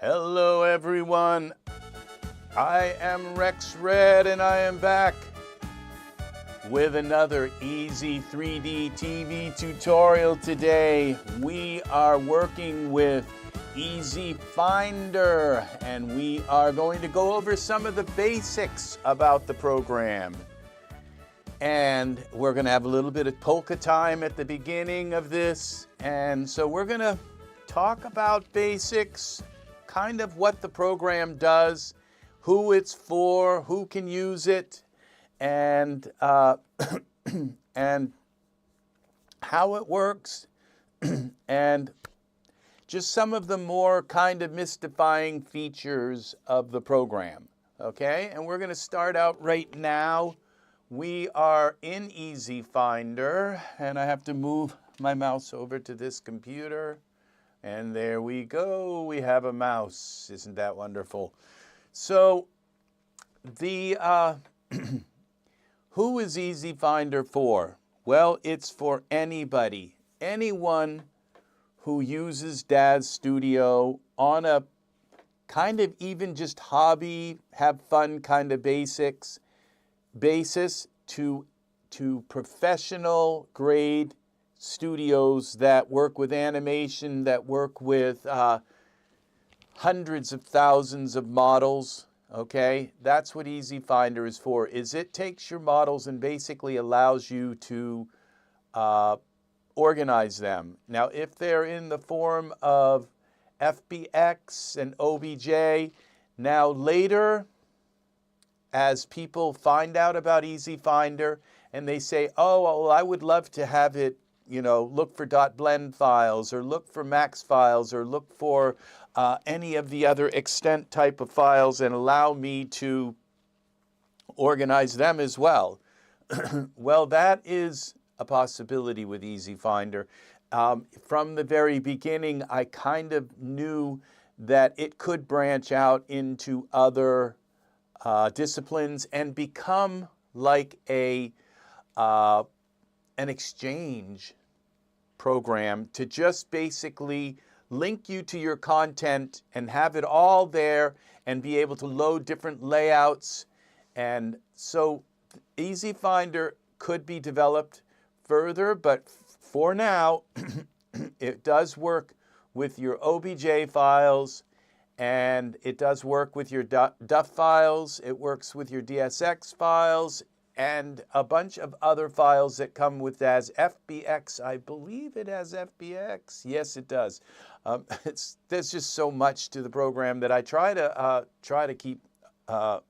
Hello everyone, I am Rex Red and I am back with another EZ3DTV tutorial today. We are working with EZFinder and we are going to go over some of the basics about the program. And we're going to have a little bit of polka time at the beginning of this. And so we're going to talk about basics, kind of what the program does, who it's for, who can use it, and and how it works, and just some of the more kind of mystifying features of the program. Okay, and we're going to start out right now. We are in EZFinder, and I have to move my mouse over to this computer. And there we go, we have a mouse. Isn't that wonderful? So, the who is EZFinder for? Well, it's for anybody, anyone who uses Daz Studio on a kind of even just hobby, have fun kind of basis to professional grade studios that work with animation, that work with hundreds of thousands of models. Okay, that's what EZFinder is for. Is it takes your models and basically allows you to organize them. Now, if they're in the form of FBX and OBJ, now later, as people find out about EZFinder and they say, oh, well, I would love to have it, you know, look for .blend files or look for max files or look for any of the other extent type of files and allow me to organize them as well. Well, that is a possibility with EZFinder. From the very beginning, I kind of knew that it could branch out into other disciplines and become like an exchange program to just basically link you to your content and have it all there and be able to load different layouts. And so EZFinder could be developed further, but for now, it does work with your OBJ files, and it does work with your DUF files, it works with your DSX files, and a bunch of other files that come with Daz FBX. I believe it has FBX. Yes, it does. There's just so much to the program that I try to keep, but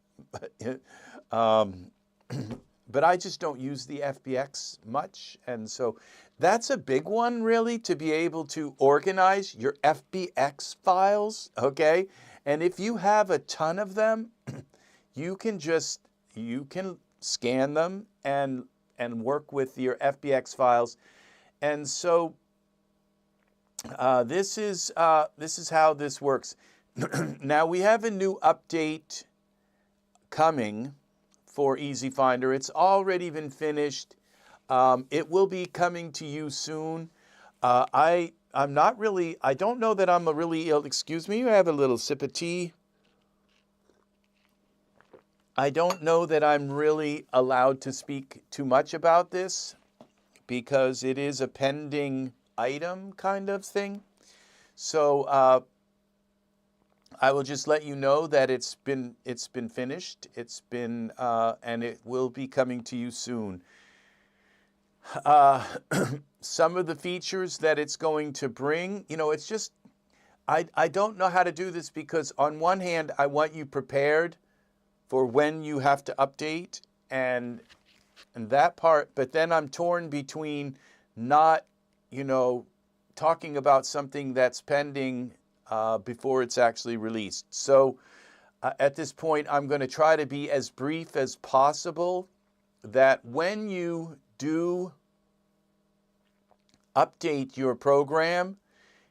I just don't use the FBX much, and so that's a big one, really, to be able to organize your FBX files. Okay, and if you have a ton of them, you can scan them and work with your FBX files. And so this is how this works. Now we have a new update coming for EZFinder. It's already been finished. It will be coming to you soon. I don't know that I'm excuse me, I have a little sip of tea. I don't know that I'm really allowed to speak too much about this because it is a pending item kind of thing. So I will just let you know that it's been finished. It's been and it will be coming to you soon. Some of the features that it's going to bring, you know, it's just I don't know how to do this because on one hand I want you prepared for when you have to update and that part, but then I'm torn between not, you know, talking about something that's pending before it's actually released. So at this point, I'm going to try to be as brief as possible, that when you do update your program,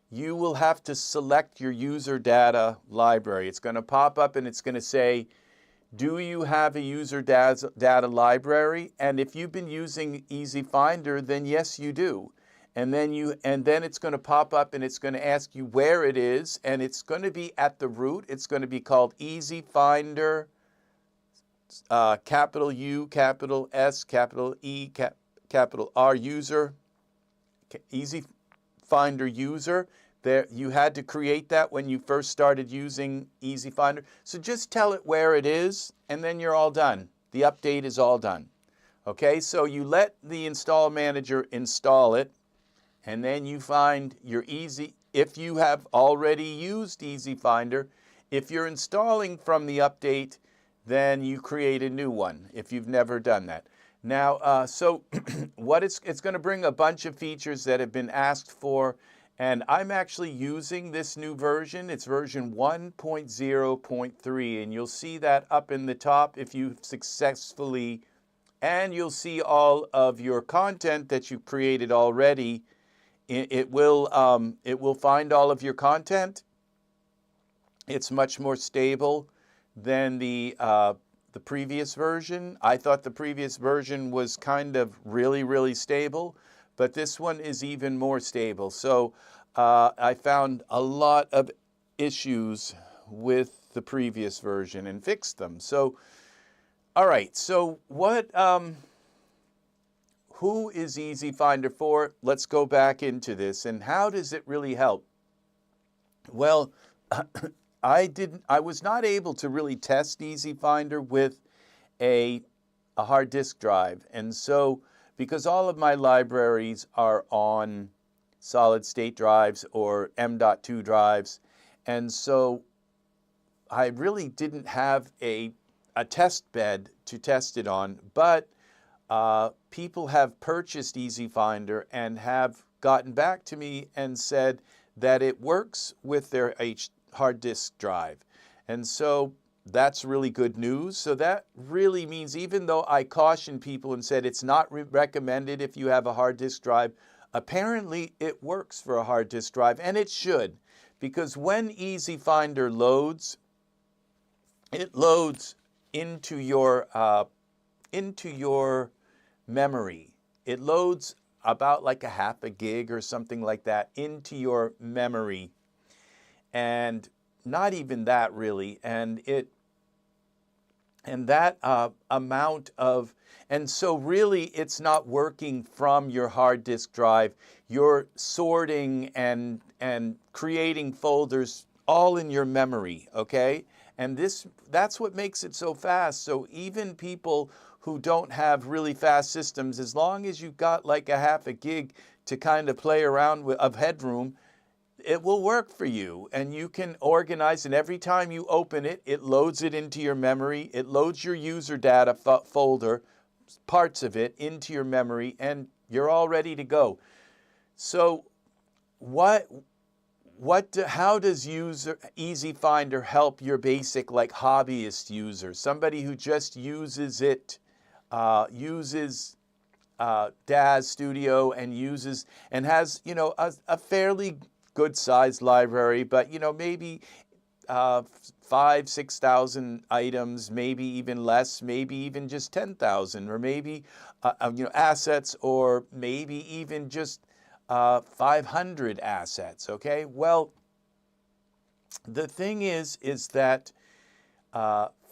you will have to select your user data library. It's going to pop up and it's going to say, do you have a user data library? And if you've been using EZFinder, then yes, you do. and then it's going to pop up and it's going to ask you where it is, and it's going to be at the root. It's going to be called EZFinder, capital U, capital S, capital E, capital R user, EZFinder user. There, you had to create that when you first started using EZFinder. So just tell it where it is, and then you're all done. The update is all done. Okay, so you let the install manager install it, and then you find your if you have already used EZFinder, if you're installing from the update, then you create a new one if you've never done that. Now, so it's going to bring a bunch of features that have been asked for. And I'm actually using this new version. It's version 1.0.3, and you'll see that up in the top if you've successfully, and you'll see all of your content that you've created already. It will find all of your content. It's much more stable than the previous version. I thought the previous version was kind of really stable, but this one is even more stable. So I found a lot of issues with the previous version and fixed them. So, all right, so who is EZFinder for? Let's go back into this. And how does it really help? Well, I was not able to really test EZFinder with a hard disk drive. And so, because all of my libraries are on solid state drives or M.2 drives, and so I really didn't have a test bed to test it on, but people have purchased EZFinder and have gotten back to me and said that it works with their hard disk drive. And so that's really good news. So that really means, even though I cautioned people and said it's not recommended if you have a hard disk drive, apparently it works for a hard disk drive, and it should, because when EZFinder loads, it loads into your memory. It loads about like a half a gig or something like that into your memory, and not even that really, and that amount of, and so really it's not working from your hard disk drive. You're sorting and creating folders all in your memory, okay? And that's what makes it so fast. So even people who don't have really fast systems, as long as you've got like a half a gig to kind of play around with of headroom, it will work for you, and you can organize, and every time you open it, it loads it into your memory. It loads your user data folder, parts of it, into your memory, and you're all ready to go. So how does EZFinder help your basic like hobbyist user, somebody who just uses it, uses Daz Studio and has, you know, a fairly good sized library, but, you know, maybe 5,000-6,000 items, maybe even less, maybe even just 10,000, or maybe you know, assets, or maybe even just 500 assets. Okay, well, the thing is that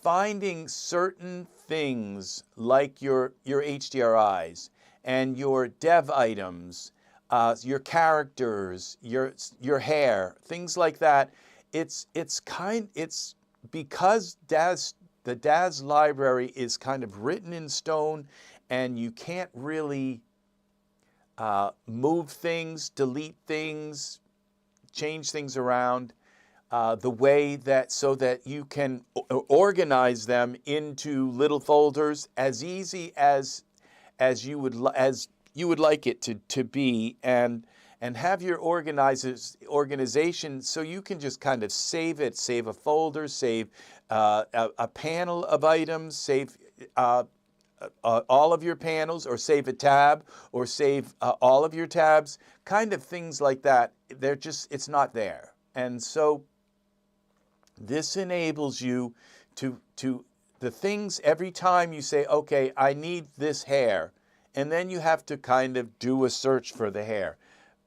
finding certain things like your HDRIs and your dev items, your characters, your hair, things like that. It's because the Daz library is kind of written in stone, and you can't really move things, delete things, change things around the way that, so that you can organize them into little folders as easy as you would like it to be, and have your organization so you can just kind of save it, save a folder, save a panel of items, save all of your panels, or save a tab, or save all of your tabs, kind of things like that. It's not there. And so this enables you to the things, every time you say, okay, I need this hair, and then you have to kind of do a search for the hair.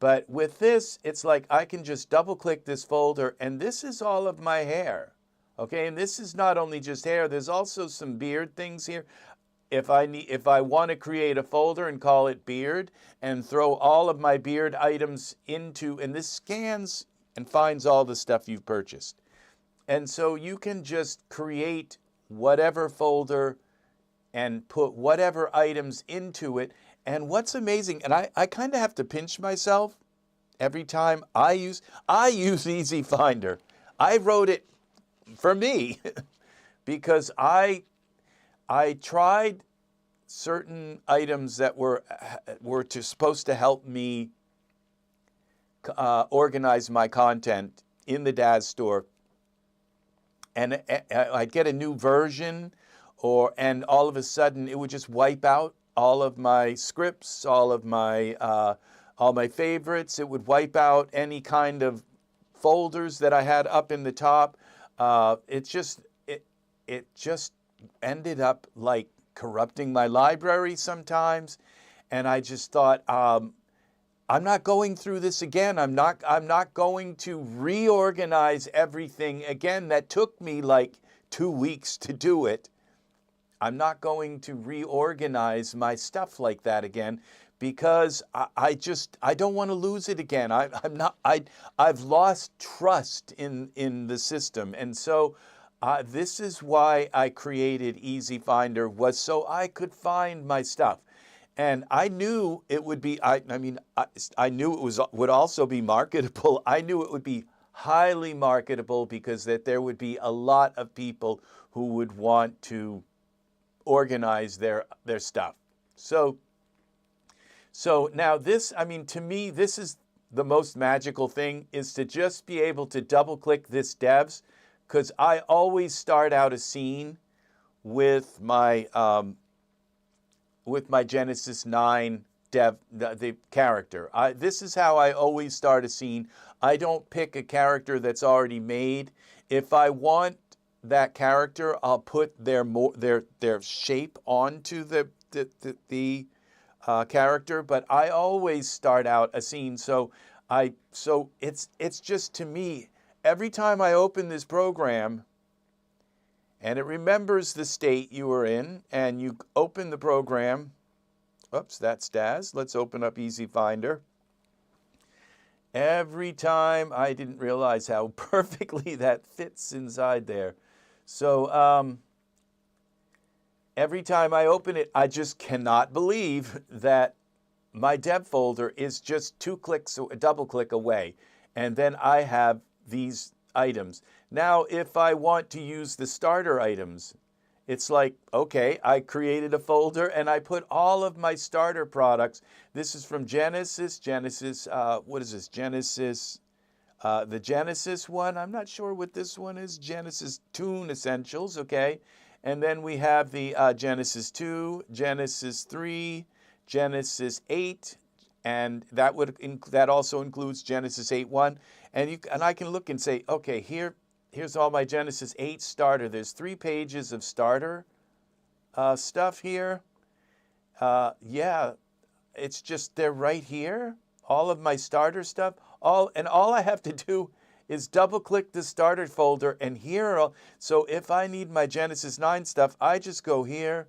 But with this, it's like I can just double click this folder, and this is all of my hair. Okay, and this is not only just hair, there's also some beard things here. If I want to create a folder and call it beard and throw all of my beard items into, and this scans and finds all the stuff you've purchased. And so you can just create whatever folder and put whatever items into it. And what's amazing, and I kind of have to pinch myself every time I use EZFinder. I wrote it for me because I tried certain items that were supposed to help me organize my content in the Daz store, and I'd get a new version, and all of a sudden it would just wipe out all of my scripts, all my favorites. It would wipe out any kind of folders that I had up in the top. It just ended up like corrupting my library sometimes, and I just thought, I'm not going through this again. I'm not going to reorganize everything again. That took me like 2 weeks to do it. I'm not going to reorganize my stuff like that again because I don't want to lose it again. I've lost trust in the system, and so this is why I created EZFinder, was so I could find my stuff. And I knew it would be, I knew it would also be marketable. I knew it would be highly marketable because that there would be a lot of people who would want to organize their stuff. So now this, to me, this is the most magical thing, is to just be able to double click this devs, because I always start out a scene with my Genesis 9 dev, the character. This is how I always start a scene. I don't pick a character that's already made. If I want that character, I'll put their shape onto the character. But I always start out a scene. So it's just, to me, every time I open this program, and it remembers the state you were in, and you open the program. Oops, that's Daz. Let's open up EZFinder. Every time, I didn't realize how perfectly that fits inside there. So every time I open it, I just cannot believe that my dev folder is just 2 clicks, a double click away. And then I have these items. Now, if I want to use the starter items, it's like, okay, I created a folder and I put all of my starter products. This is from Genesis, what is this? Genesis, the Genesis one. I'm not sure what this one is. Genesis Tune Essentials, okay? And then we have the Genesis 2, Genesis 3, Genesis 8, and that also includes Genesis 8.1. And I can look and say, okay, here's all my Genesis 8 starter. There's 3 pages of starter stuff here. Yeah, it's just, they're right here. All of my starter stuff. All I have to do is double click the starter folder, and so if I need my Genesis 9 stuff, I just go here.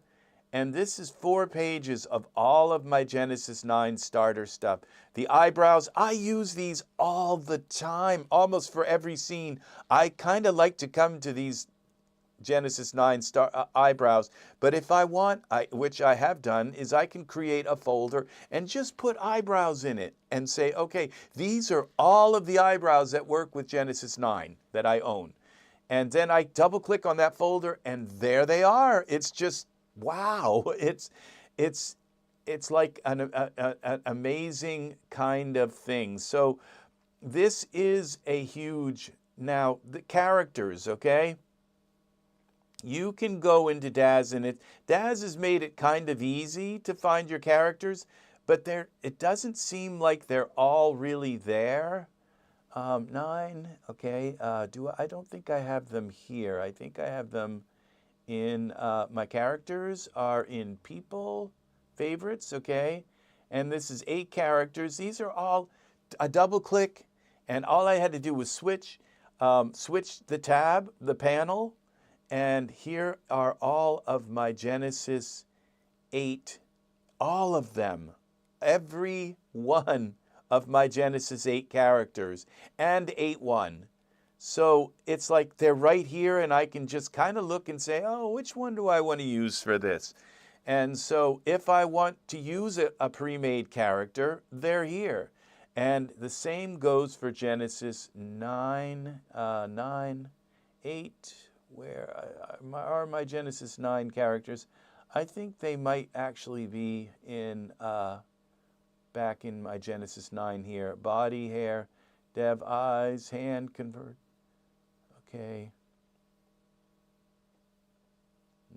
And this is 4 pages of all of my Genesis 9 starter stuff. The eyebrows, I use these all the time, almost for every scene. I kind of like to come to these Genesis 9 eyebrows. But if I want, which I have done, is I can create a folder and just put eyebrows in it and say, okay, these are all of the eyebrows that work with Genesis 9 that I own. And then I double click on that folder, and there they are. It's just, wow, it's like an amazing kind of thing. So this is a huge, now the characters, okay? You can go into Daz, and Daz has made it kind of easy to find your characters, but it doesn't seem like they're all really there. 9, okay, I don't think I have them here. I think I have them in my characters are in people, favorites, okay? And this is 8 characters. These are all a double click, and all I had to do was switch the tab, the panel, and here are all of my Genesis 8, all of them, every one of my Genesis 8 characters, and 8.1. So it's like they're right here, and I can just kind of look and say, oh, which one do I want to use for this? And so if I want to use a pre-made character, they're here. And the same goes for Genesis 9, 8. Where are my Genesis 9 characters? I think they might actually be in back in my Genesis 9 here. Body, hair, dev, eyes, hand, convert. Okay.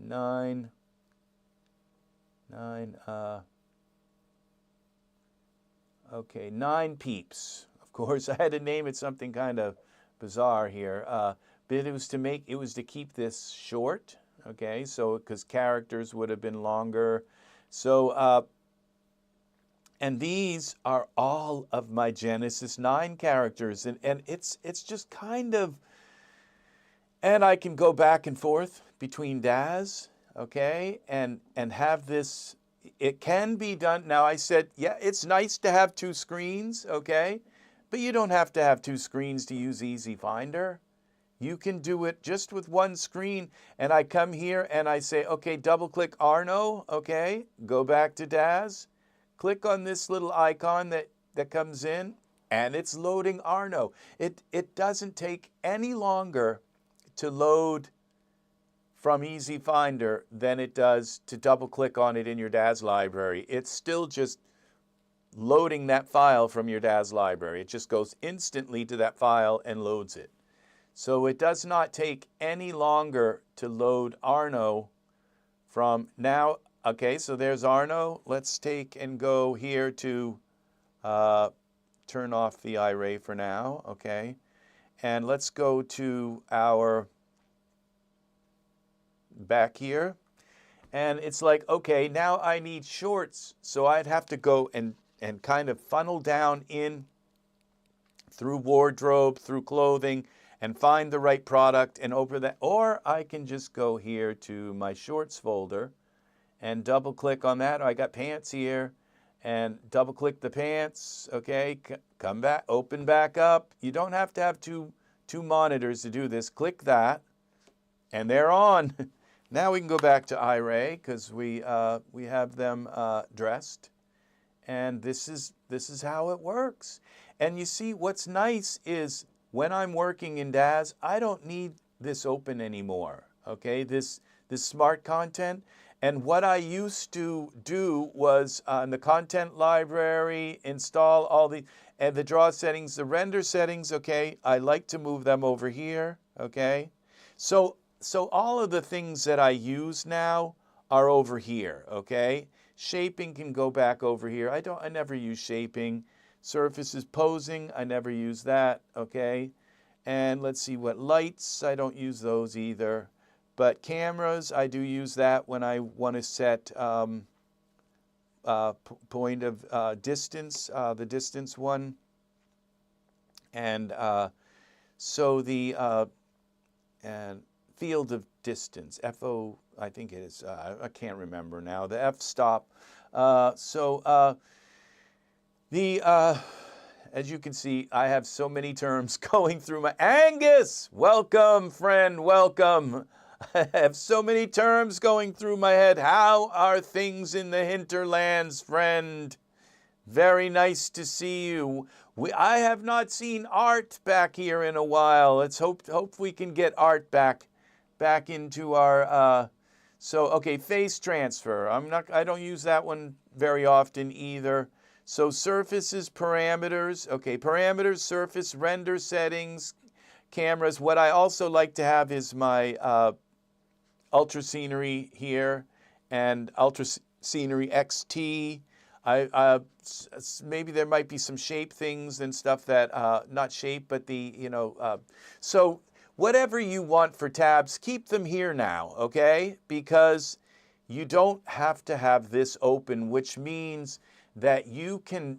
9. Okay, 9 peeps. Of course, I had to name it something kind of bizarre here. But it was to keep this short. Okay, so because characters would have been longer. So, and these are all of my Genesis 9 characters, and it's just kind of, and I can go back and forth between Daz, okay, and have this. It can be done. Now I said, yeah, it's nice to have 2 screens, okay, but you don't have to have 2 screens to use EZFinder. You can do it just with 1 screen, and I come here and I say, okay, double click Arno, okay, go back to Daz, click on this little icon that comes in, and it's loading Arno. It doesn't take any longer to load from EZFinder than it does to double click on it in your Daz library. It's still just loading that file from your Daz library. It just goes instantly to that file and loads it. So it does not take any longer to load Arno from now. Okay, so there's Arno. Let's take and go here to turn off the Iray for now, okay? And let's go to our back here. And it's like, okay, now I need shorts. So I'd have to go and kind of funnel down in through wardrobe, through clothing, and find the right product and open that. Or I can just go here to my shorts folder and double click on that. I got pants here and double click the pants. Okay, come back, open back up. You don't have to have two monitors to do this. Click that and they're on. Now we can go back to Iray because we have them dressed. And this is how it works. And you see what's nice is when I'm working in Daz, I don't need this open anymore, okay, this smart content. And what I used to do was in the content library, install all the draw settings, the render settings, okay, I like to move them over here, okay. So all of the things that I use now are over here, okay. Shaping can go back over here. I never use shaping. Surfaces, posing, I never use that, okay? And let's see what lights, I don't use those either. But cameras, I do use that when I want to set point of distance, the distance one. And so the and field of distance, FO, I think it is, I can't remember now, the f-stop. As you can see, I have so many terms going through my... Angus! Welcome, friend, welcome. I have so many terms going through my head. How are things in the hinterlands, friend? Very nice to see you. I have not seen Art back here in a while. Let's hope we can get Art back into our... okay, face transfer. I don't use that one very often either. So surfaces, parameters, okay, parameters, surface, render settings, cameras. What I also like to have is my ultra scenery here and ultra scenery XT. Maybe there might be some shape things and stuff that, not shape, but so whatever you want for tabs, keep them here now, okay? Because you don't have to have this open, which means that you can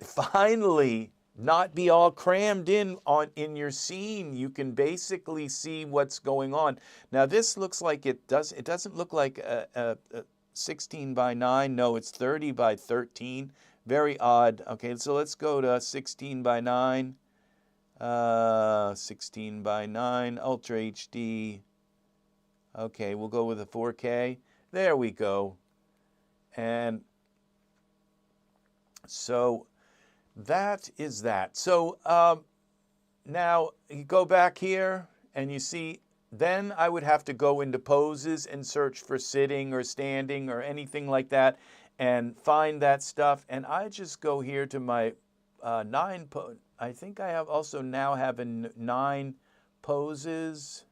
finally not be all crammed in your scene. You can basically see what's going on. Now this looks like it doesn't look like a 16 by 9. No, it's 30 by 13. Very odd. Okay, so let's go to 16 by 9. 16 by 9 Ultra HD. Okay, we'll go with a 4K. There we go. And so that is that. So now you go back here and you see, then I would have to go into poses and search for sitting or standing or anything like that and find that stuff. And I just go here to my 9 I think I have also now have 9 poses.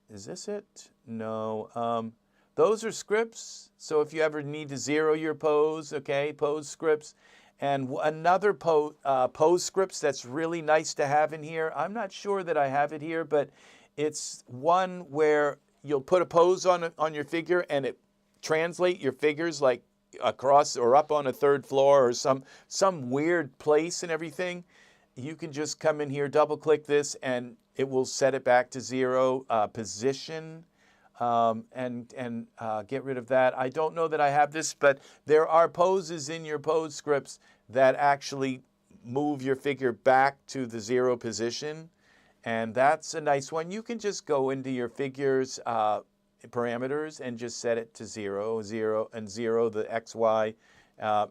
Is this it? No. Those are scripts. So if you ever need to zero your pose, okay, pose scripts. And another pose scripts that's really nice to have in here. I'm not sure that I have it here, but it's one where you'll put a pose on your figure and it translate your figures like across or up on a 3rd floor or some weird place and everything. You can just come in here, double click this, and it will set it back to 0 position. And get rid of that. I don't know that I have this, but there are poses in your pose scripts that actually move your figure back to the 0 position. And that's a nice one. You can just go into your figures parameters and just set it to 0, 0, and 0, the X, Y,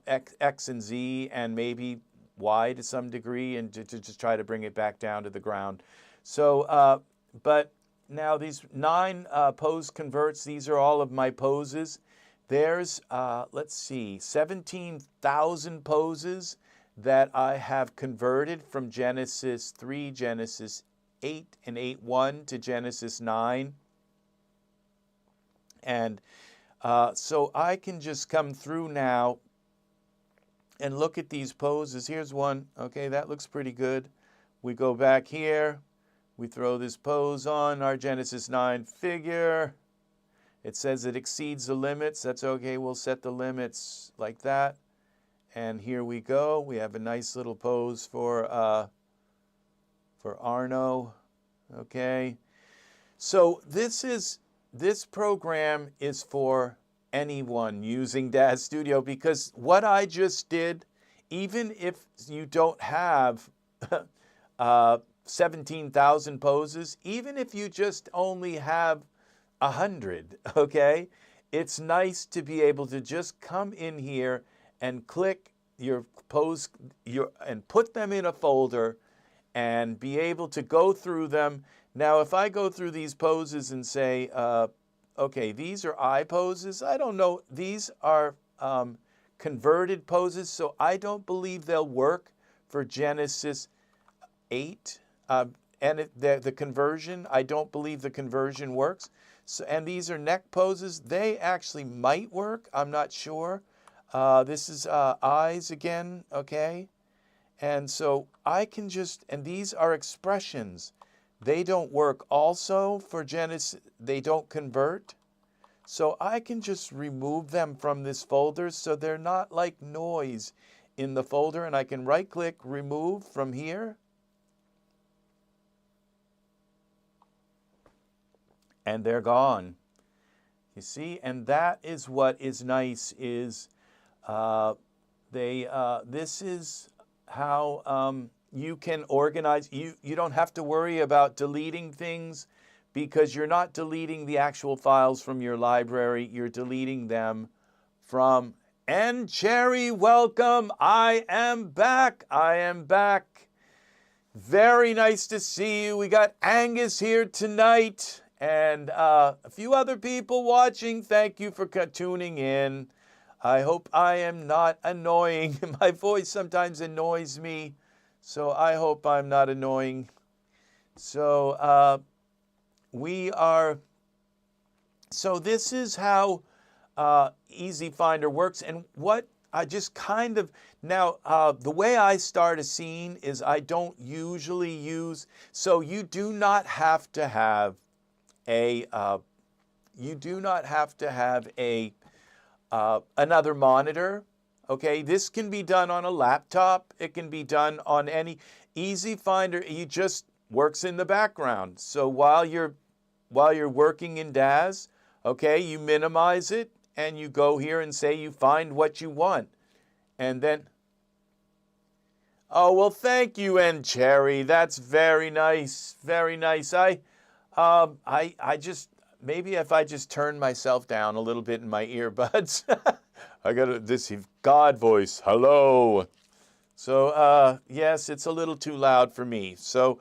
X and Z, and maybe Y to some degree, and to just try to bring it back down to the ground. So, but now these 9 pose converts, these are all of my poses. There's, let's see, 17,000 poses that I have converted from Genesis 3, Genesis 8, and 8.1 to Genesis 9. And so I can just come through now and look at these poses. Here's one. Okay, that looks pretty good. We go back here. We throw this pose on our Genesis 9 figure. It says it exceeds the limits. That's okay. We'll set the limits like that. And here we go. We have a nice little pose for Arno. Okay. So this program is for anyone using Daz Studio, because what I just did, even if you don't have 17,000 poses, even if you just only have 100, okay, it's nice to be able to just come in here and click your pose and put them in a folder and be able to go through them. Now, if I go through these poses and say, okay, these are eye poses, I don't know, these are converted poses, so I don't believe they'll work for Genesis 8. And the conversion, I don't believe the conversion works. So, and these are neck poses. They actually might work. I'm not sure. This is eyes again, okay? And so I can just, and these are expressions. They don't work also for Genesis. They don't convert. So I can just remove them from this folder so they're not like noise in the folder. And I can right-click, remove from here. And they're gone. You see, and that is what is nice is this is how you can organize. You don't have to worry about deleting things because you're not deleting the actual files from your library. You're deleting them from, and Cherry, welcome. I am back. I am back. Very nice to see you. We got Angus here tonight. And a few other people watching. Thank you for tuning in. I hope I am not annoying. My voice sometimes annoys me, so I hope I'm not annoying. So so this is how EZFinder works. And what I just kind of, now the way I start a scene is I don't usually use, so you do not have to have another monitor, Okay, this can be done on a laptop. It can be done on any EZFinder. It just works in the background. So while you're working in Daz, okay, you minimize it and you go here and say you find what you want. And then, oh, well, thank you, N Cherry. That's very nice. Very nice. I just, maybe if I just turn myself down a little bit in my earbuds. I got this God voice. Hello. So, yes, it's a little too loud for me. So,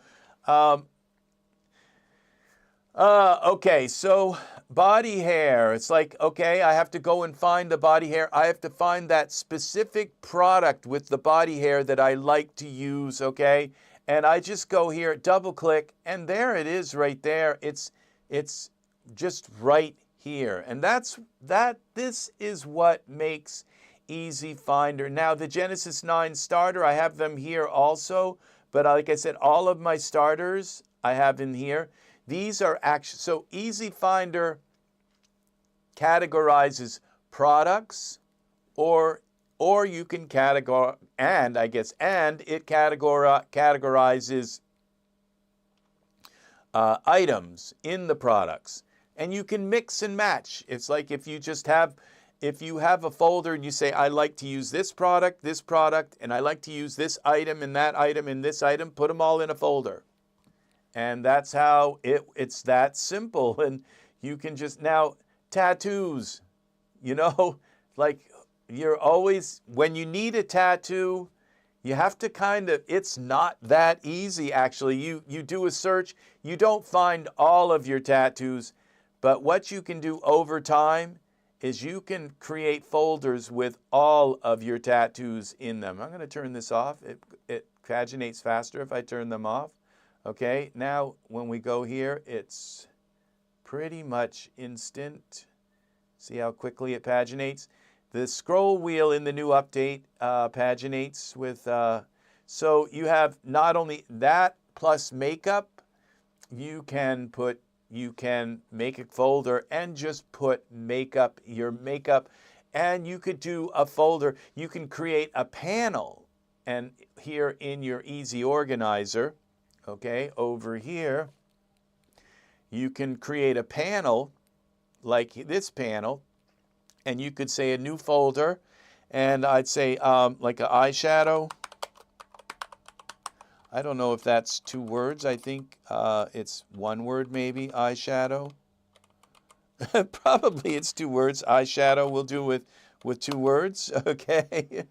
okay, so body hair. It's like, okay, I have to go and find the body hair. I have to find that specific product with the body hair that I like to use, okay? And I just go here, double click, and there it is right there. It's just right here. And this is what makes EZFinder. Now, the Genesis 9 starter, I have them here also, but like I said, all of my starters I have in here. These are actually, so EZFinder categorizes products, or you can categorize, and it categorizes items in the products. And you can mix and match. It's like if you have a folder and you say, I like to use this product, and I like to use this item and that item and this item, put them all in a folder. And that's how it's that simple. And you can just, now, tattoos, you know, like you're always, when you need a tattoo, you have to kind of, it's not that easy actually. You do a search, you don't find all of your tattoos, but what you can do over time is you can create folders with all of your tattoos in them. I'm going to turn this off. It paginates faster if I turn them off. Okay, now when we go here, it's pretty much instant. See how quickly it paginates? The scroll wheel in the new update paginates with, so you have not only that plus makeup, you can make a folder and just put your makeup, and you could do a folder. You can create a panel, and here in your Easy Organizer, okay, over here, you can create a panel like this panel, and you could say a new folder, and I'd say like an eyeshadow. I don't know if that's 2 words. I think it's 1 word maybe, eyeshadow. Probably it's 2 words. Eyeshadow we'll do with 2 words, okay?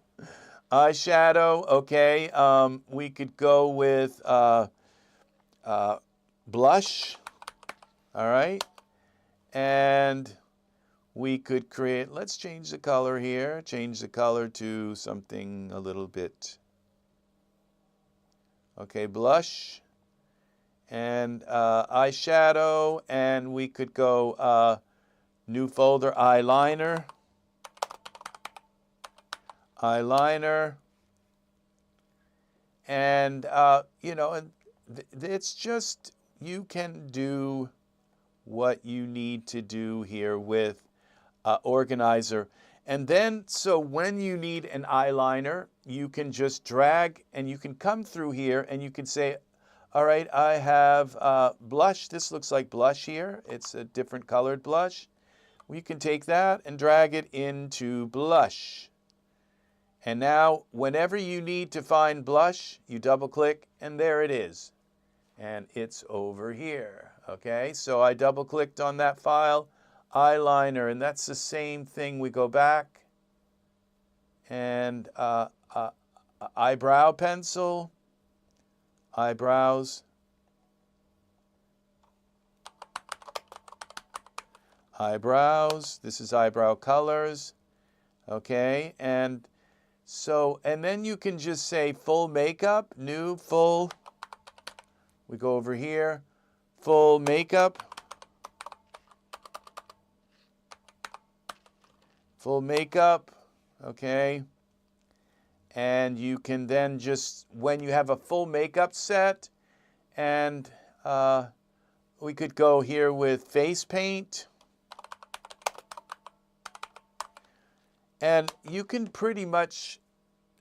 Eyeshadow, okay. We could go with blush, all right? And we could create, let's change the color here, change the color to something a little bit, okay, blush, and eyeshadow, and we could go new folder, eyeliner, and you know, and it's just, you can do what you need to do here with Organizer. And then, so when you need an eyeliner, you can just drag and you can come through here and you can say, all right, I have blush. This looks like blush here. It's a different colored blush. We can take that and drag it into blush. And now, whenever you need to find blush, you double click and there it is. And it's over here, okay? So I double clicked on that file, eyeliner, and that's the same thing. We go back and eyebrow pencil, eyebrows, this is eyebrow colors, okay? And so, and then you can just say full makeup, new, full, we go over here, full makeup, okay? And you can then just, when you have a full makeup set, and we could go here with face paint, And you can pretty much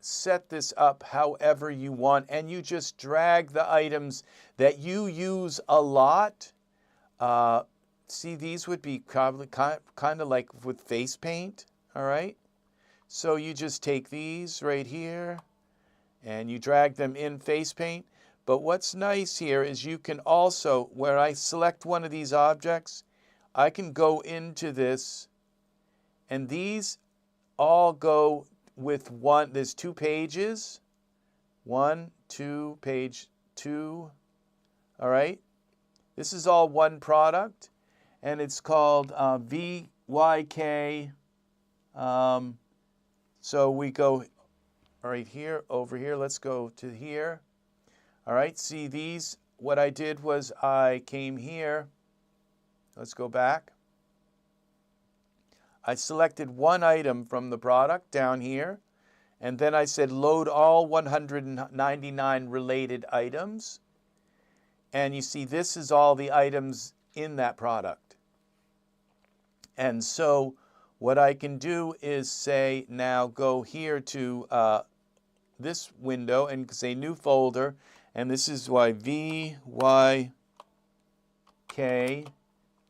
set this up however you want, and you just drag the items that you use a lot. See, these would be probably kind of like with face paint, all right? So you just take these right here, and you drag them in face paint. But what's nice here is you can also, where I select one of these objects, I can go into this, and these all go with one. There's 2 pages. 1, 2, page 2. All right? This is all one product, and it's called VYK. So we go right here, over here. Let's go to here. All right, see these? What I did was I came here. Let's go back. I selected one item from the product down here, and then I said load all 199 related items. And you see this is all the items in that product. And so what I can do is say, now go here to this window and say new folder, and this is why VYK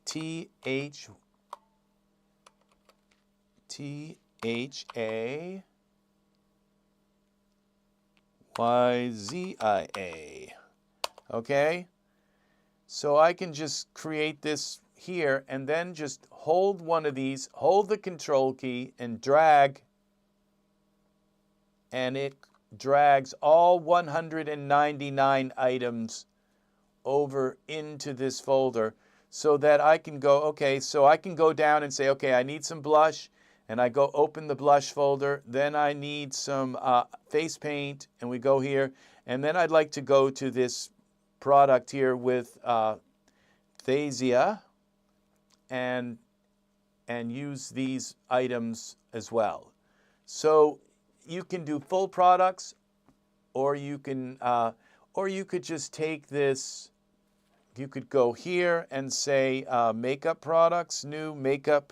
THA okay? So I can just create this here and then just hold one of these, hold the control key and drag, and it drags all 199 items over into this folder so that I can go, okay, so I can go down and say, okay, I need some blush, and I go open the blush folder, then I need some face paint, and we go here, and then I'd like to go to this product here with Phasia and use these items as well. So you can do full products, or you can or you could just take this. You could go here and say makeup products, new makeup.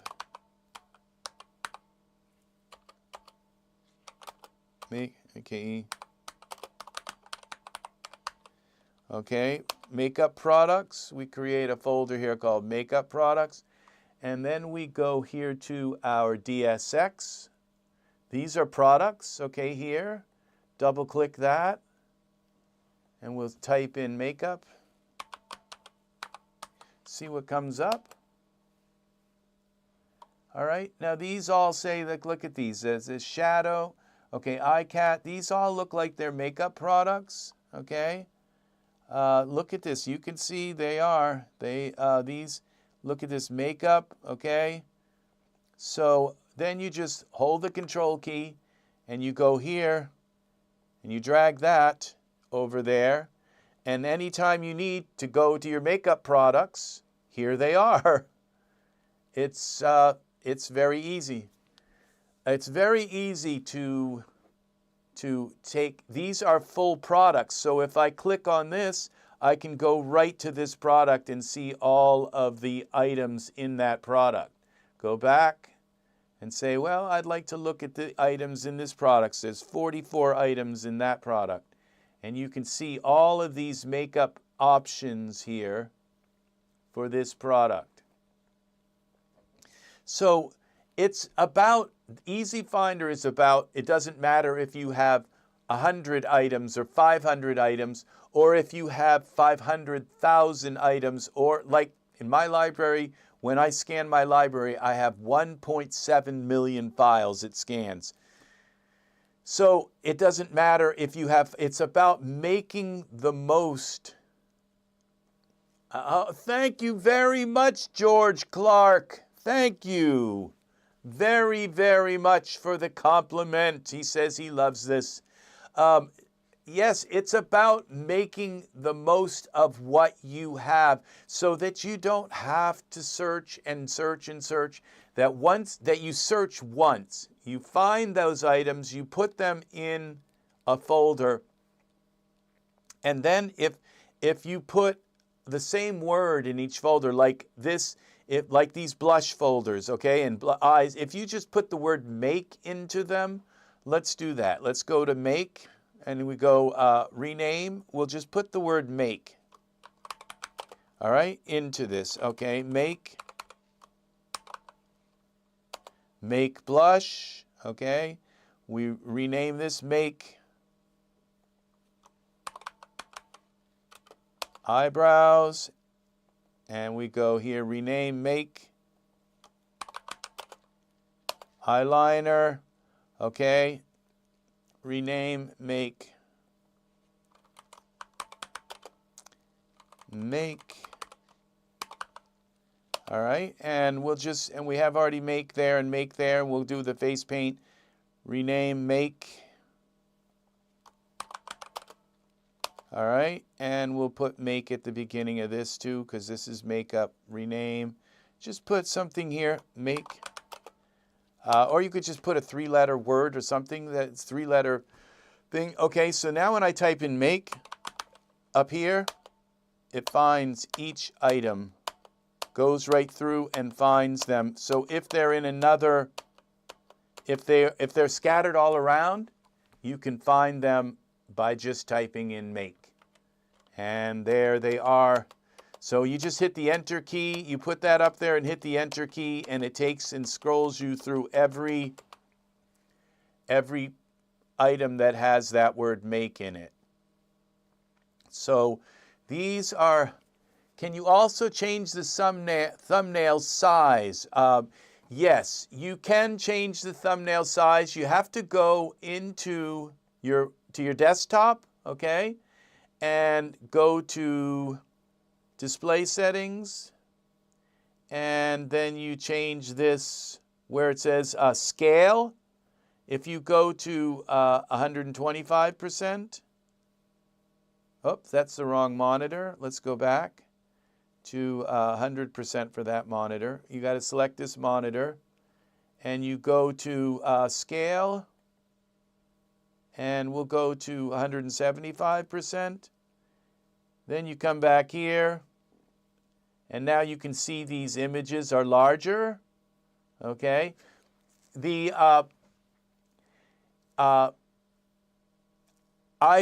Okay, makeup products. We create a folder here called makeup products. And then we go here to our DSX. These are products, okay, here. Double click that. And we'll type in makeup. See what comes up. All right, now these all say, look at these. There's this shadow. Okay, iCat. These all look like they're makeup products, okay? Look at this. You can see they are. These, look at this makeup, okay? So then you just hold the control key and you go here and you drag that over there. And anytime you need to go to your makeup products, here they are. It's very easy. It's very easy to take, these are full products. So if I click on this, I can go right to this product and see all of the items in that product. Go back and say, well, I'd like to look at the items in this product. There's 44 items in that product. And you can see all of these makeup options here for this product. So it's about, EZFinder is about, it doesn't matter if you have 100 items or 500 items, or if you have 500,000 items, or like in my library, when I scan my library, I have 1.7 million files it scans. So it doesn't matter if you have, it's about making the most. Thank you very much, George Clark. Thank you very, very much for the compliment. He says he loves this. Yes, it's about making the most of what you have so that you don't have to search and search and search. That you search once, you find those items, you put them in a folder, and then if you put the same word in each folder, like this like these blush folders, okay, and eyes, if you just put the word make into them, let's do that. Let's go to make, and we go rename. We'll just put the word make, all right, into this, okay, make blush, okay. We rename this make eyebrows, and we go here, rename make eyeliner, okay, rename make all right, and we'll just, and we have already make there and make there, and we'll do the face paint, rename make, all right, and we'll put make at the beginning of this too, because this is makeup, rename, just put something here, make, or you could just put a 3-letter word or something that's 3-letter thing. Okay, so now when I type in make up here, it finds each item, goes right through and finds them. So if they're in another, if they're scattered all around, you can find them by just typing in make. And there they are. So you just hit the enter key, you put that up there and hit the enter key, and it takes and scrolls you through every item that has that word make in it. So these are, can you also change the thumbnail size? Yes, you can change the thumbnail size. You have to go into your desktop, okay, and go to display settings, and then you change this where it says scale. If you go to 125%, oops, that's the wrong monitor. Let's go back to 100% for that monitor. You got to select this monitor, and you go to scale, and we'll go to 175%. Then you come back here, and now you can see these images are larger, okay? I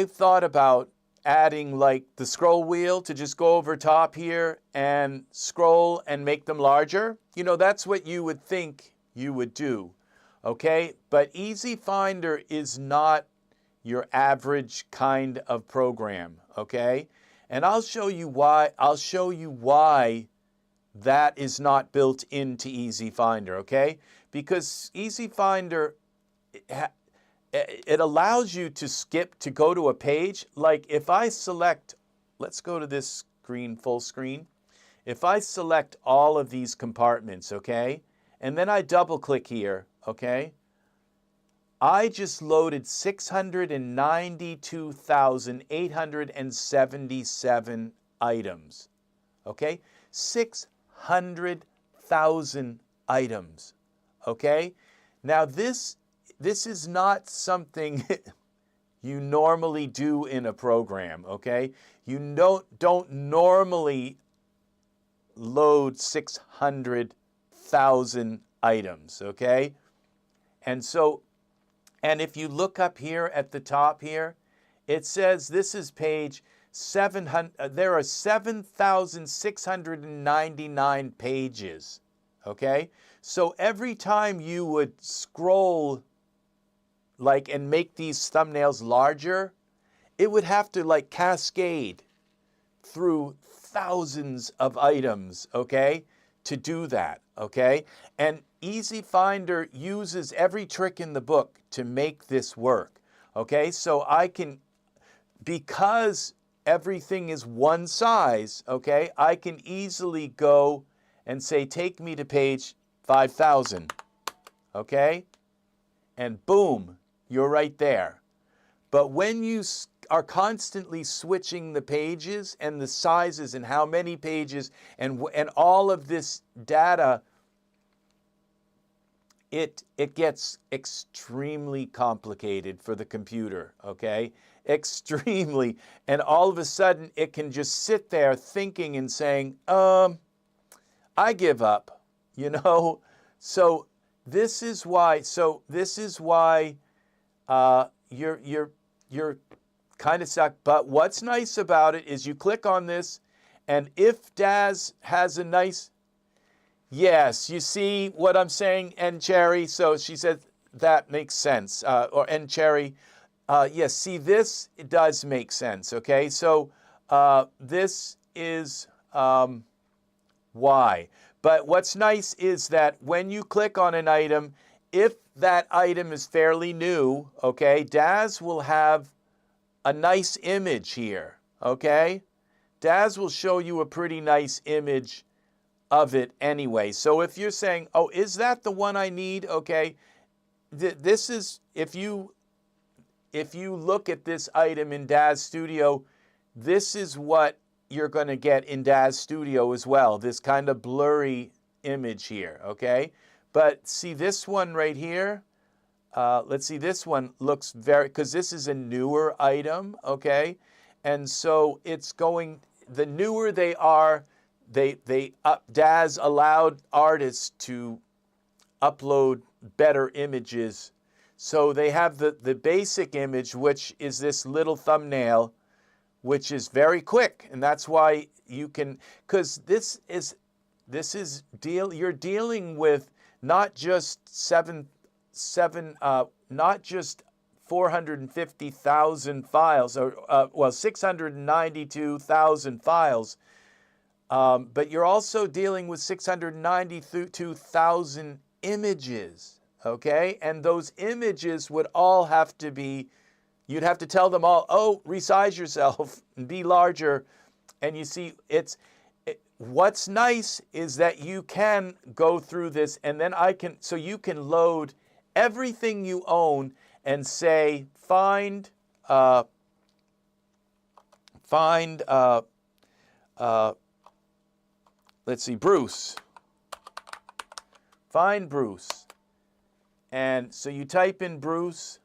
thought about adding like the scroll wheel to just go over top here and scroll and make them larger. You know, that's what you would think you would do, okay? But EZFinder is not your average kind of program, okay? And I'll show you why that is not built into EZFinder, okay? Because EZFinder, it allows you to go to a page. Like if I select, let's go to this screen, full screen. If I select all of these compartments, okay, and then I double click here, okay, I just loaded 692,877 items, okay? 600,000 items, okay? Now this is not something you normally do in a program, okay? You don't normally load 600,000 items, okay? And if you look up here at the top here, it says this is page 700, there are 7,699 pages, okay? So every time you would scroll like and make these thumbnails larger, it would have to like cascade through thousands of items, okay, to do that, okay? And EZFinder uses every trick in the book to make this work, okay? So I can, because everything is one size, okay, I can easily go and say, take me to page 5,000, okay? And boom, you're right there. But when you are constantly switching the pages and the sizes and how many pages and all of this data, it gets extremely complicated for the computer, okay? Extremely. And all of a sudden, it can just sit there thinking and saying, I give up, you know. So this is why. You're kind of stuck. But what's nice about it is you click on this, and if Daz has a nice, yes, you see what I'm saying, and Cherry. So she said that makes sense. Or and Cherry, yes. See, this it does make sense. Okay, so this is why. But what's nice is that when you click on an item, if that item is fairly new, okay, Daz will have a nice image here, okay? Daz will show you a pretty nice image of it anyway. So if you're saying, oh, is that the one I need? Okay, this is, if you look at this item in Daz Studio, this is what you're going to get in Daz Studio as well, this kind of blurry image here, okay? But see this one right here? Let's see, this one looks very, because this is a newer item, okay? And so it's going, the newer they are, Daz allowed artists to upload better images. So they have the basic image, which is this little thumbnail, which is very quick, and that's why you can, because you're dealing with not just not just 450,000 files, or 692,000 files, but you're also dealing with 692,000 images, okay? And those images would all have to be, you'd have to tell them all, oh, resize yourself and be larger. And you see, what's nice is that you can go through this, and then so you can load everything you own and say, find let's see, Bruce. Find Bruce. And so you type in Bruce,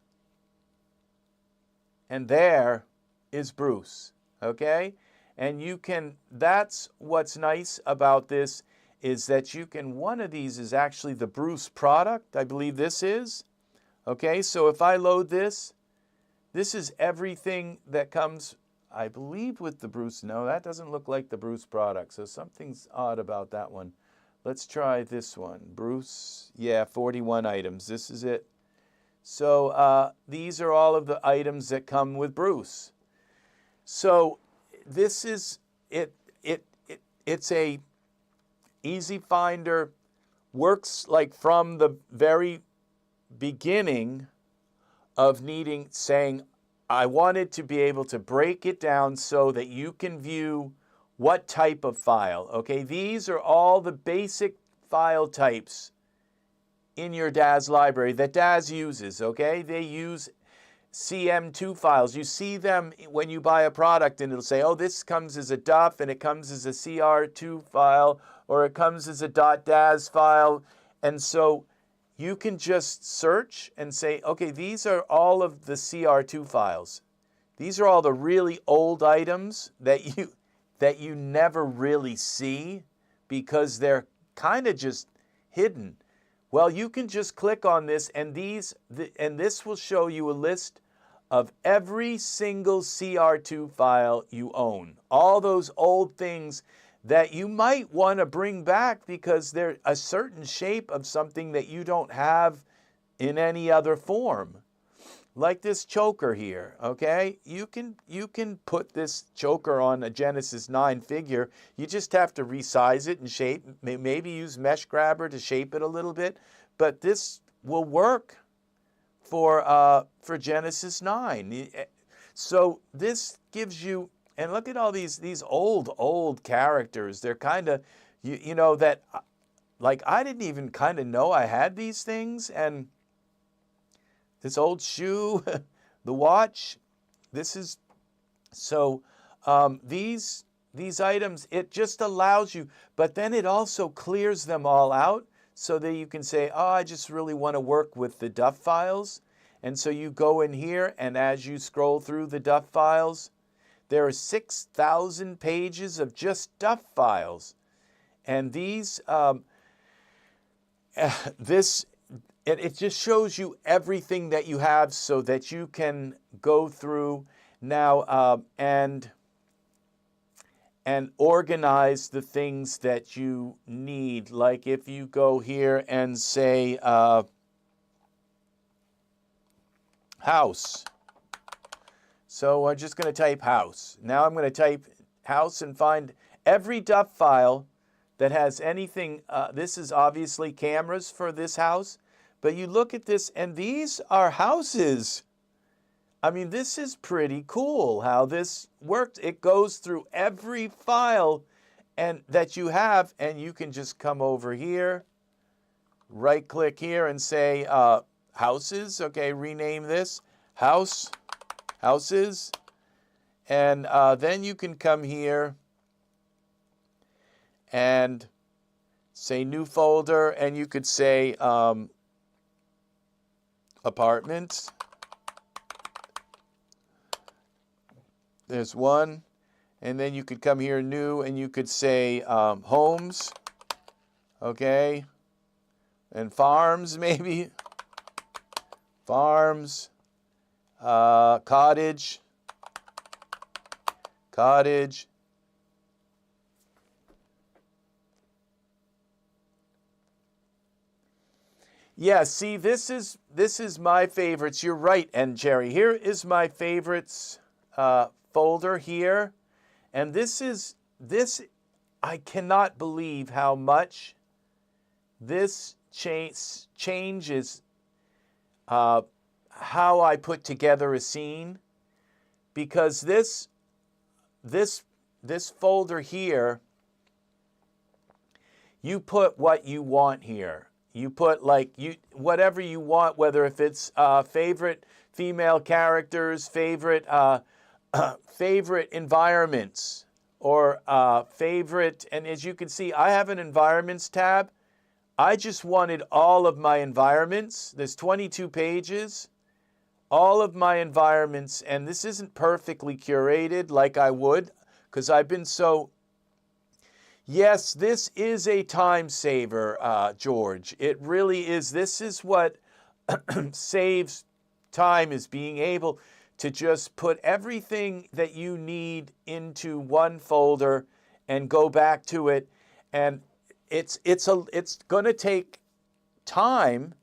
and there is Bruce, okay? And you can, that's what's nice about this, is that you can, one of these is actually the Bruce product, I believe this is. Okay, so if I load this, this is everything that comes, I believe, with the Bruce. No, that doesn't look like the Bruce product, so something's odd about that one. Let's try this one. Bruce, yeah, 41 items. This is it. So these are all of the items that come with Bruce. So this is it. It's a EZFinder, works like from the very beginning of saying, I wanted to be able to break it down so that you can view what type of file. Okay, these are all the basic file types in your Daz library that Daz uses. Okay, they use CM2 files. You see them when you buy a product, and it'll say, oh, this comes as a DUF, and it comes as a CR2 file, or it comes as a .daz file. And so you can just search and say, okay, these are all of the CR2 files. These are all the really old items that you never really see because they're kind of just hidden. Well, you can just click on this, and this will show you a list of every single CR2 file you own. All those old things that you might want to bring back because they're a certain shape of something that you don't have in any other form. Like this choker here, okay? You can put this choker on a Genesis 9 figure. You just have to resize it and shape, maybe use Mesh Grabber to shape it a little bit, but this will work for Genesis 9. So this gives you, and look at all these old characters. They're kind of, you know, that, like, I didn't even kind of know I had these things. And this old shoe, the watch, this is, so these items, it just allows you, but then it also clears them all out so that you can say, oh, I just really want to work with the DUF files. And so you go in here, and as you scroll through the DUF files, there are 6,000 pages of just DUF files. And these, it just shows you everything that you have so that you can go through now and organize the things that you need. Like if you go here and say house. So I'm just going to type house. Now I'm going to type house and find every DUF file that has anything. This is obviously cameras for this house. But you look at this, and these are houses. I mean, this is pretty cool how this worked. It goes through every file and that you have, and you can just come over here, right-click here, and say houses. Okay, rename this houses. And then you can come here and say new folder, and you could say apartments. There's one. And then you could come here, new, and you could say homes. Okay. And farms, maybe. Farms. Cottage. Cottage. Yeah, see, this is my favorites. You're right, and Jerry. Here is my favorites folder here. And this, I cannot believe how much this changes how I put together a scene. Because this folder here, you put what you want here. You put whatever you want, whether if it's favorite female characters, favorite environments, or favorite. And as you can see, I have an environments tab. I just wanted all of my environments. There's 22 pages, all of my environments, and this isn't perfectly curated like I would, because I've been so. Yes, this is a time saver, George. It really is. This is what saves time, is being able to just put everything that you need into one folder and go back to it. And it's going to take time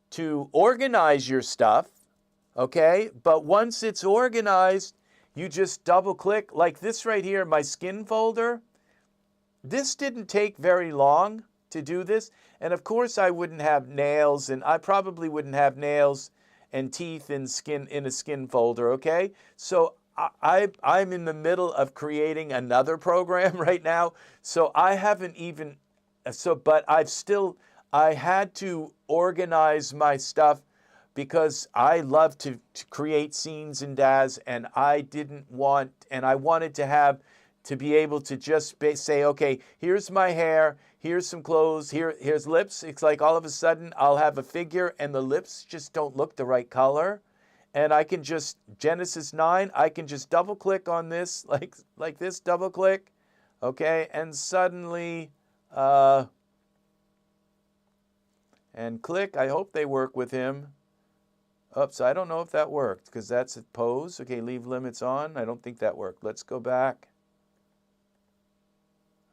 to organize your stuff, okay? But once it's organized, you just double click, like this right here, my skin folder. This didn't take very long to do this. And of course I wouldn't have nails, and I probably wouldn't have nails and teeth in a skin folder, okay? So I'm in the middle of creating another program right now. So I haven't even, but I had to organize my stuff because I love to create scenes in Daz, and I wanted to be able to just say, okay, here's my hair, here's some clothes, here's lips. It's like all of a sudden I'll have a figure and the lips just don't look the right color. And I can just, Genesis 9, I can just double click on this, like this, double click, okay? And suddenly, and click, I hope they work with him. Oops, I don't know if that worked, because that's a pose. Okay, leave limits on. I don't think that worked. Let's go back.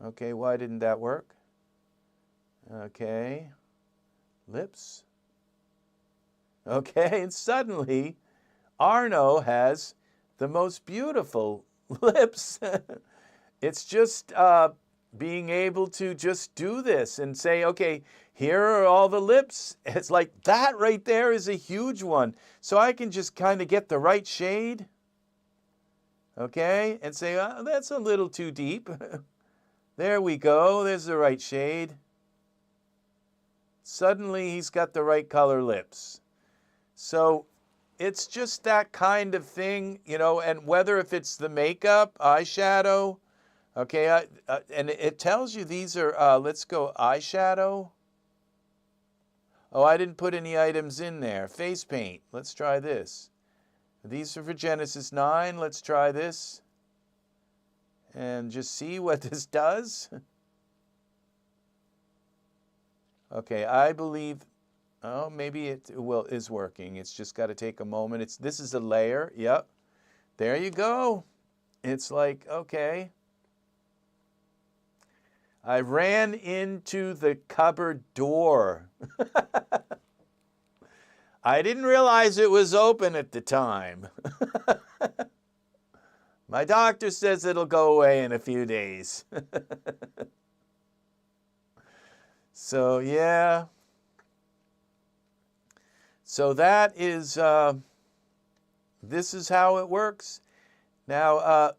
Okay, why didn't that work? Okay, lips. Okay, and suddenly Arno has the most beautiful lips. It's just being able to just do this and say, okay, here are all the lips. It's like that right there is a huge one. So I can just kind of get the right shade, okay, and say, oh, that's a little too deep. There we go. There's the right shade. Suddenly he's got the right color lips. So it's just that kind of thing, you know, and whether if it's the makeup, eyeshadow, okay, and it tells you these are, let's go eyeshadow. Oh, I didn't put any items in there. Face paint. Let's try this. These are for Genesis 9. Let's try this. And just see what this does. Okay, I believe, oh, maybe it is working. It's just got to take a moment. This is a layer. Yep. There you go. It's like, okay. I ran into the cupboard door. I didn't realize it was open at the time. My doctor says it'll go away in a few days. So, yeah. So that is, this is how it works. Now,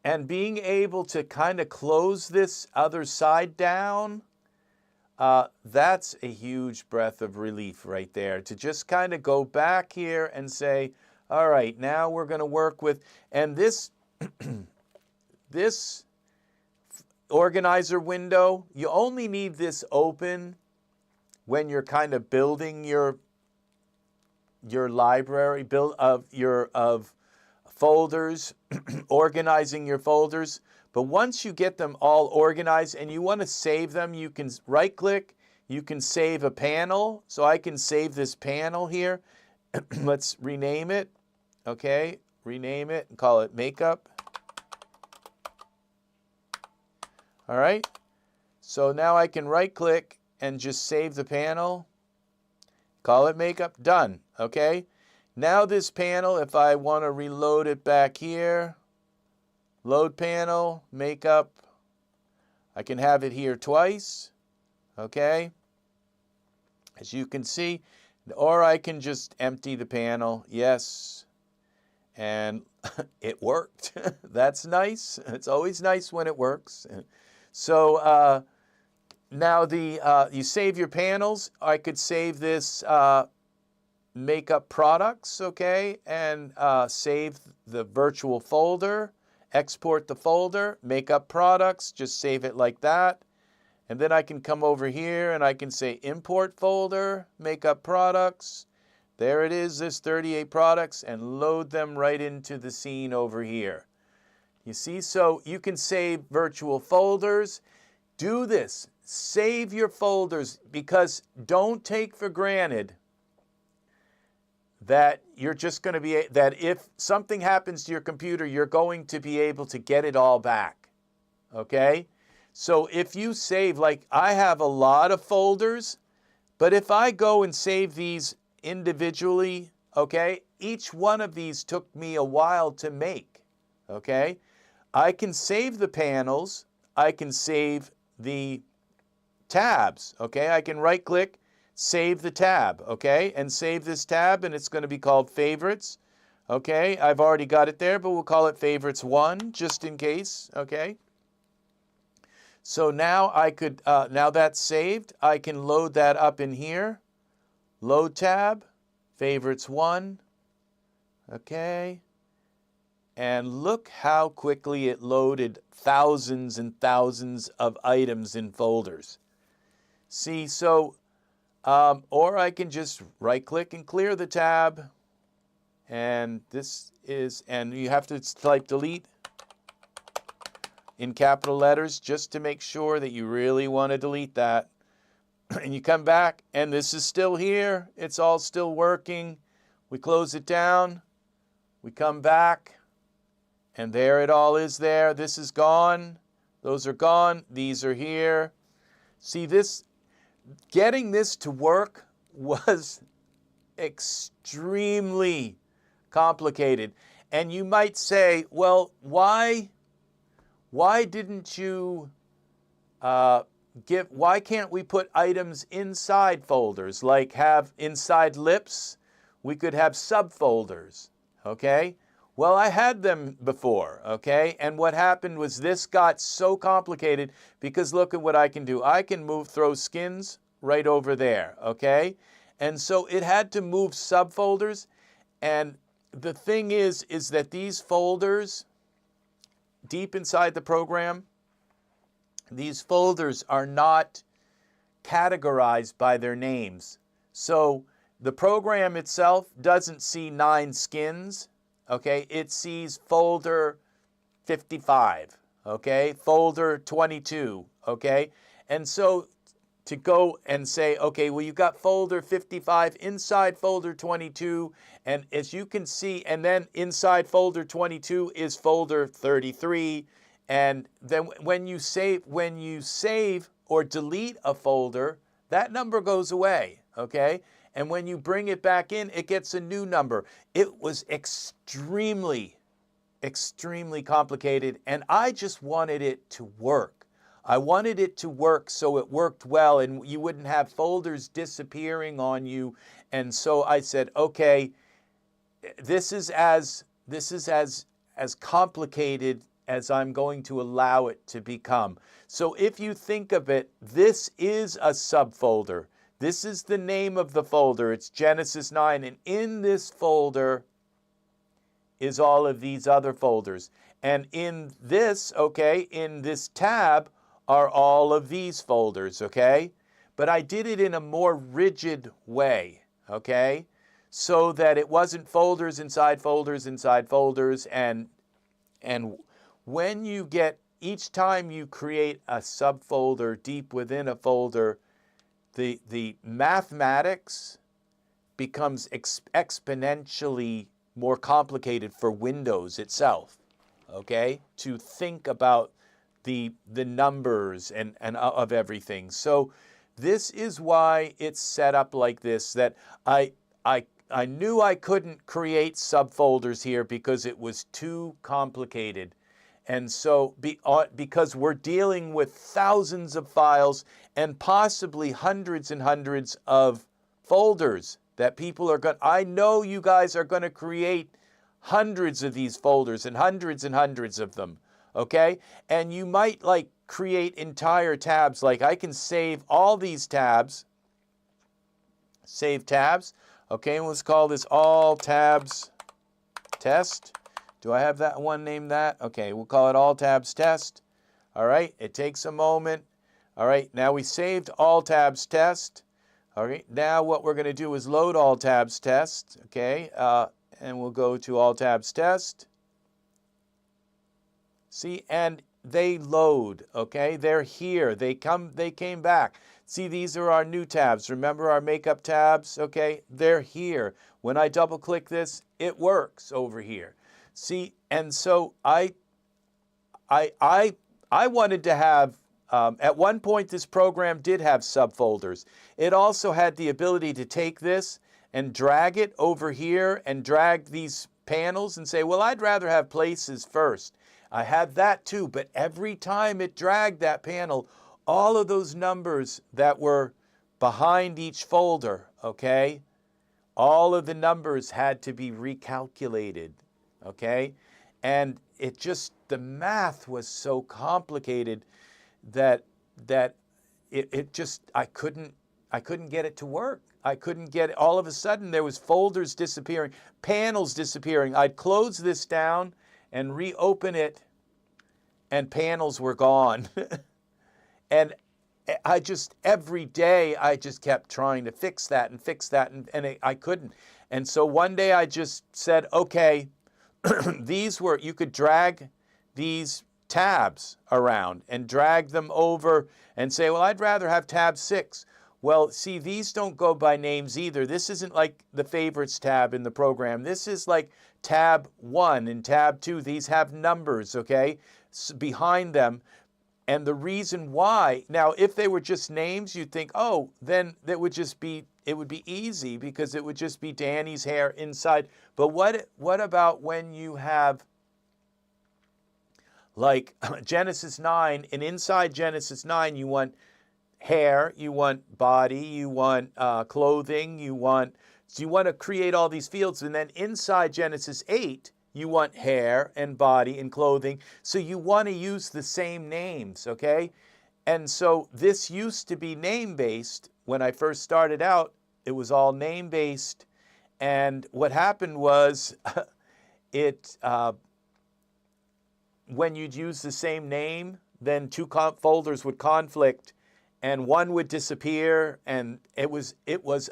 and being able to kind of close this other side down, that's a huge breath of relief right there. To just kind of go back here and say, all right, now we're going to work with, and this, this organizer window, you only need this open when you're kind of building your library, of folders, organizing your folders. But once you get them all organized and you want to save them, you can right-click, you can save a panel. So I can save this panel here. Let's rename it. Okay, rename it and call it Makeup. All right, so now I can right-click and just save the panel. Call it Makeup, done, okay? Now this panel, if I want to reload it back here, load panel, Makeup, I can have it here twice, okay? As you can see, or I can just empty the panel, yes, and it worked. That's nice. It's always nice when it works. So now you save your panels. I could save this Makeup Products, okay, and save the virtual folder, export the folder, Makeup Products, just save it like that. And then I can come over here and I can say Import Folder, Makeup Products. There it is, there's 38 products, and load them right into the scene over here. You see, so you can save virtual folders. Do this. Save your folders, because don't take for granted that you're just going to be, that if something happens to your computer, you're going to be able to get it all back. Okay? So if you save, like I have a lot of folders, but if I go and save these individually, okay, each one of these took me a while to make. Okay? I can save the panels, I can save the tabs, okay? I can right-click, save the tab, okay? And save this tab, and it's going to be called Favorites, okay? I've already got it there, but we'll call it Favorites 1, just in case, okay? So now I could, now that's saved, I can load that up in here. Load tab, Favorites 1, okay? And look how quickly it loaded thousands and thousands of items in folders. See, so, or I can just right-click and clear the tab. And this is, and you have to type delete in capital letters just to make sure that you really want to delete that. And you come back, and this is still here. It's all still working. We close it down. We come back. And there it all is there. This is gone. Those are gone. These are here. See, this, getting this to work was extremely complicated. And you might say, well, why didn't you why can't we put items inside folders? Like have inside lips, we could have subfolders, okay? Well, I had them before, okay? And what happened was this got so complicated because look at what I can do. I can throw skins right over there, okay? And so it had to move subfolders. And the thing is that these folders, deep inside the program, these folders are not categorized by their names. So the program itself doesn't see 9 skins. Okay, it sees folder 55, okay, folder 22, okay? And so to go and say, okay, well, you've got folder 55 inside folder 22, and as you can see, and then inside folder 22 is folder 33, and then when you save or delete a folder, that number goes away, okay? And when you bring it back in, it gets a new number. It was extremely complicated, and I just wanted it to work. I wanted it to work so it worked well and you wouldn't have folders disappearing on you. And so I said, okay, this is as complicated as I'm going to allow it to become. So if you think of it, this is a subfolder. This is the name of the folder. It's Genesis 9. And in this folder is all of these other folders. And in this, okay, in this tab are all of these folders, okay? But I did it in a more rigid way, okay? So that it wasn't folders inside folders inside folders. And when you get, each time you create a subfolder deep within a folder, the mathematics becomes exponentially more complicated for Windows itself, okay? To think about the numbers and of everything. So this is why it's set up like this, that I knew I couldn't create subfolders here because it was too complicated. And so because we're dealing with thousands of files and possibly hundreds and hundreds of folders that people are going, I know you guys are going to create hundreds of these folders and hundreds of them. Okay, and you might like create entire tabs. Like I can save all these tabs, save tabs. Okay, and let's call this all tabs test. Do I have that one named that? Okay, we'll call it all tabs test. All right, it takes a moment. All right, now we saved all tabs test. All right, now what we're going to do is load all tabs test. Okay, and we'll go to all tabs test. See, and they load, okay? They're here. They came back. See, these are our new tabs. Remember our makeup tabs, okay? They're here. When I double click this, it works over here. See, and so I wanted to have, at one point this program did have subfolders. It also had the ability to take this and drag it over here and drag these panels and say, well, I'd rather have places first. I had that too, but every time it dragged that panel, all of those numbers that were behind each folder, okay, all of the numbers had to be recalculated, okay? And it just, the math was so complicated that it just, I couldn't get it to work. I couldn't get it. All of a sudden there was folders disappearing, panels disappearing. I'd close this down and reopen it, and panels were gone. And I just, every day, I just kept trying to fix that, and I couldn't. And so one day I just said, okay, you could drag these tabs around and drag them over and say, well, I'd rather have tab 6. Well, see, these don't go by names either. This isn't like the favorites tab in the program. This is like tab 1 and tab 2. These have numbers, okay, behind them. And the reason why, now, if they were just names, you'd think, oh, then it would be easy because it would just be Danny's hair inside. But what about when you have like Genesis 9, and inside Genesis 9 you want hair, you want body, you want clothing, you want to create all these fields, and then inside Genesis 8 you want hair and body and clothing, so you want to use the same names, okay? And so this used to be name-based. When I first started out, it was all name-based, and what happened was when you'd use the same name, then two folders would conflict, and one would disappear, and it was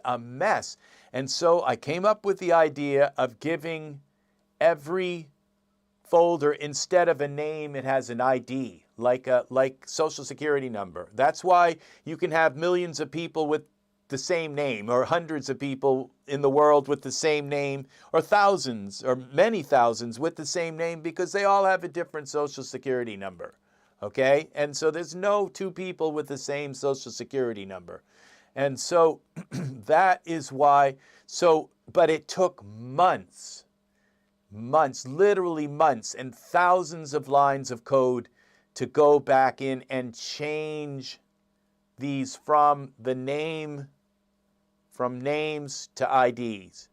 a mess. And so I came up with the idea of giving every folder, instead of a name, it has an ID, like Social Security number. That's why you can have millions of people with the same name, or hundreds of people in the world with the same name, or thousands or many thousands with the same name, because they all have a different Social Security number. Okay? And so there's no two people with the same Social Security number. And so that is why, but it took months, literally months, and thousands of lines of code to go back in and change these from names to IDs.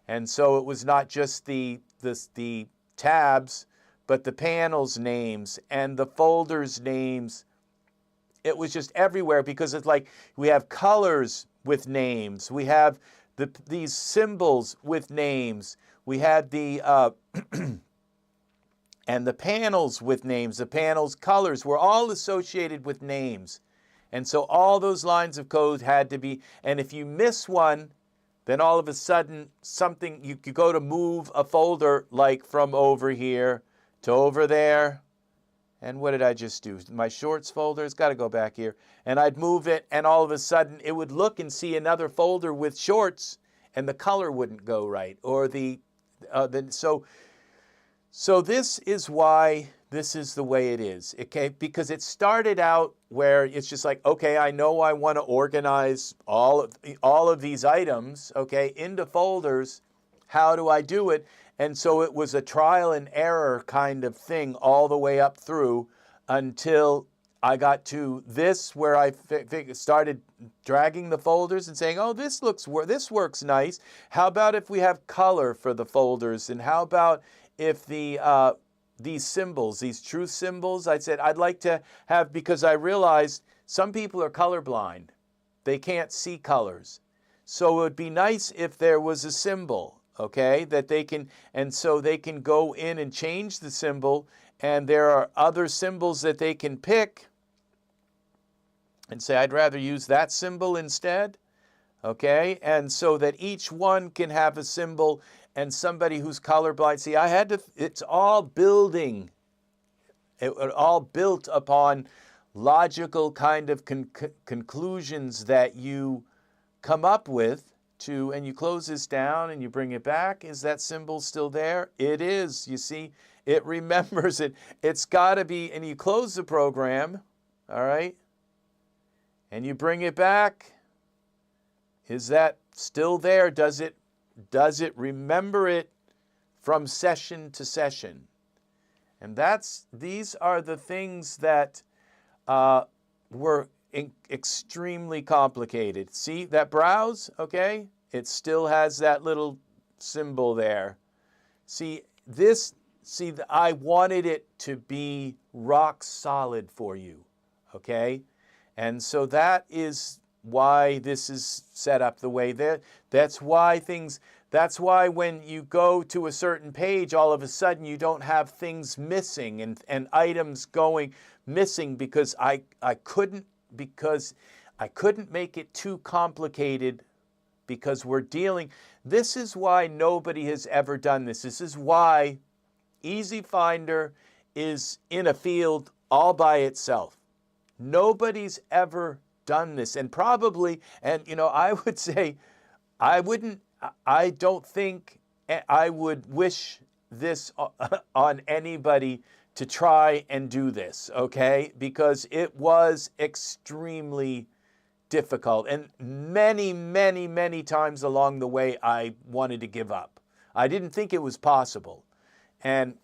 And so it was not just the tabs, but the panels names and the folders names. It was just everywhere, because it's like we have colors with names, we have these symbols with names, we had the and the panels with names. The panels colors were all associated with names. And so all those lines of code had to be, and if you miss one, then all of a sudden something, you could go to move a folder like from over here to over there. And what did I just do? My shorts folder, it's got to go back here. And I'd move it, and all of a sudden it would look and see another folder with shorts, and the color wouldn't go right. Or so this is why this is the way it is, okay? Because it started out where it's just like, okay, I know I want to organize all of these items, okay, into folders. How do I do it? And so it was a trial and error kind of thing all the way up through until I got to this, where I started dragging the folders and saying, oh, this works nice. How about if we have color for the folders? And how about if these symbols, these truth symbols, I said I'd like to have, because I realized some people are colorblind. They can't see colors. So it would be nice if there was a symbol, okay, that they can, and so they can go in and change the symbol, and there are other symbols that they can pick and say, I'd rather use that symbol instead, okay, and so that each one can have a symbol. And somebody who's colorblind, see, it's all building. It all built upon logical kind of conclusions that you come up with and you close this down and you bring it back. Is that symbol still there? It is. You see, it remembers it. It's got to be, and you close the program, all right, and you bring it back. Is that still there? Does it remember it from session to session? And these are the things that were extremely complicated. See that browse, okay? It still has that little symbol there. I wanted it to be rock solid for you, okay? And so that is why this is set up the way that. That's why when you go to a certain page, all of a sudden you don't have things missing and items going missing, because I couldn't make it too complicated, because this is why nobody has ever done this. This is why EZFinder is in a field all by itself. Nobody's ever done this, and I would say I don't think I would wish this on anybody to try and do this, okay? Because it was extremely difficult, and many, many, many times along the way I wanted to give up. I didn't think it was possible, and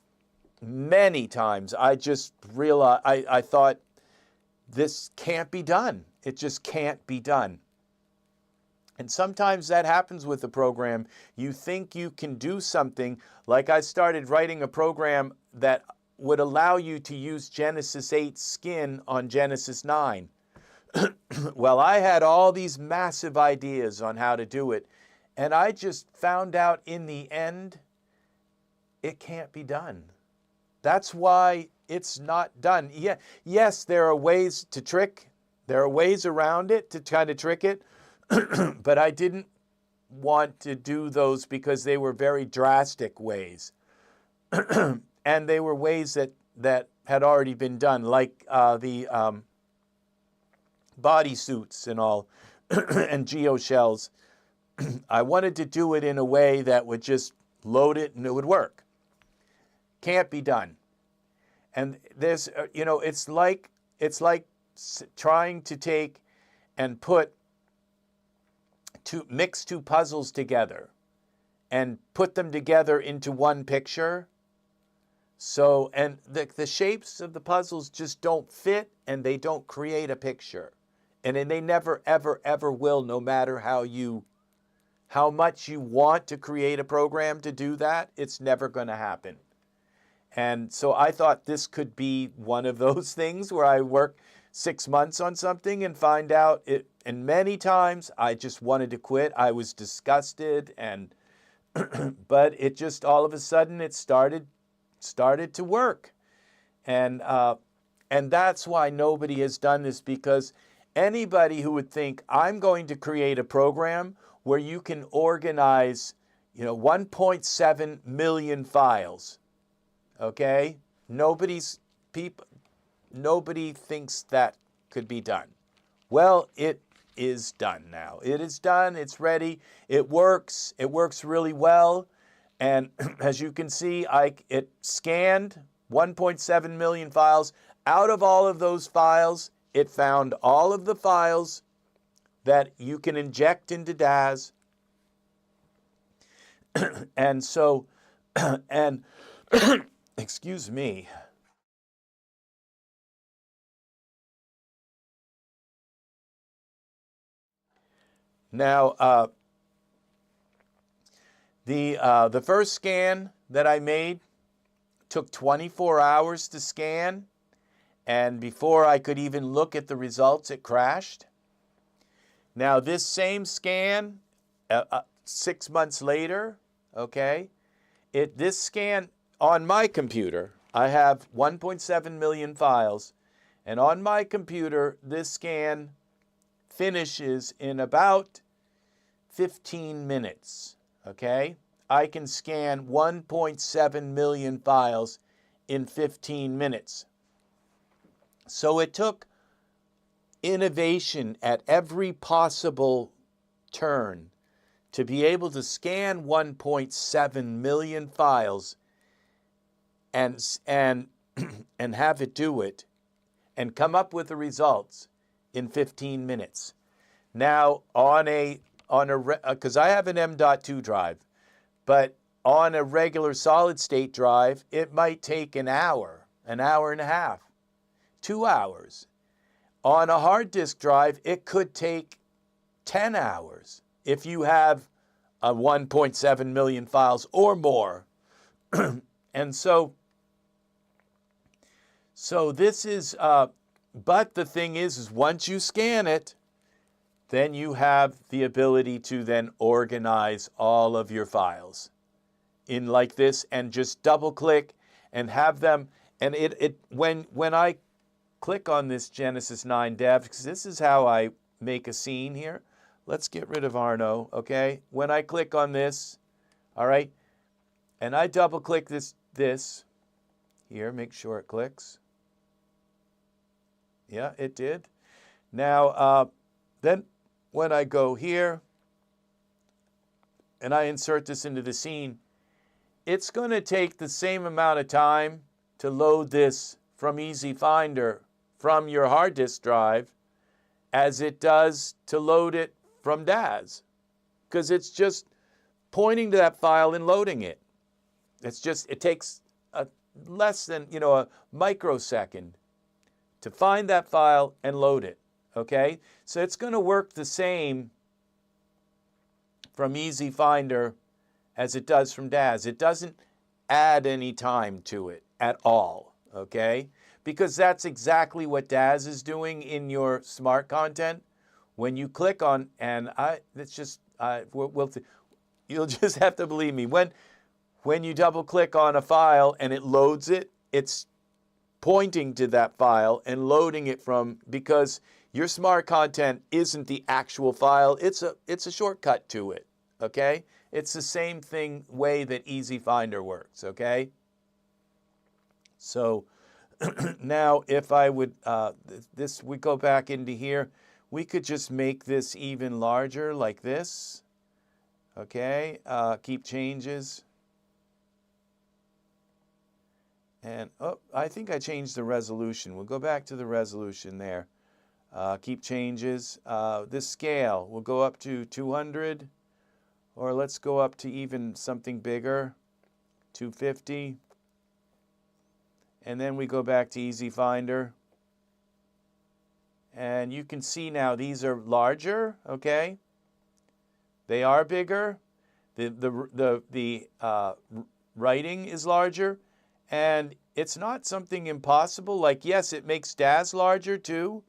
many times I just realized, I thought, this can't be done. It just can't be done. And sometimes that happens with a program. You think you can do something, like I started writing a program that would allow you to use Genesis 8 skin on Genesis 9. Well, I had all these massive ideas on how to do it, and I just found out in the end, it can't be done. That's why it's not done. Yeah, yes, there are ways to trick. There are ways around it to kind of trick it, but I didn't want to do those because they were very drastic ways. And they were ways that had already been done, like the bodysuits and all, and geoshells. I wanted to do it in a way that would just load it and it would work. Can't be done. And there's, it's like trying to take and mix two puzzles together and put them together into one picture. So, and the shapes of the puzzles just don't fit, and they don't create a picture. And they never, ever, ever will, no matter how much you want to create a program to do that, it's never going to happen. And so I thought this could be one of those things where I work 6 months on something and find out it, and many times I just wanted to quit. I was disgusted, and but it just all of a sudden it started to work. And that's why nobody has done this, because anybody who would think I'm going to create a program where you can organize, 1.7 million files, okay? Nobody thinks that could be done. Well, it is done now. It is done. It's ready. It works. It works really well. And as you can see, it scanned 1.7 million files. Out of all of those files, it found all of the files that you can inject into Daz. And so, and excuse me. Now, the first scan that I made took 24 hours to scan, and before I could even look at the results, it crashed. Now, this same scan, 6 months later, okay, this scan on my computer, I have 1.7 million files, and on my computer, this scan finishes in about 15 minutes, okay? I can scan 1.7 million files in 15 minutes. So it took innovation at every possible turn to be able to scan 1.7 million files and have it do it and come up with the results in 15 minutes. Now, because I have an M.2 drive, but on a regular solid state drive, it might take an hour and a half, 2 hours. On a hard disk drive, it could take 10 hours if you have 1.7 million files or more. And so this is, but the thing is once you scan it, then you have the ability to then organize all of your files in like this, and just double click and have them. And when I click on this Genesis 9 dev, because this is how I make a scene here. Let's get rid of Arno, okay? When I click on this, all right, and I double click this here, make sure it clicks. Yeah, it did. Now, then when I go here and I insert this into the scene, it's going to take the same amount of time to load this from EZFinder from your hard disk drive as it does to load it from Daz, because it's just pointing to that file and loading it. It takes less than, a microsecond to find that file and load it, okay? So it's going to work the same from EZFinder as it does from Daz. It doesn't add any time to it at all, okay? Because that's exactly what Daz is doing in your smart content. When you click on, and you'll just have to believe me. When you double click on a file and it loads it, it's pointing to that file and loading it from, because your smart content isn't the actual file, it's a shortcut to it, okay? It's the same way that EZFinder works, okay? So Now, if I would, we go back into here, we could just make this even larger like this. Okay, keep changes. And, oh, I think I changed the resolution. We'll go back to the resolution there. Keep changes. This scale, we'll go up to 200, or let's go up to even something bigger, 250. And then we go back to EZFinder. And you can see now these are larger, okay? They are bigger. The writing is larger. And it's not something impossible. Like, yes, it makes Daz larger too,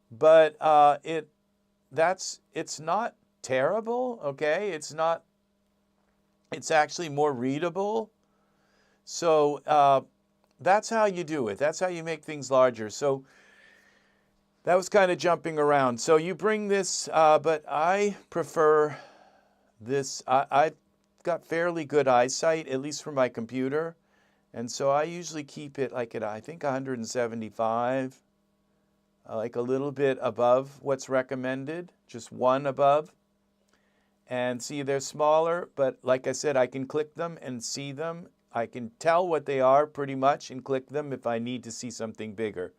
but it's not terrible, okay? It's actually more readable. So that's how you do it. That's how you make things larger. So that was kind of jumping around. So you bring this, but I prefer this. I've got fairly good eyesight, at least for my computer. And so I usually keep it like at, I think, 175, like a little bit above what's recommended, just one above. And see, they're smaller, but like I said, I can click them and see them. I can tell what they are pretty much and click them if I need to see something bigger.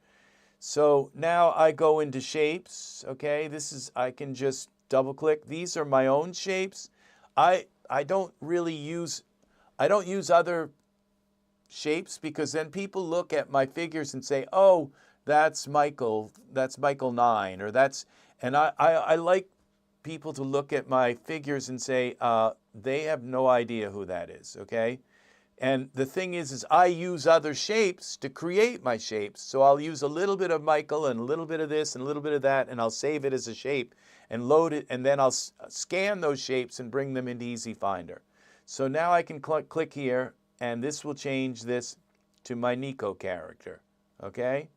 So now I go into shapes, okay? I can just double click. These are my own shapes. I don't use other shapes, because then people look at my figures and say, oh, that's Michael 9, or and I like people to look at my figures and say, they have no idea who that is, okay? And the thing is I use other shapes to create my shapes. So I'll use a little bit of Michael and a little bit of this and a little bit of that, and I'll save it as a shape and load it, and then I'll scan those shapes and bring them into EZFinder. So now I can click here, and this will change this to my Nico character, okay?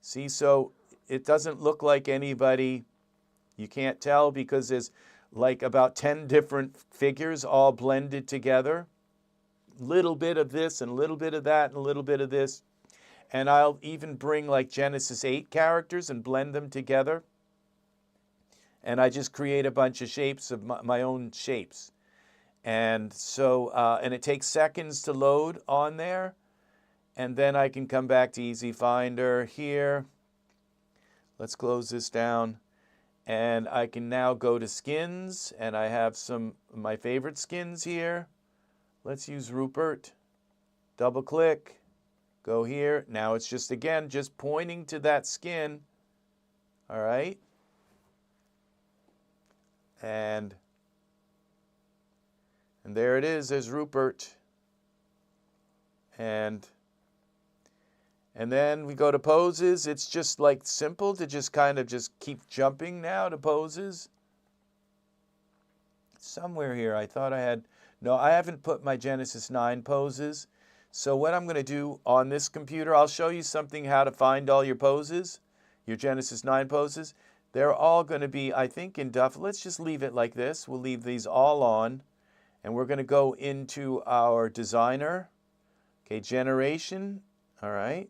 See, so it doesn't look like anybody. You can't tell because there's like about 10 different figures all blended together. Little bit of this and a little bit of that and a little bit of this. And I'll even bring like Genesis 8 characters and blend them together. And I just create a bunch of shapes of my own shapes. And so, and it takes seconds to load on there. And then I can come back to EZFinder here. Let's close this down. And I can now go to skins, and I have some of my favorite skins here. Let's use Rupert. Double click, go here. Now it's just, again, just pointing to that skin. All right. And there it is, there's Rupert. And then we go to poses. It's just like simple to just kind of just keep jumping now to poses. Somewhere here I thought I had, no, I haven't put my Genesis 9 poses. So what I'm going to do on this computer, I'll show you something how to find all your poses, your Genesis 9 poses. They're all going to be, I think, in Duff. Let's just leave it like this. We'll leave these all on. And we're going to go into our designer. Okay, generation. All right.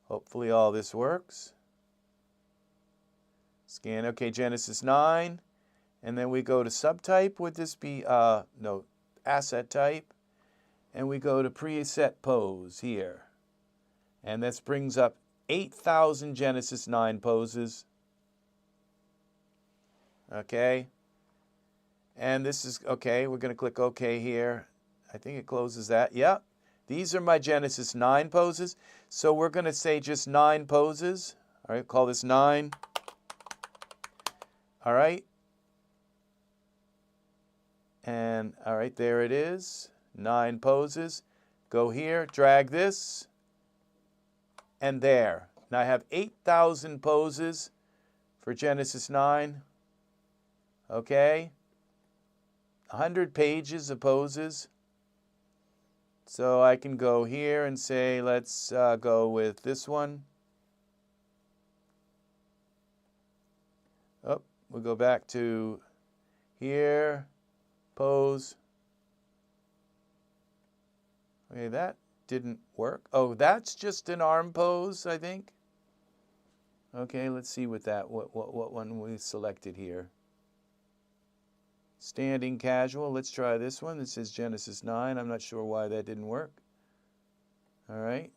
Hopefully all this works. Scan, okay, Genesis 9. And then we go to subtype. Would this be, no, asset type. And we go to preset pose here. And this brings up 8,000 Genesis 9 poses. Okay. And this is, okay, we're going to click OK here. I think it closes that. Yep. These are my Genesis 9 poses. So we're going to say just 9 poses. All right, call this 9. All right. And, all right, there it is. 9 poses. Go here, drag this, and there. Now I have 8,000 poses for Genesis 9. Okay. 100 pages of poses. So I can go here and say, let's go with this one. Oh, we'll go back to here, pose. Okay, that didn't work. Oh, that's just an arm pose, I think. Okay, let's see what one we selected here. Standing casual. Let's try this one. This is Genesis 9. I'm not sure why that didn't work. All right.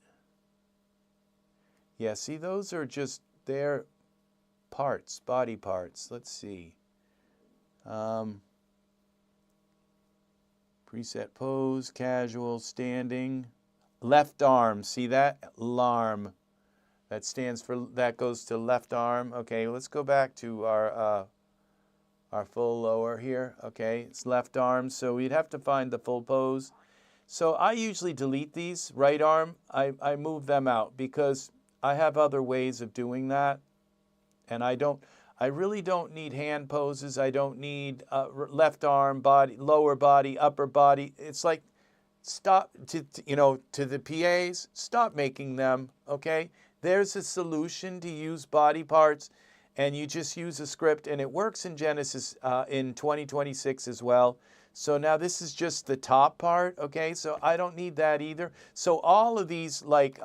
Yeah, see, those are just their parts, body parts. Let's see. Preset pose, casual, standing. Left arm. See that? LARM. That stands for, that goes to left arm. Okay, let's go back to our full lower here. Okay, it's left arm, so we'd have to find the full pose. So I usually delete these. Right arm, I move them out because I have other ways of doing that. And I really don't need hand poses. I don't need left arm, body, lower body, upper body. It's like, stop, to the PAs, stop making them, okay? There's a solution to use body parts, and you just use a script, and it works in Genesis in 2026 as well. So now this is just the top part, okay? So I don't need that either. So all of these, like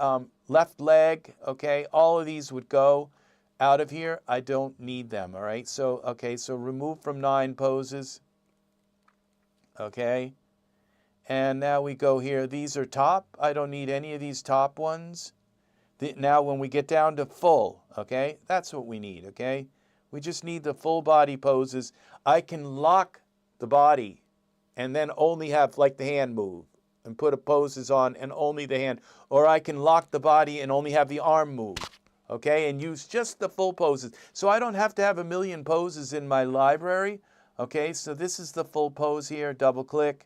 left leg, okay, all of these would go out of here. I don't need them, all right? So, okay, so remove from 9 poses, okay? And now we go here. These are top. I don't need any of these top ones. Now when we get down to full, okay, that's what we need, okay? We just need the full body poses. I can lock the body and then only have like the hand move and put a poses on and only the hand. Or I can lock the body and only have the arm move, okay, and use just the full poses. So I don't have to have a million poses in my library, okay? So this is the full pose here. Double click,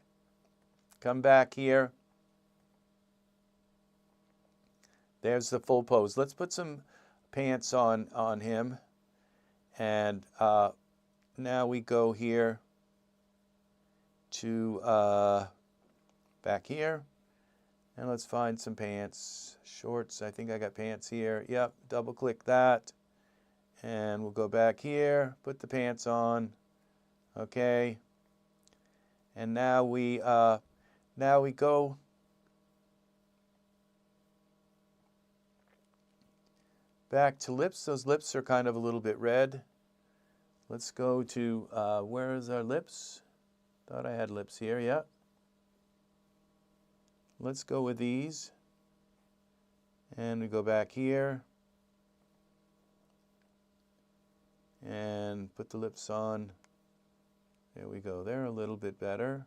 come back here. There's the full pose. Let's put some pants on him. And now we go here to back here. And let's find some pants. Shorts, I think I got pants here. Yep, double click that. And we'll go back here, put the pants on. Okay. And now we go back to lips. Those lips are kind of a little bit red. Let's go to, where is our lips? Thought I had lips here, yeah. Let's go with these. And we go back here. And put the lips on. There we go. They're a little bit better.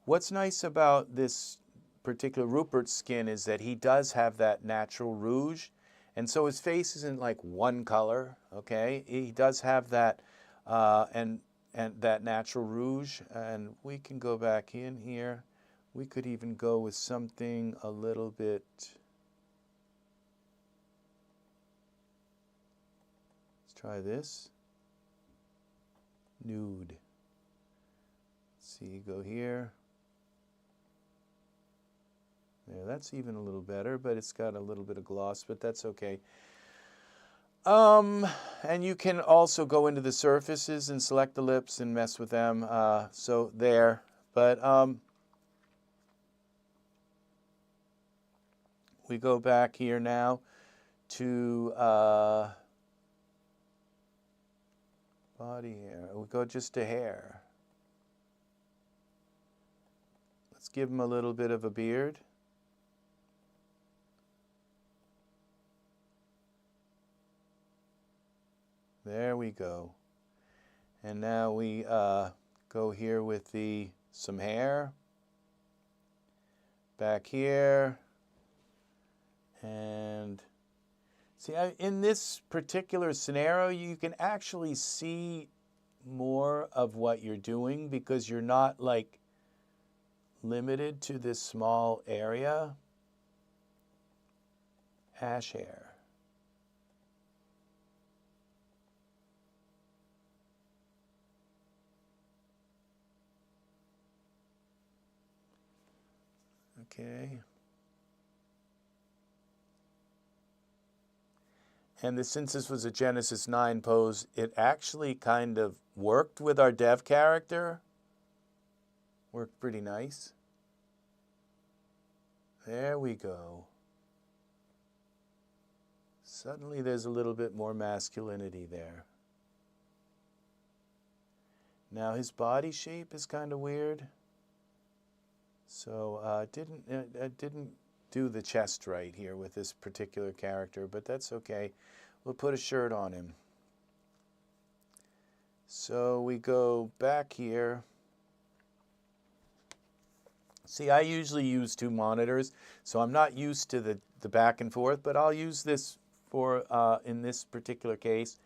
What's nice about this particular Rupert's skin is that he does have that natural rouge, and so his face isn't like one color, okay? He does have that and that natural rouge, and we can go back in here. We could even go with something a little bit, let's try this. Nude. Let's see, go here. There, that's even a little better, but it's got a little bit of gloss, but that's okay. And you can also go into the surfaces and select the lips and mess with them. So there, but we go back here now to body hair. We go just to hair. Let's give him a little bit of a beard. There we go. And now we go here with some hair. Back here. And see, in this particular scenario, you can actually see more of what you're doing because you're not like limited to this small area. Ash hair. Okay. And since this was a Genesis 9 pose, it actually kind of worked with our dev character. Worked pretty nice. There we go. Suddenly there's a little bit more masculinity there. Now his body shape is kind of weird. So I didn't do the chest right here with this particular character, but that's okay. We'll put a shirt on him. So we go back here. See, I usually use 2 monitors, so I'm not used to the back and forth, but I'll use this for, in this particular case,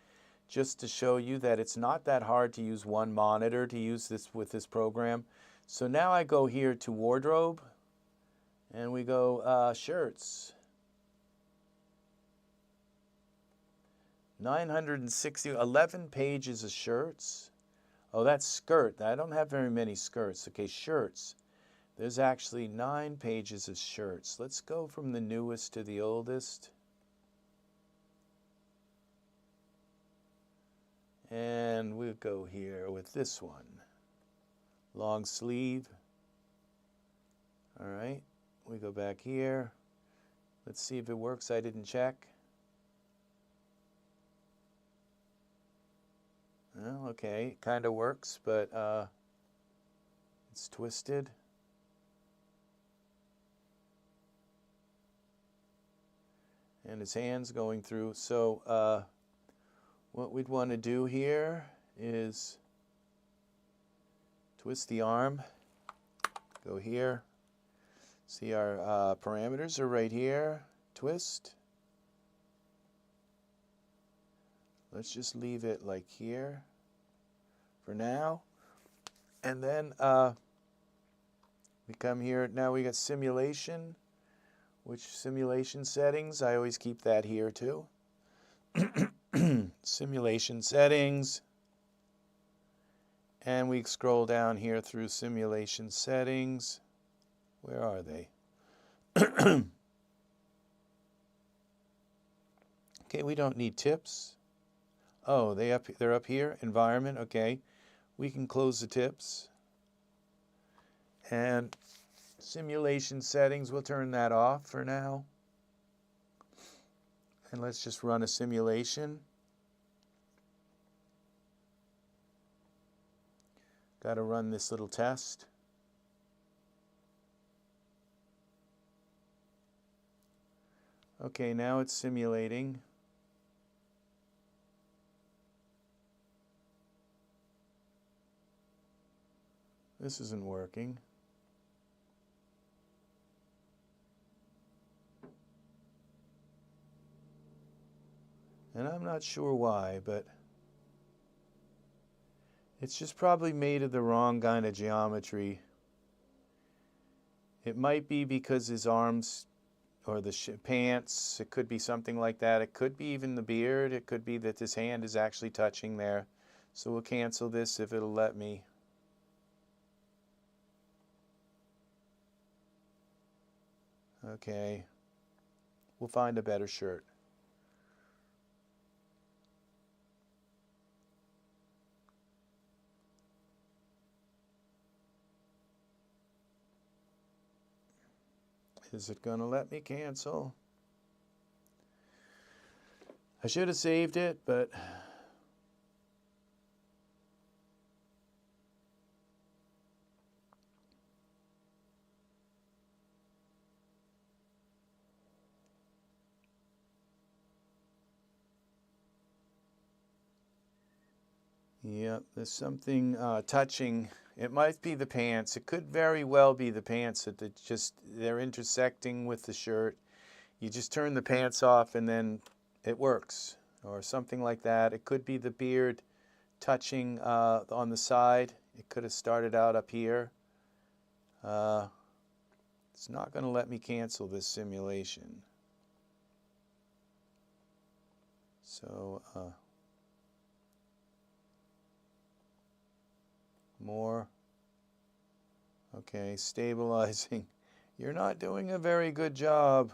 just to show you that it's not that hard to use 1 monitor to use this with this program. So now I go here to wardrobe, and we go shirts. 960, 11 pages of shirts. Oh, that's skirt. I don't have very many skirts. Okay, shirts. There's actually 9 pages of shirts. Let's go from the newest to the oldest. And we'll go here with this one. Long sleeve. All right, we go back here. Let's see if it works. I didn't check. Well, okay, it kind of works, but it's twisted. And his hand's going through. So what we'd want to do here is twist the arm, go here. See, our parameters are right here. Twist. Let's just leave it like here for now. And then we come here. Now we got simulation. Which simulation settings? I always keep that here too. Simulation settings. And we scroll down here through simulation settings. Where are they? Okay, we don't need tips. Oh, they're up here. Environment, okay. We can close the tips. And simulation settings, we'll turn that off for now. And let's just run a simulation. Got to run this little test. Okay, now it's simulating. This isn't working. And I'm not sure why, but it's just probably made of the wrong kind of geometry. It might be because his arms or the pants, it could be something like that. It could be even the beard. It could be that his hand is actually touching there. So we'll cancel this if it'll let me. Okay. We'll find a better shirt. Is it going to let me cancel? I should have saved it, but yeah, there's something touching. It might be the pants. It could very well be the pants that they're intersecting with the shirt. You just turn the pants off and then it works, or something like that. It could be the beard touching on the side. It could have started out up here. It's not going to let me cancel this simulation. So more. Okay, stabilizing. You're not doing a very good job.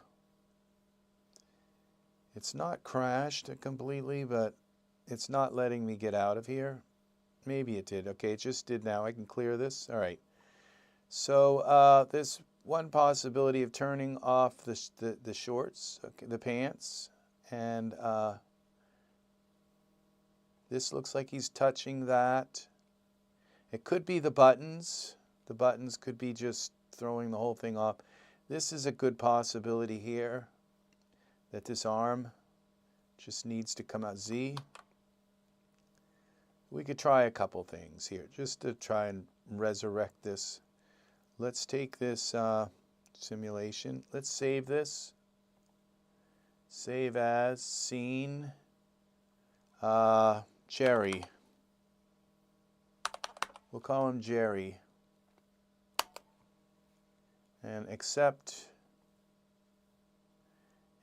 It's not crashed completely, but it's not letting me get out of here. Maybe it did. Okay, it just did now. I can clear this. All right. So there's one possibility of turning off the shorts, okay, the pants, and this looks like he's touching that. It could be the buttons. The buttons could be just throwing the whole thing off. This is a good possibility here, that this arm just needs to come out. Z. We could try a couple things here just to try and resurrect this. Let's take this simulation. Let's save this. Save as scene. Jerry. We'll call him Jerry. And accept.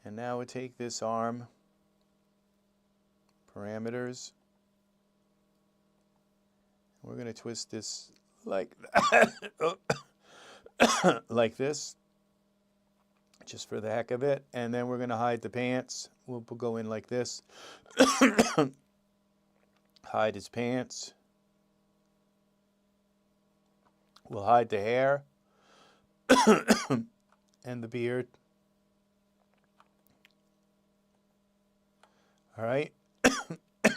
And now we take this arm. Parameters. We're going to twist this like like this, just for the heck of it. And then we're going to hide the pants. We'll go in like this. Hide his pants. We'll hide the hair and the beard. All right.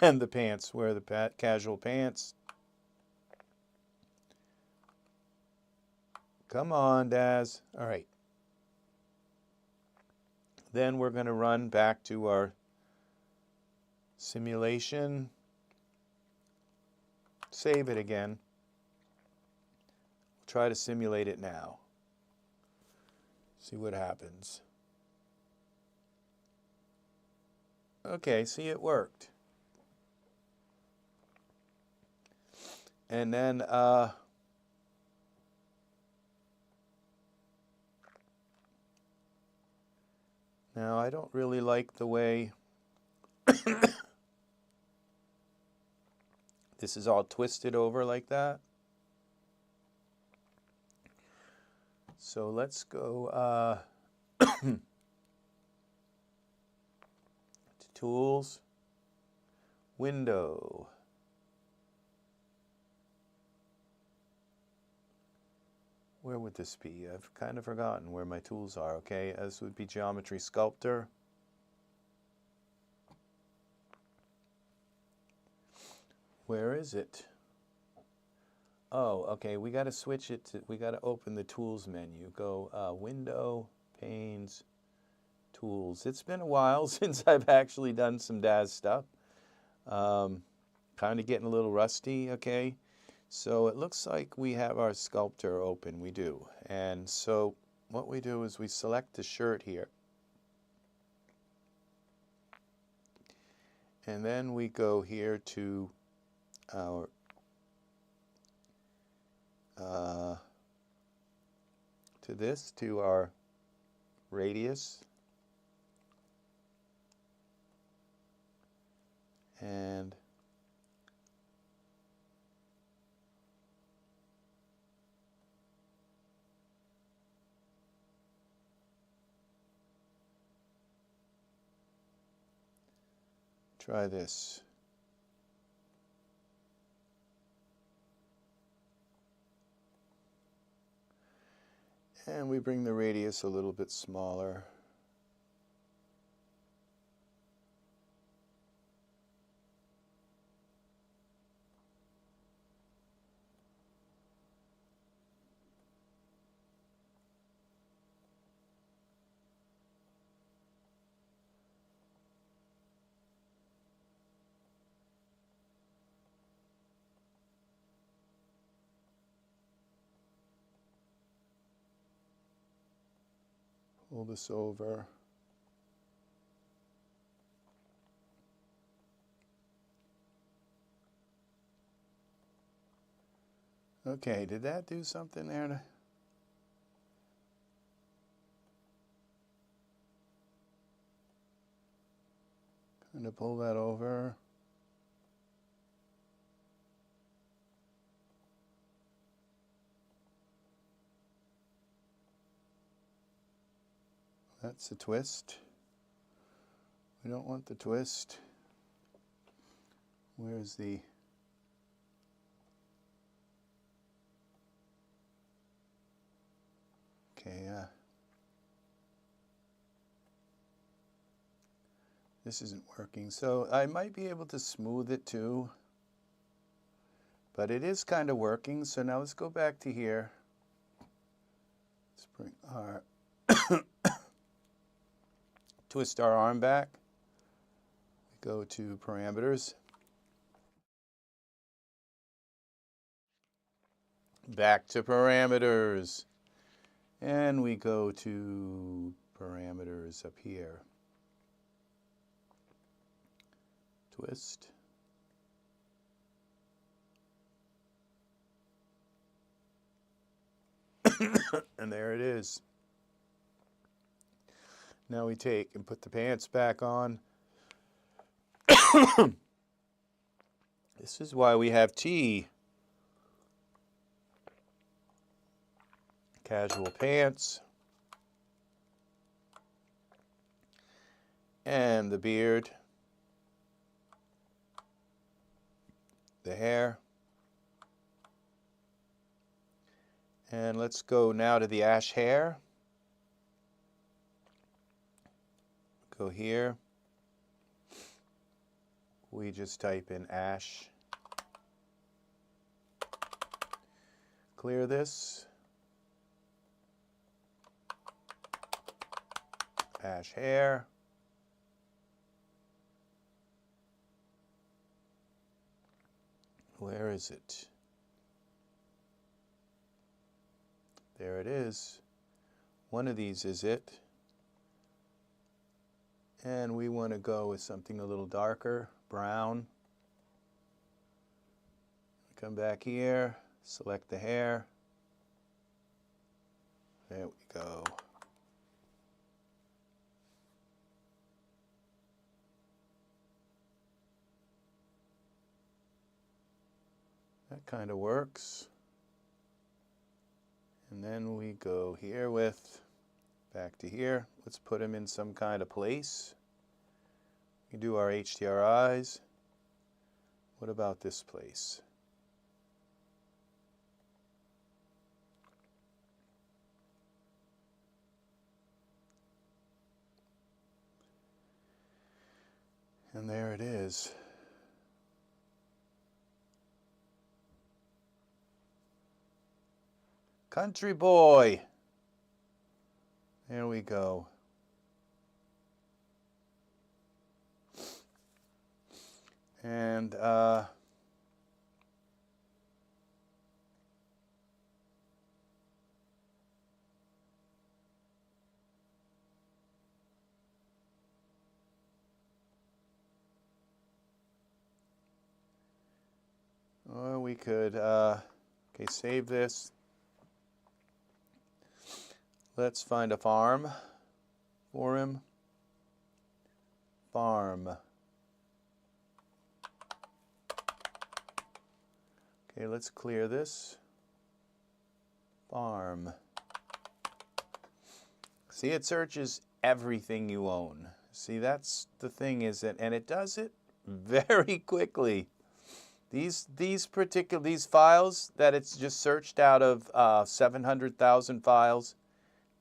And the pants. Wear the casual pants. Come on, Daz. All right. Then we're going to run back to our simulation. Save it again. Try to simulate it now. See what happens. Okay, see, it worked. And then now I don't really like the way this is all twisted over like that. So let's go to Tools, Window. Where would this be? I've kind of forgotten where my tools are. Okay, this would be Geometry Sculptor. Where is it? Oh, okay, we got to switch it to, we got to open the Tools menu. Go Window, Panes, Tools. It's been a while since I've actually done some Daz stuff. Kind of getting a little rusty, okay? So it looks like we have our sculptor open. We do. And so what we do is we select the shirt here. And then we go here to our to our radius, and try this. And we bring the radius a little bit smaller. Pull this over. Okay, did that do something there? Kind of pull that over. That's a twist. We don't want the twist. Where's the... Okay, this isn't working, so I might be able to smooth it too. But it is kind of working, so now let's go back to here. Let's bring our twist our arm back. Go to parameters. Back to parameters. And we go to parameters up here. Twist. And there it is. Now we take and put the pants back on. This is why we have T. Casual pants. And the beard. The hair. And let's go now to the ash hair. Go here. We just type in ash. Clear this. Ash hair. Where is it? There it is. One of these is it. And we want to go with something a little darker, brown. Come back here, select the hair. There we go. That kind of works. And then we go here with, back to here. Let's put him in some kind of place. We do our HDRIs. What about this place? And there it is. Country boy. There we go. And or we could, okay, save this. Let's find a farm for him. Farm. Okay, let's clear this. Farm. See, it searches everything you own. See, that's the thing is that, and it does it very quickly. These files that it's just searched out of 700,000 files,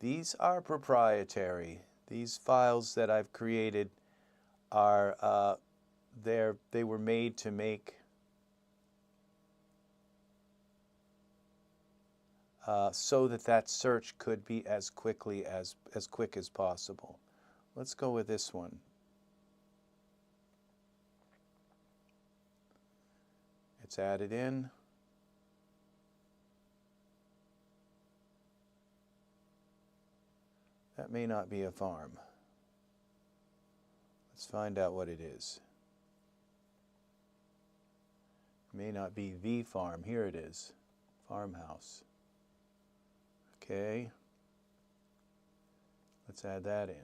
these are proprietary. These files that I've created are they were made to make so that search could be as quick as possible. Let's go with this one. It's added in. That may not be a farm. Let's find out what it is. It may not be the farm. Here it is. Farmhouse. Okay. Let's add that in.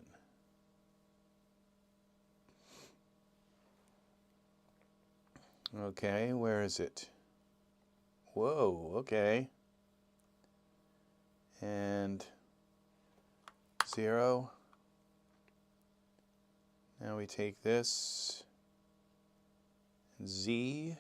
Okay, where is it? Whoa, okay. And 0. Now we take this Z,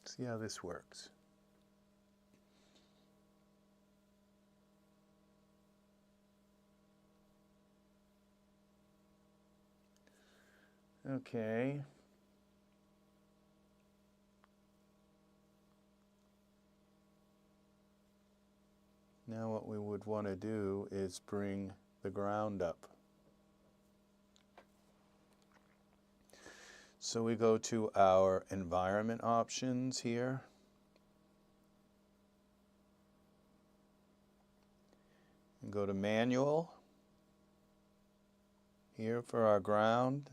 see how this works. Okay. Now what we would want to do is bring the ground up. So we go to our environment options here. And go to manual here for our ground.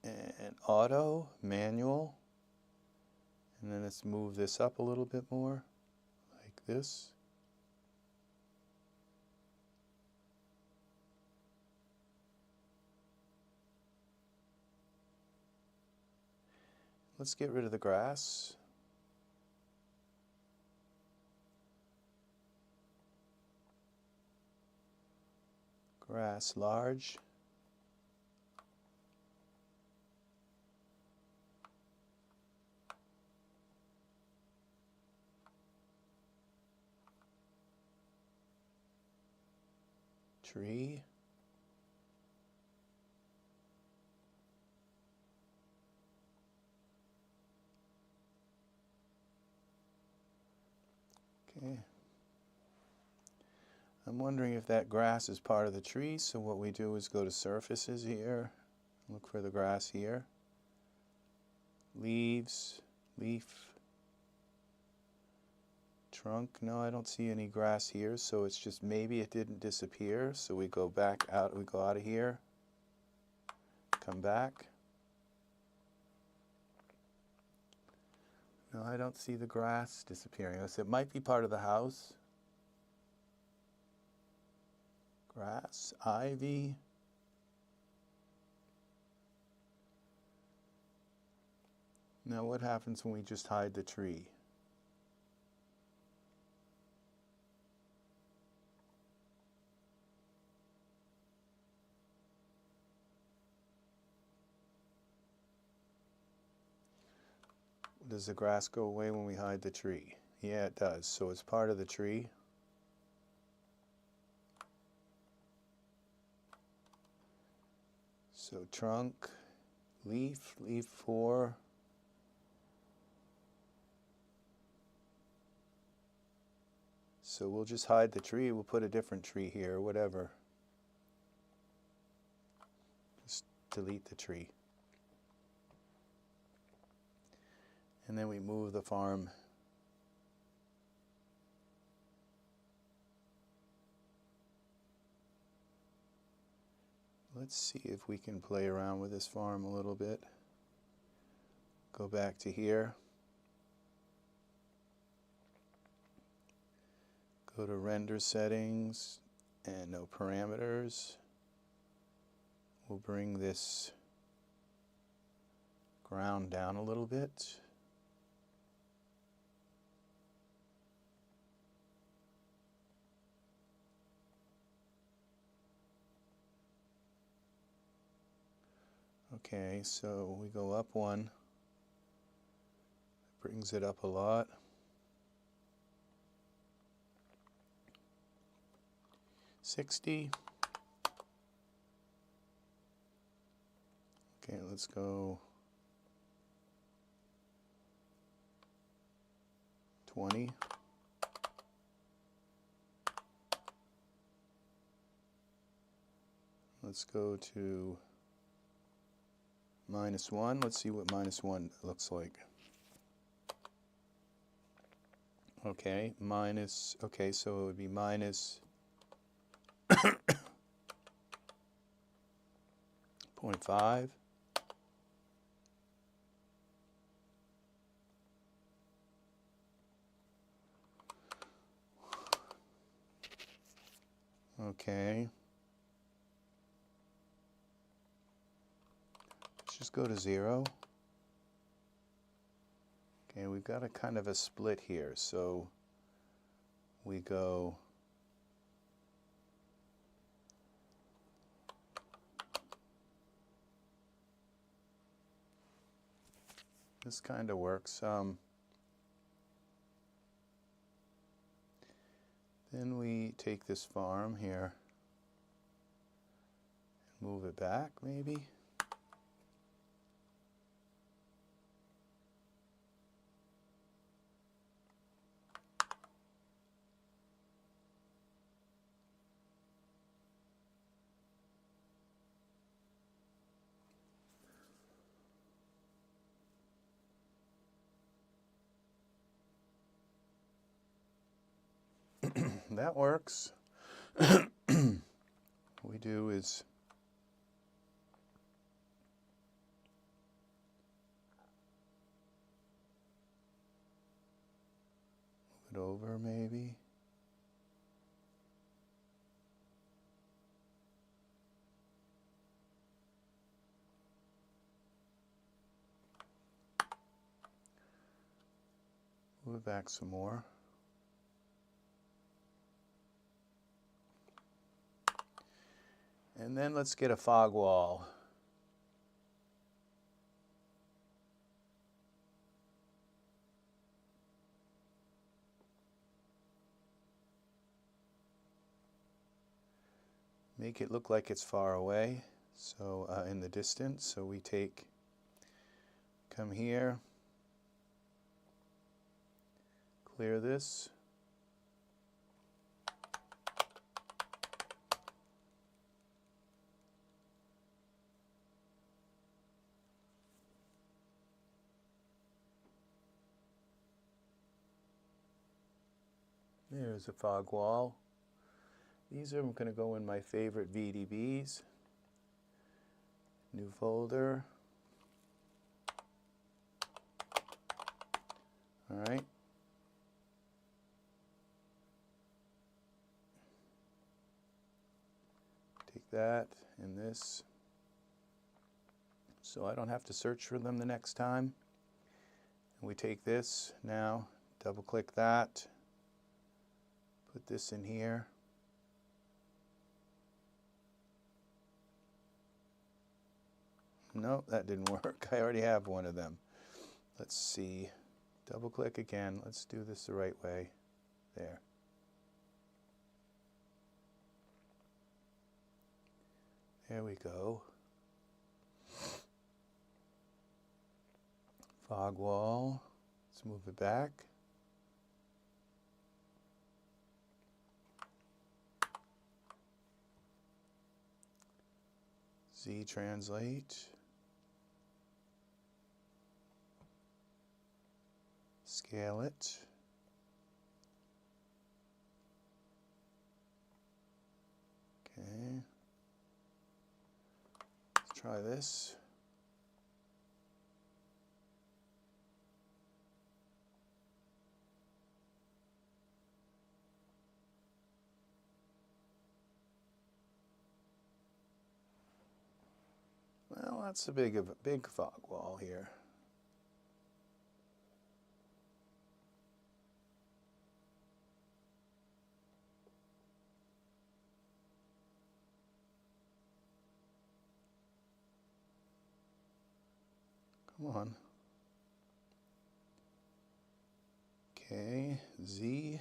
And auto, manual. And then let's move this up a little bit more, like this. Let's get rid of the grass. Grass large. Tree. Okay. I'm wondering if that grass is part of the tree, so what we do is go to surfaces here, look for the grass here. Leaves, leaf, trunk. No, I don't see any grass here, so it's just maybe it didn't disappear. So we go back out, we go out of here, come back. No, I don't see the grass disappearing. It might be part of the house. Grass, ivy. Now what happens when we just hide the tree? Does the grass go away when we hide the tree? Yeah, it does. So it's part of the tree. So trunk, leaf, leaf 4. So we'll just hide the tree. We'll put a different tree here, whatever. Just delete the tree. And then we move the farm. Let's see if we can play around with this farm a little bit. Go back to here. Go to render settings and no parameters. We'll bring this ground down a little bit. Okay, so we go up 1. It brings it up a lot. $60. Okay, let's go 20. Let's go to -1. Let's see what -1 looks like. Okay, okay, so it would be minus 0.5. Okay. just go to 0. Okay, we've got a kind of a split here, so we go this kind of works. Then we take this farm here and move it back, maybe. That works. What we do is move it over, maybe. Move it back some more. And then let's get a fog wall. Make it look like it's far away, so in the distance. So we come here, clear this. There's a fog wall. These are going to go in my favorite VDBs. New folder. All right. Take that and this, so I don't have to search for them the next time. And we take this now, double click that. Put this in here. Nope, that didn't work. I already have one of them. Let's see. Double click again. Let's do this the right way. There. There we go. Fog wall. Let's move it back. Z translate. Scale it. Okay. Let's try this. Well, that's a big fog wall here. Come on. Okay, Z.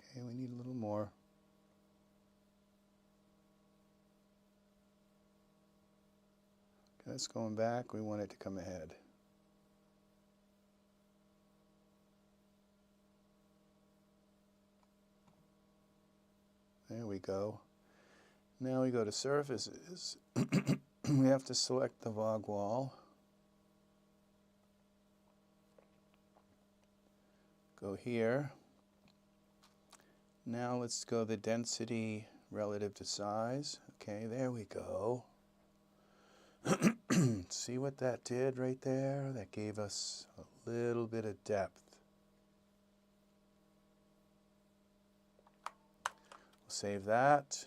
Okay, we need a little more. Okay, that's going back. We want it to come ahead. There we go. Now we go to surfaces. We have to select the fog wall. Go here. Now let's go the density relative to size. Okay, there we go. See what that did right there? That gave us a little bit of depth. save that.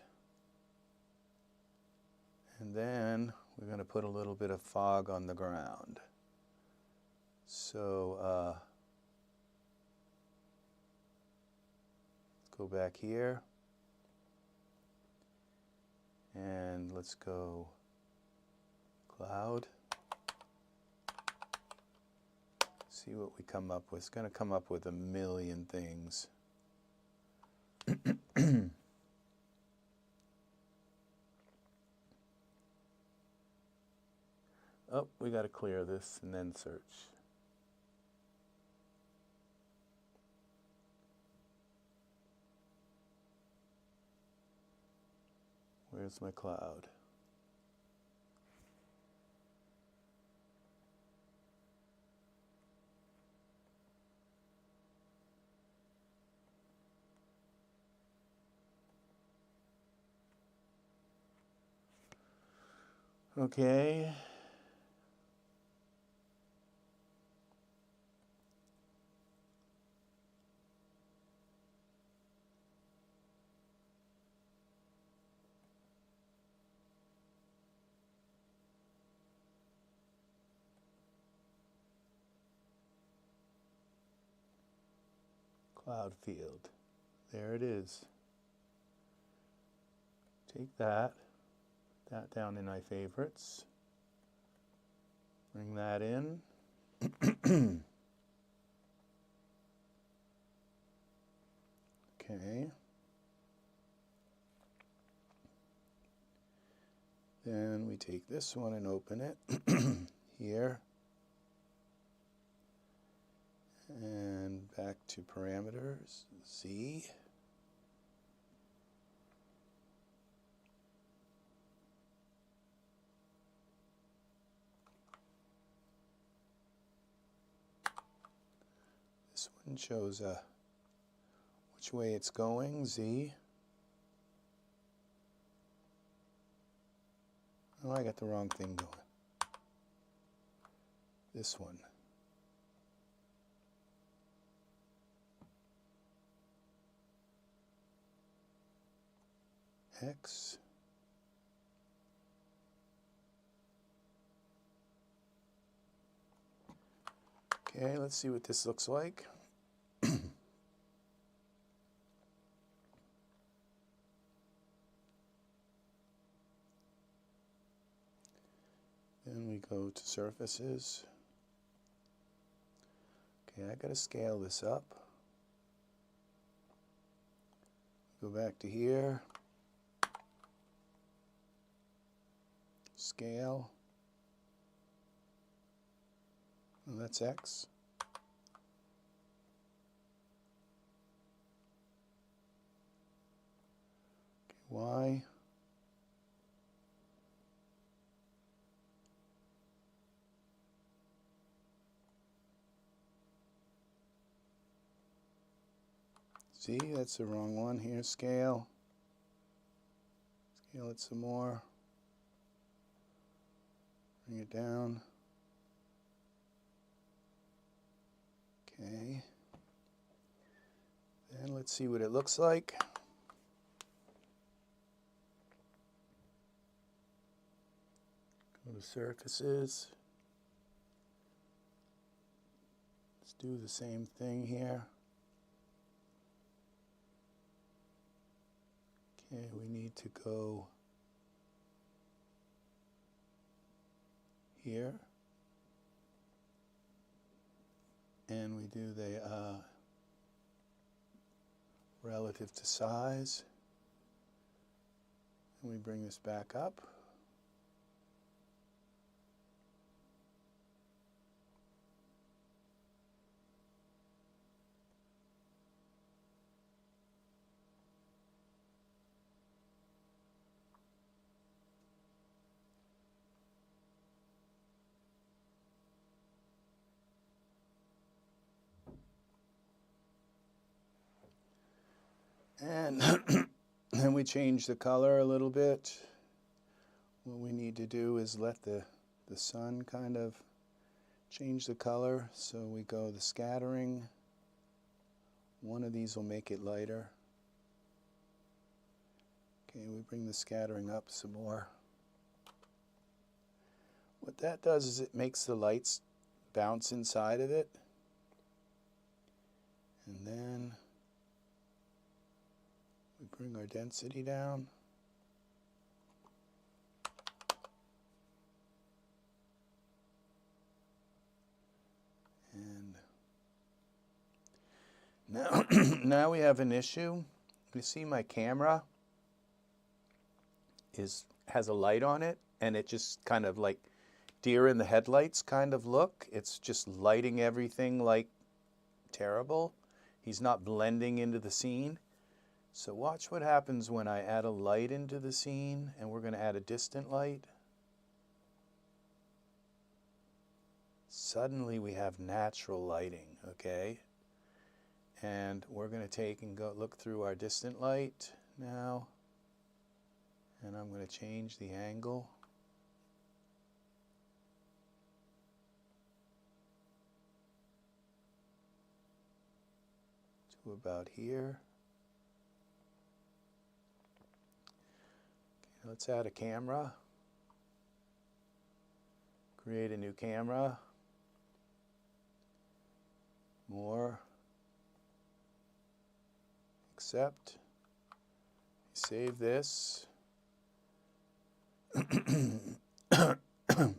And then we're going to put a little bit of fog on the ground. So let's go back here. And let's go cloud. See what we come up with. It's going to come up with a million things. Oh, we got to clear this and then search. Where's my cloud? Okay. Cloud field. There it is. Take that, put that down in my favorites. Bring that in. Okay. Then we take this one and open it here. And back to parameters, Z. This one shows which way it's going, Z. Oh, I got the wrong thing going. This one. X. Okay, let's see what this looks like. Then we go to surfaces. Okay, I gotta scale this up. Go back to here. Scale. And that's X. Okay, Y. Z, that's the wrong one here. Scale. Scale it some more. Bring it down. Okay. Then let's see what it looks like. Go to surfaces. Let's do the same thing here. Okay, we need to go here. And we do the relative to size. And we bring this back up. And then we change the color a little bit. What we need to do is let the sun kind of change the color. So we go the scattering. One of these will make it lighter. Okay, we bring the scattering up some more. What that does is it makes the lights bounce inside of it. And then we bring our density down. And now, now we have an issue. You see my camera has a light on it, and it just kind of like deer in the headlights kind of look. It's just lighting everything like terrible. He's not blending into the scene. So watch what happens when I add a light into the scene, and we're going to add a distant light. Suddenly we have natural lighting, okay? And we're going to take and go look through our distant light now. And I'm going to change the angle to about here. Okay, let's add a camera. Create a new camera. More. Accept. Save this.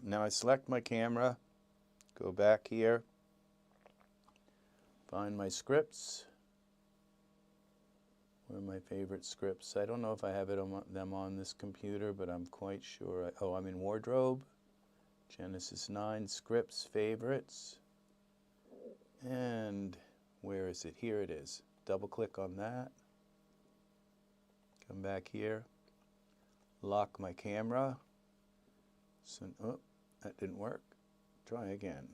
Now I select my camera, go back here, find my scripts. What are my favorite scripts? I don't know if I have them on this computer, but I'm quite sure. Oh, I'm in Wardrobe, Genesis 9, Scripts, Favorites. And where is it? Here it is. Double click on that. Come back here. Lock my camera. So, oh, that didn't work. Try again.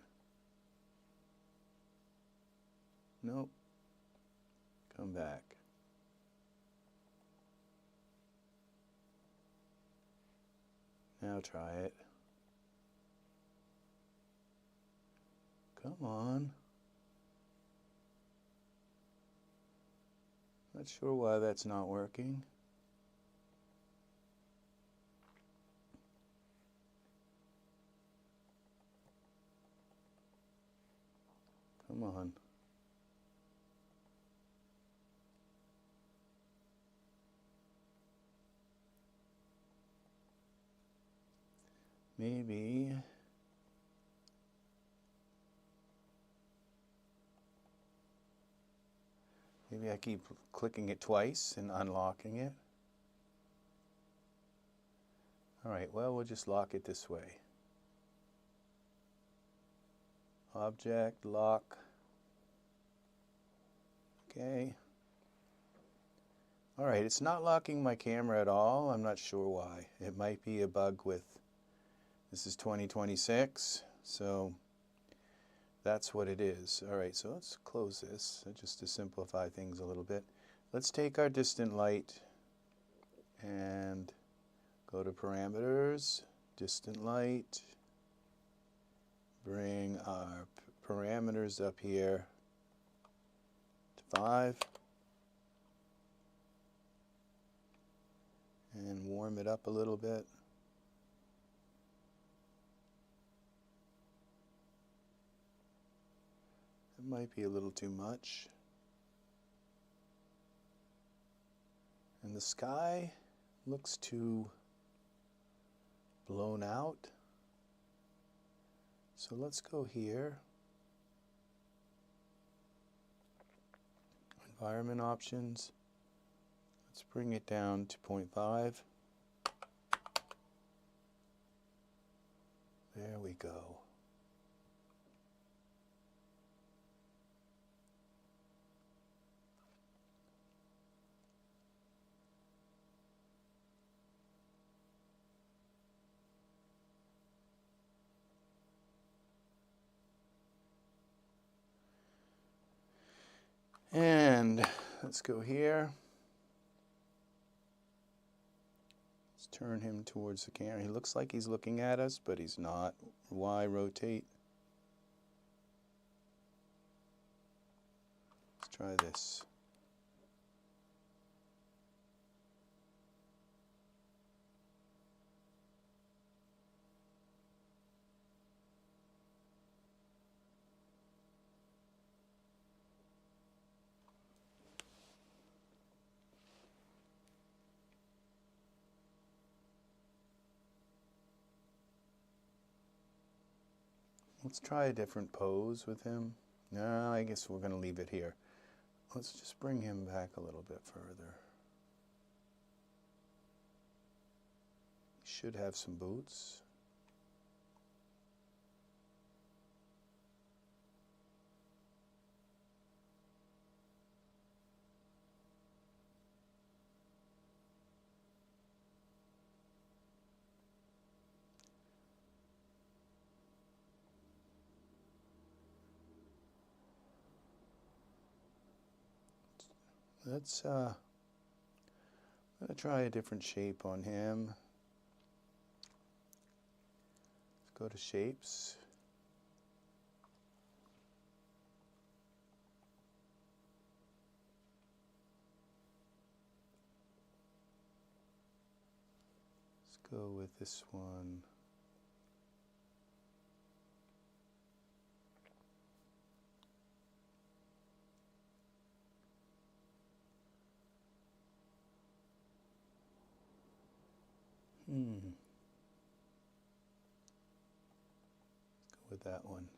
Nope. Come back. Now try it. Come on. Not sure why that's not working. Come on. Maybe. Maybe I keep clicking it twice and unlocking it. All right, well, we'll just lock it this way. Object, lock. Okay. All right, it's not locking my camera at all. I'm not sure why. It might be a bug with, this is 2026, so that's what it is. All right, so let's close this just to simplify things a little bit. Let's take our distant light and go to parameters, distant light, bring our parameters up here to 5, and warm it up a little bit. It might be a little too much. And the sky looks too blown out. So let's go here. Environment options. Let's bring it down to 0.5. There we go. And let's go here. Let's turn him towards the camera. He looks like he's looking at us, but he's not. Y rotate. Let's try this. Let's try a different pose with him. No, I guess we're going to leave it here. Let's just bring him back a little bit further. He should have some boots. I'm going to try a different shape on him. Let's go to shapes. Let's go with this one. Go with that one.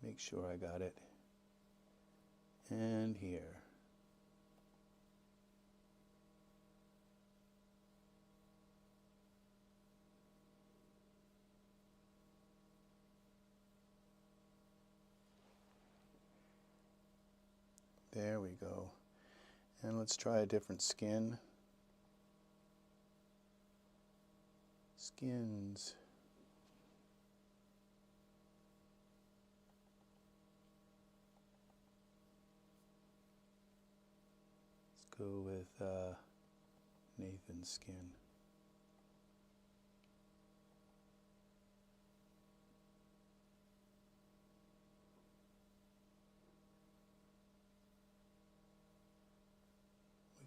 Make sure I got it. And here. There we go. And let's try a different skin. Skins. Let's go with Nathan's skin.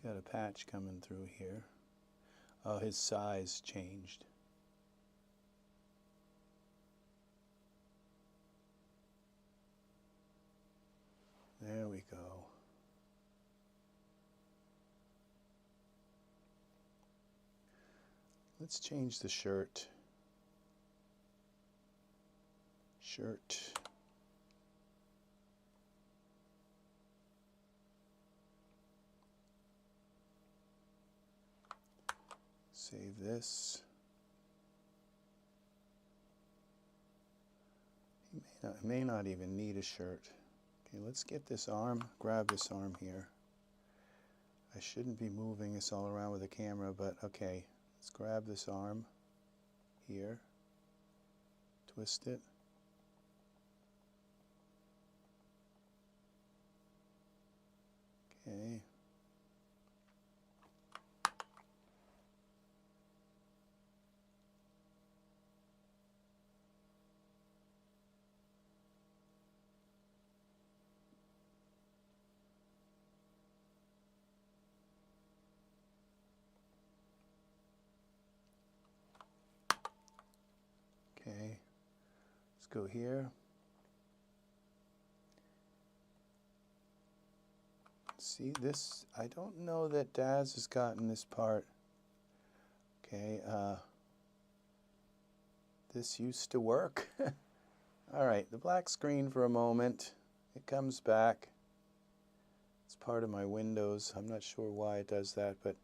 Got a patch coming through here. Oh, his size changed. There we go. Let's change the shirt. Save this. He may not even need a shirt. Okay, let's get this arm, grab this arm here. I shouldn't be moving this all around with the camera, but okay. Let's grab this arm here, twist it. Okay. Okay, let's go here. See this, I don't know that Daz has gotten this part. Okay, this used to work. All right, the black screen for a moment. It comes back. It's part of my Windows. I'm not sure why it does that, but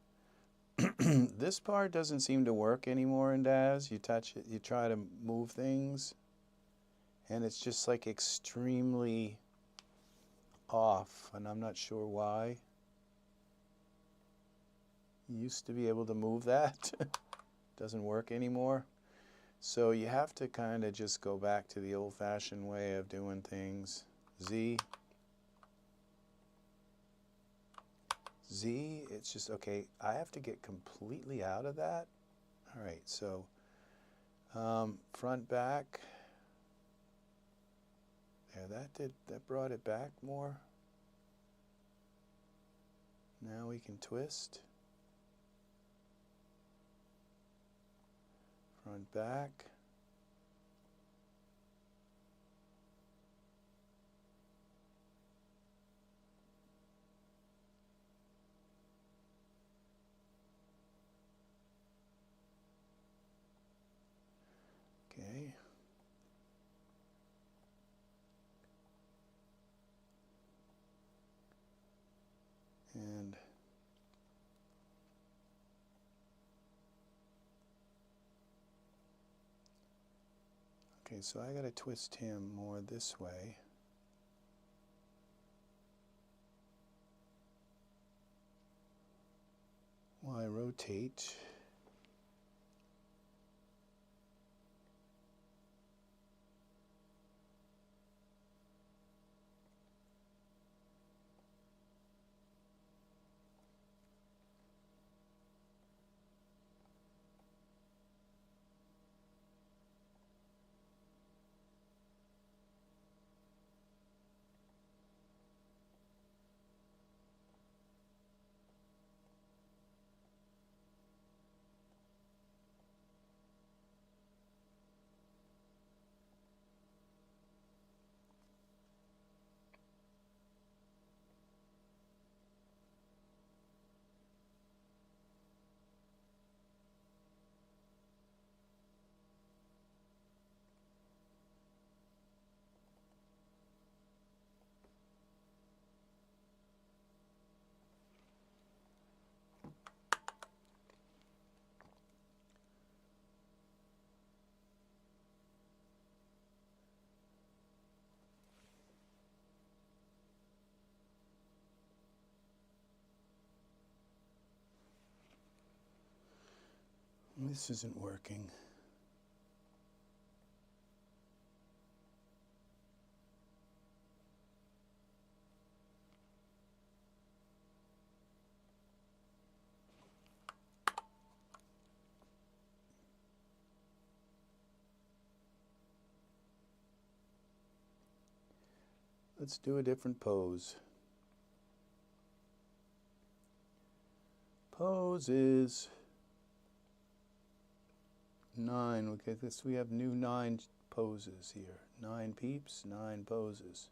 this part doesn't seem to work anymore in Daz. You touch it, you try to move things, and it's just like extremely off, and I'm not sure why. You used to be able to move that. Doesn't work anymore. So you have to kind of just go back to the old-fashioned way of doing things. Z, it's just, okay, I have to get completely out of that. All right, so front, back. There, that brought it back more. Now we can twist. Front, back. so I gotta twist him more this way. While I rotate. This isn't working. Let's do a different pose. Pose is 9. Okay, we have new 9 poses here. 9 peeps, 9 poses.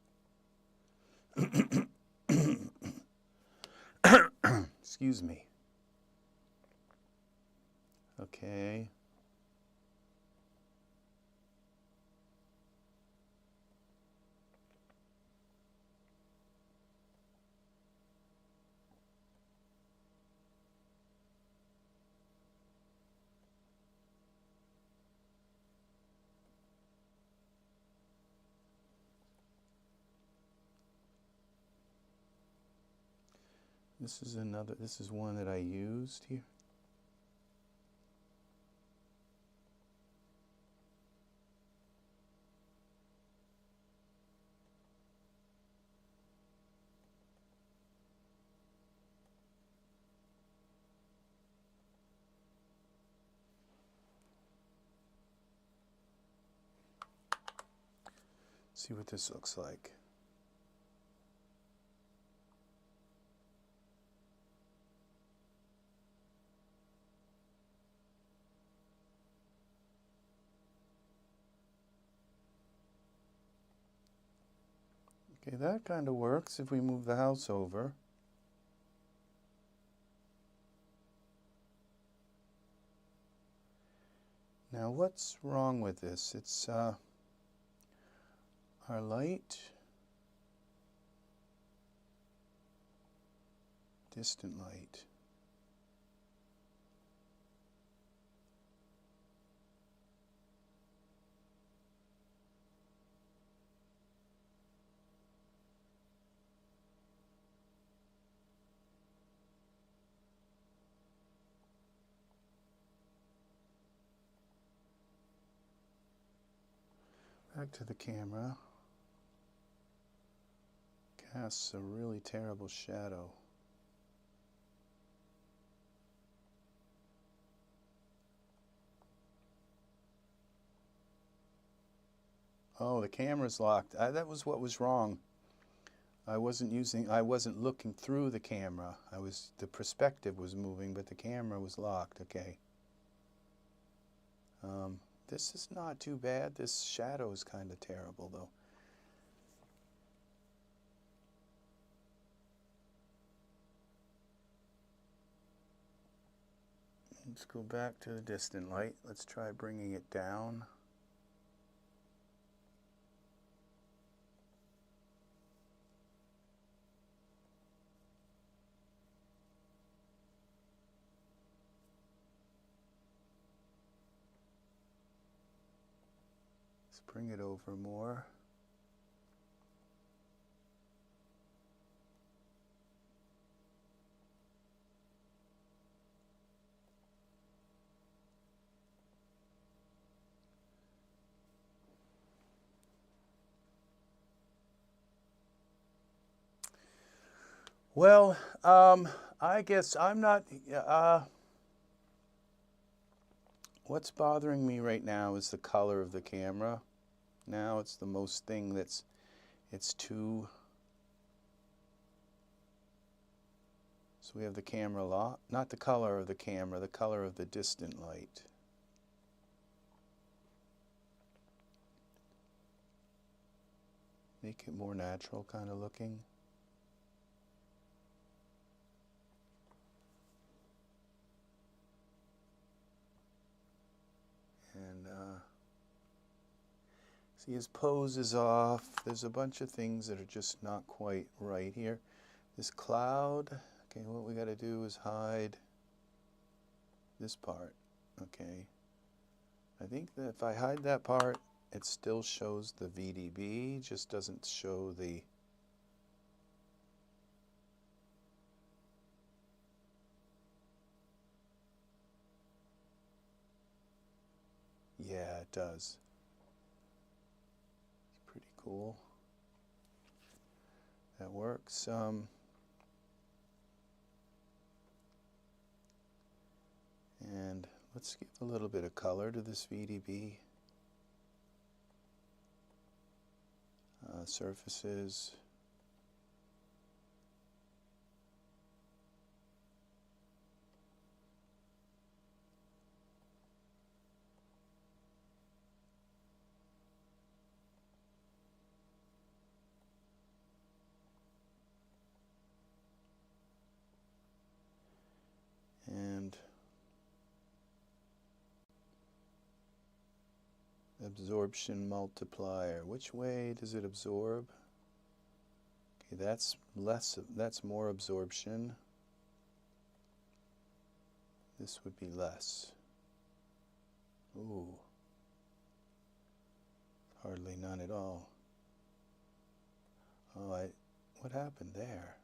Excuse me. Okay. This is one that I used here. See what this looks like. Okay, that kind of works if we move the house over. Now what's wrong with this? It's our light, distant light. Back to the camera. Casts a really terrible shadow. Oh, the camera's locked. That was what was wrong. I wasn't looking through the camera. The perspective was moving, but the camera was locked. Okay. This is not too bad. This shadow is kind of terrible, though. Let's go back to the distant light. Let's try bringing it down. bring it over more. Well, I guess I'm not, what's bothering me right now is the color of the camera. Now it's the most thing it's too, so we have the camera lock, not the color of the camera, the color of the distant light. Make it more natural kind of looking. And see, his pose is off. There's a bunch of things that are just not quite right here. This cloud, okay, what we got to do is hide this part, okay. I think that if I hide that part, it still shows the VDB, just doesn't show the yeah, it does. It's pretty cool. That works. And let's give a little bit of color to this VDB. Surfaces. And absorption multiplier. Which way does it absorb? Okay, that's less, that's more absorption. This would be less. Ooh. Hardly none at all. Oh, what happened there?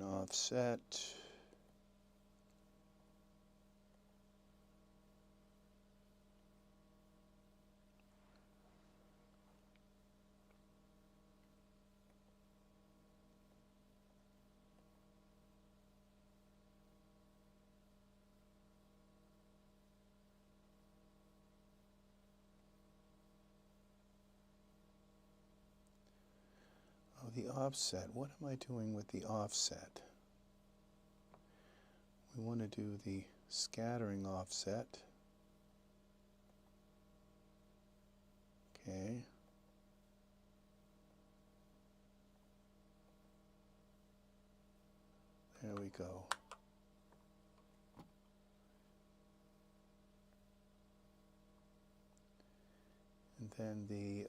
Offset. Oh, the offset. What am I doing with the offset? We want to do the scattering offset. Okay. There we go. And then the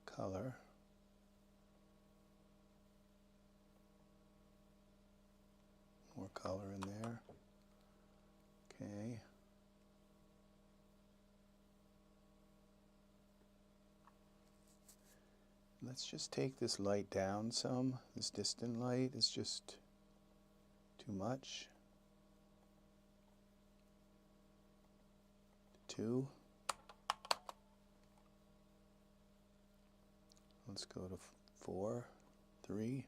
color. More color in there. Okay. Let's just take this light down some. This distant light is just too much. 2. Let's go to 4, 3.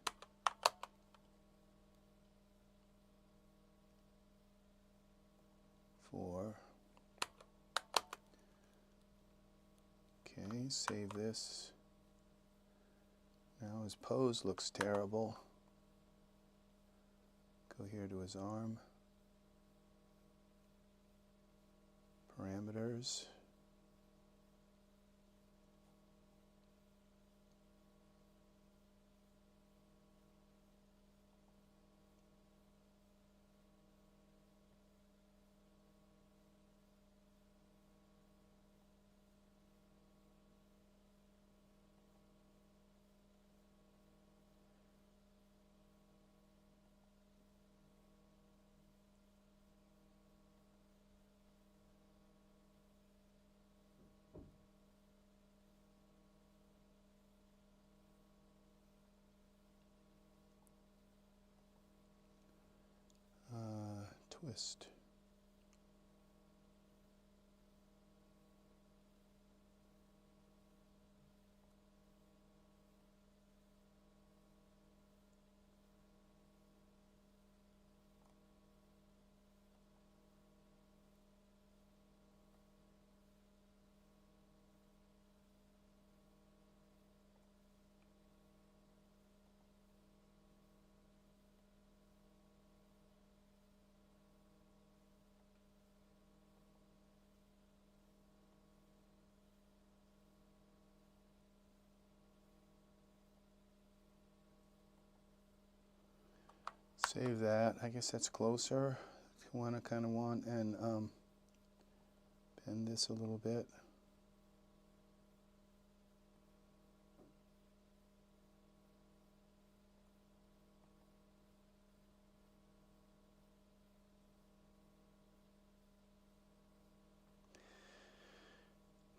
Okay, save this. Now his pose looks terrible. Go here to his arm. Parameters. twist. Save that. I guess that's closer. You want to kind of want and bend this a little bit.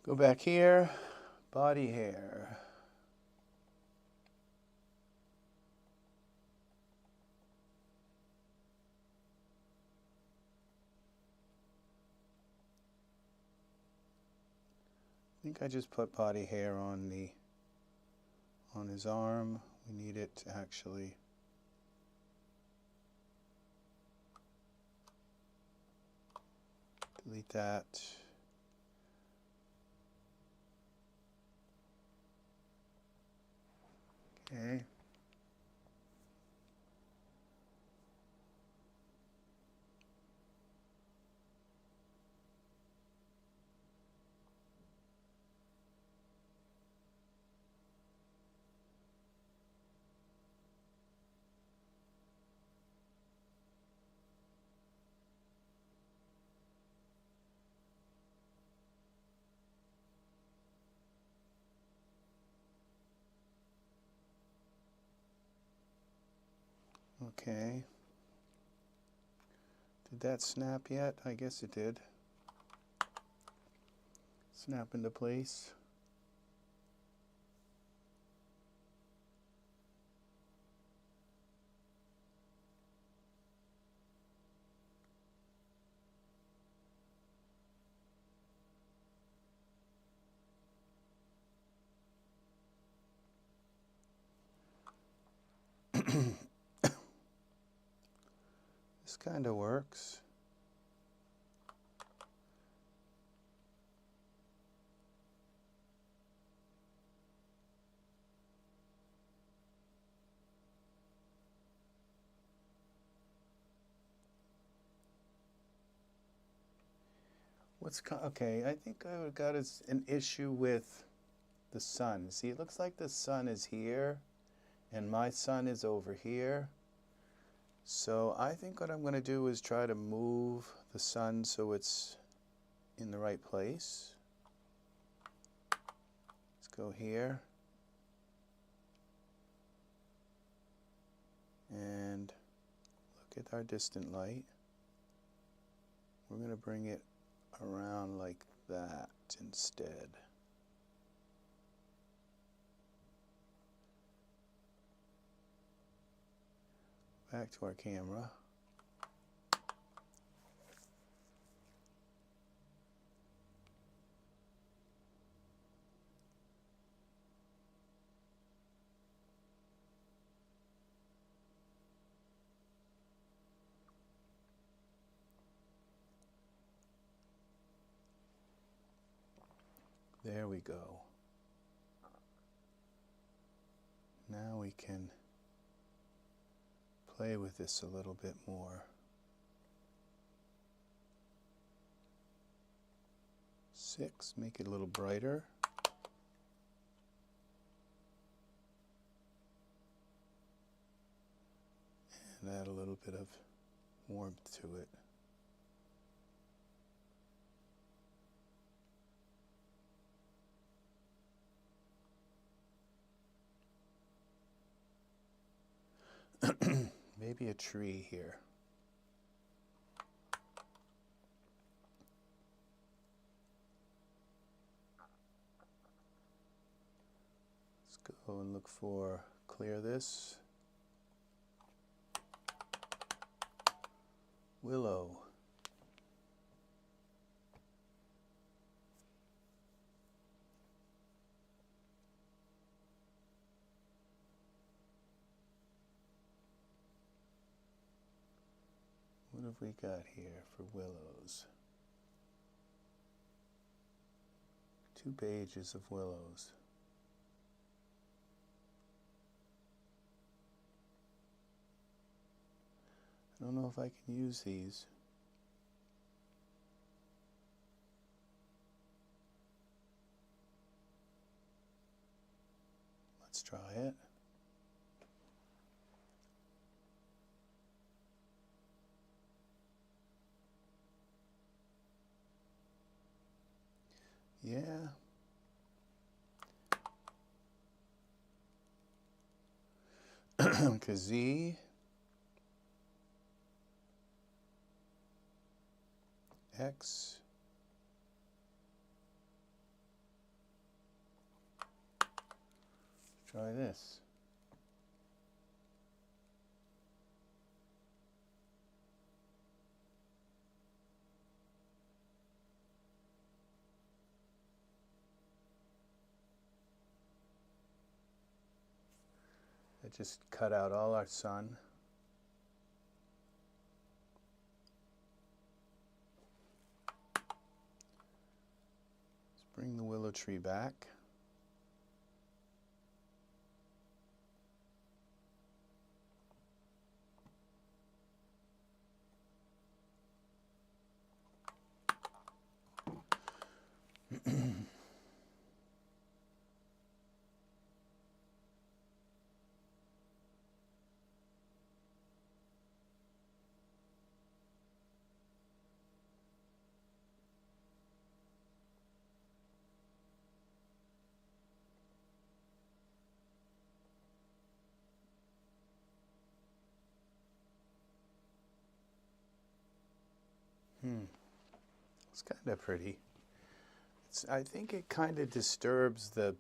Go back here, body hair. I think I just put body hair on his arm. We need it to actually delete that. Okay. Okay. Did that snap yet? I guess it did. Snap into place. This kind of works. Okay, I think I got an issue with the sun. See, it looks like the sun is here and my sun is over here. So I think what I'm going to do is try to move the sun so it's in the right place. Let's go here. And look at our distant light. We're going to bring it around like that instead. Back to our camera. There we go. Now we can play with this a little bit more. 6, make it a little brighter. And add a little bit of warmth to it. Maybe a tree here. Let's go and look for clear this. Willow. have we got here for willows? 2 pages of willows. I don't know if I can use these. Let's try it. Yeah. Z X try this. That just cut out all our sun. Let's bring the willow tree back. It's kind of pretty. I think it kind of disturbs the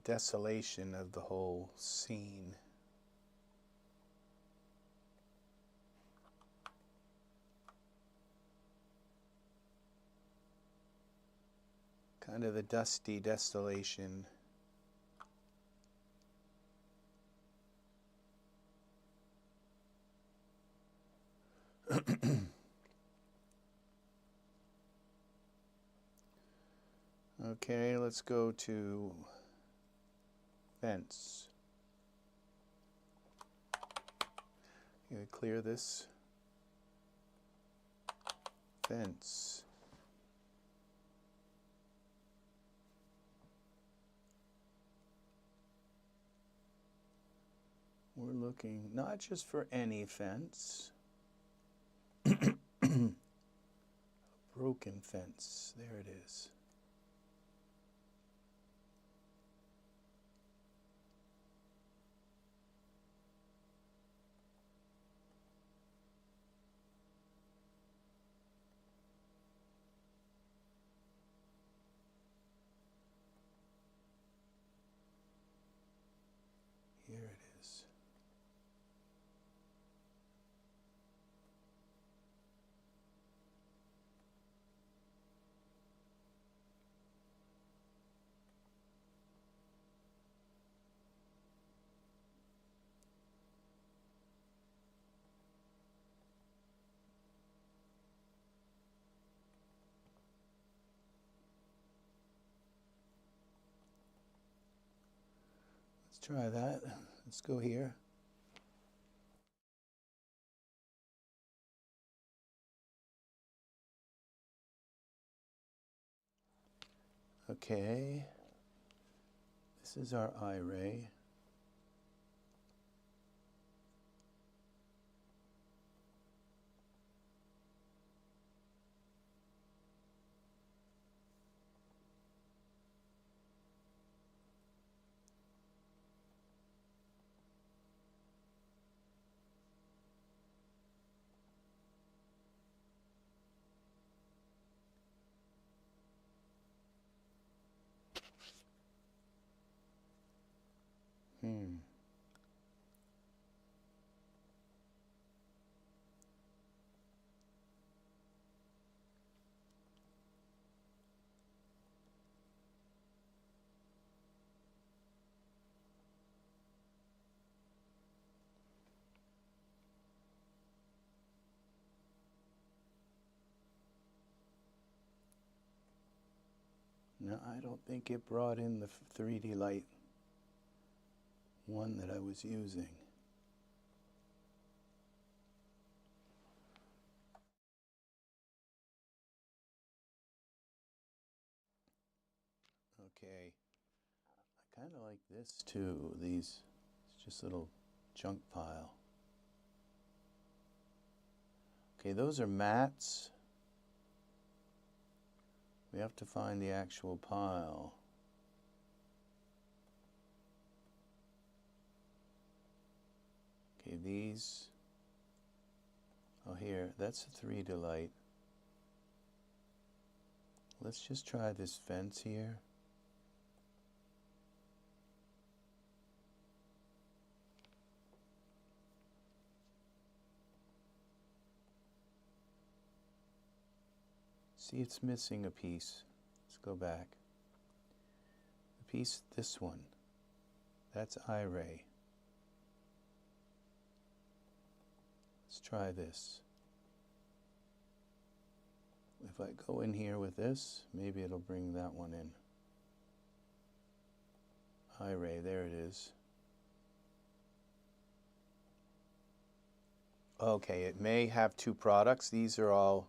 desolation of the whole scene. Kind of the dusty desolation. Okay, let's go to fence. You clear this fence. We're looking not just for any fence. Broken fence. There it is. Here it is. Let's try that. Let's go here. Okay. This is our Iray. No, I don't think it brought in the 3D light one that I was using. Okay, I kind of like this too. These, it's just a little junk pile. Okay, those are mats. We have to find the actual pile. Okay, these, oh here, that's a 3D light. Let's just try this fence here. See, it's missing a piece. Let's go back. The piece, this one, that's Iray. Let's try this. If I go in here with this, maybe it'll bring that one in. Iray, there it is. Okay, it may have two products. These are all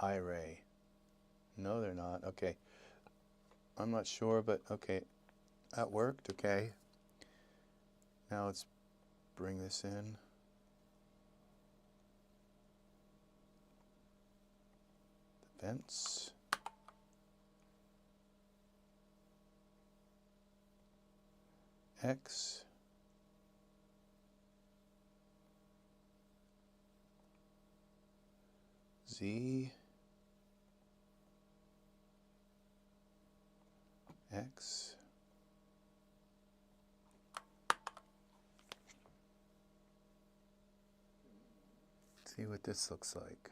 Iray. No, they're not. Okay. I'm not sure, but okay. That worked. Okay. Now let's bring this in. The vents. X. Z. X. See what this looks like.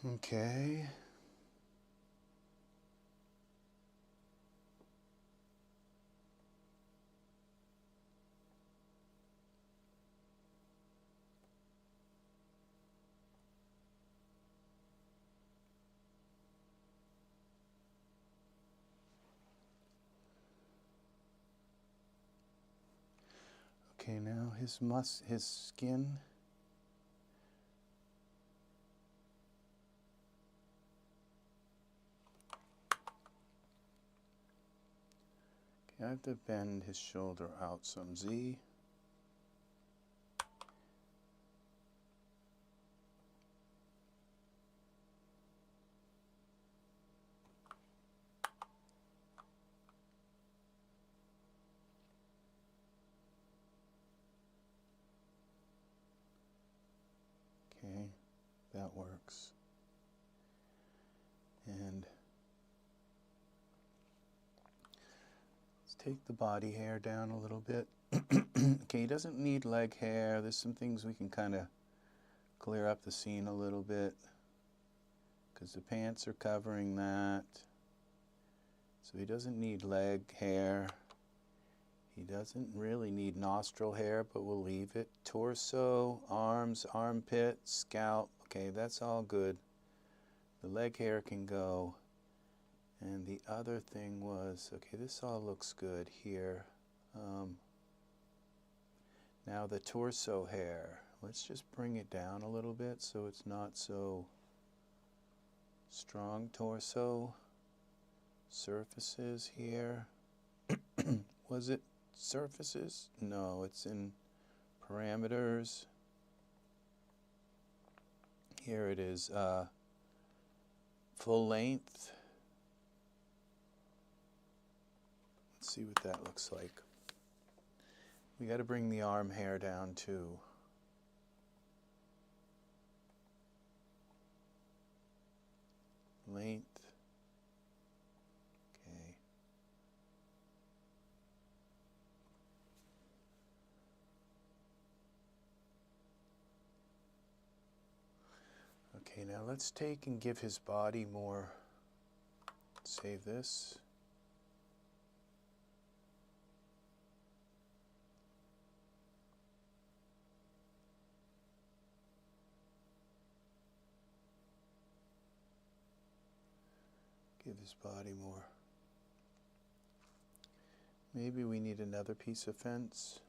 Okay. Okay, now his skin. Okay, I have to bend his shoulder out some. Z. Okay, that works. And let's take the body hair down a little bit. Okay, he doesn't need leg hair. There's some things we can kind of clear up the scene a little bit because the pants are covering that. So he doesn't need leg hair. He doesn't really need nostril hair, but we'll leave it. Torso, arms, armpit, scalp. Okay, that's all good. The leg hair can go. And the other thing was, okay, this all looks good here. Now the torso hair. Let's just bring it down a little bit so it's not so strong torso. surfaces here. Was it surfaces? No, it's in parameters. Here it is, full length. Let's see what that looks like. We got to bring the arm hair down too. Length. Okay. Okay, now let's take and give his body more. Save this. Give his body more. Maybe we need another piece of fence.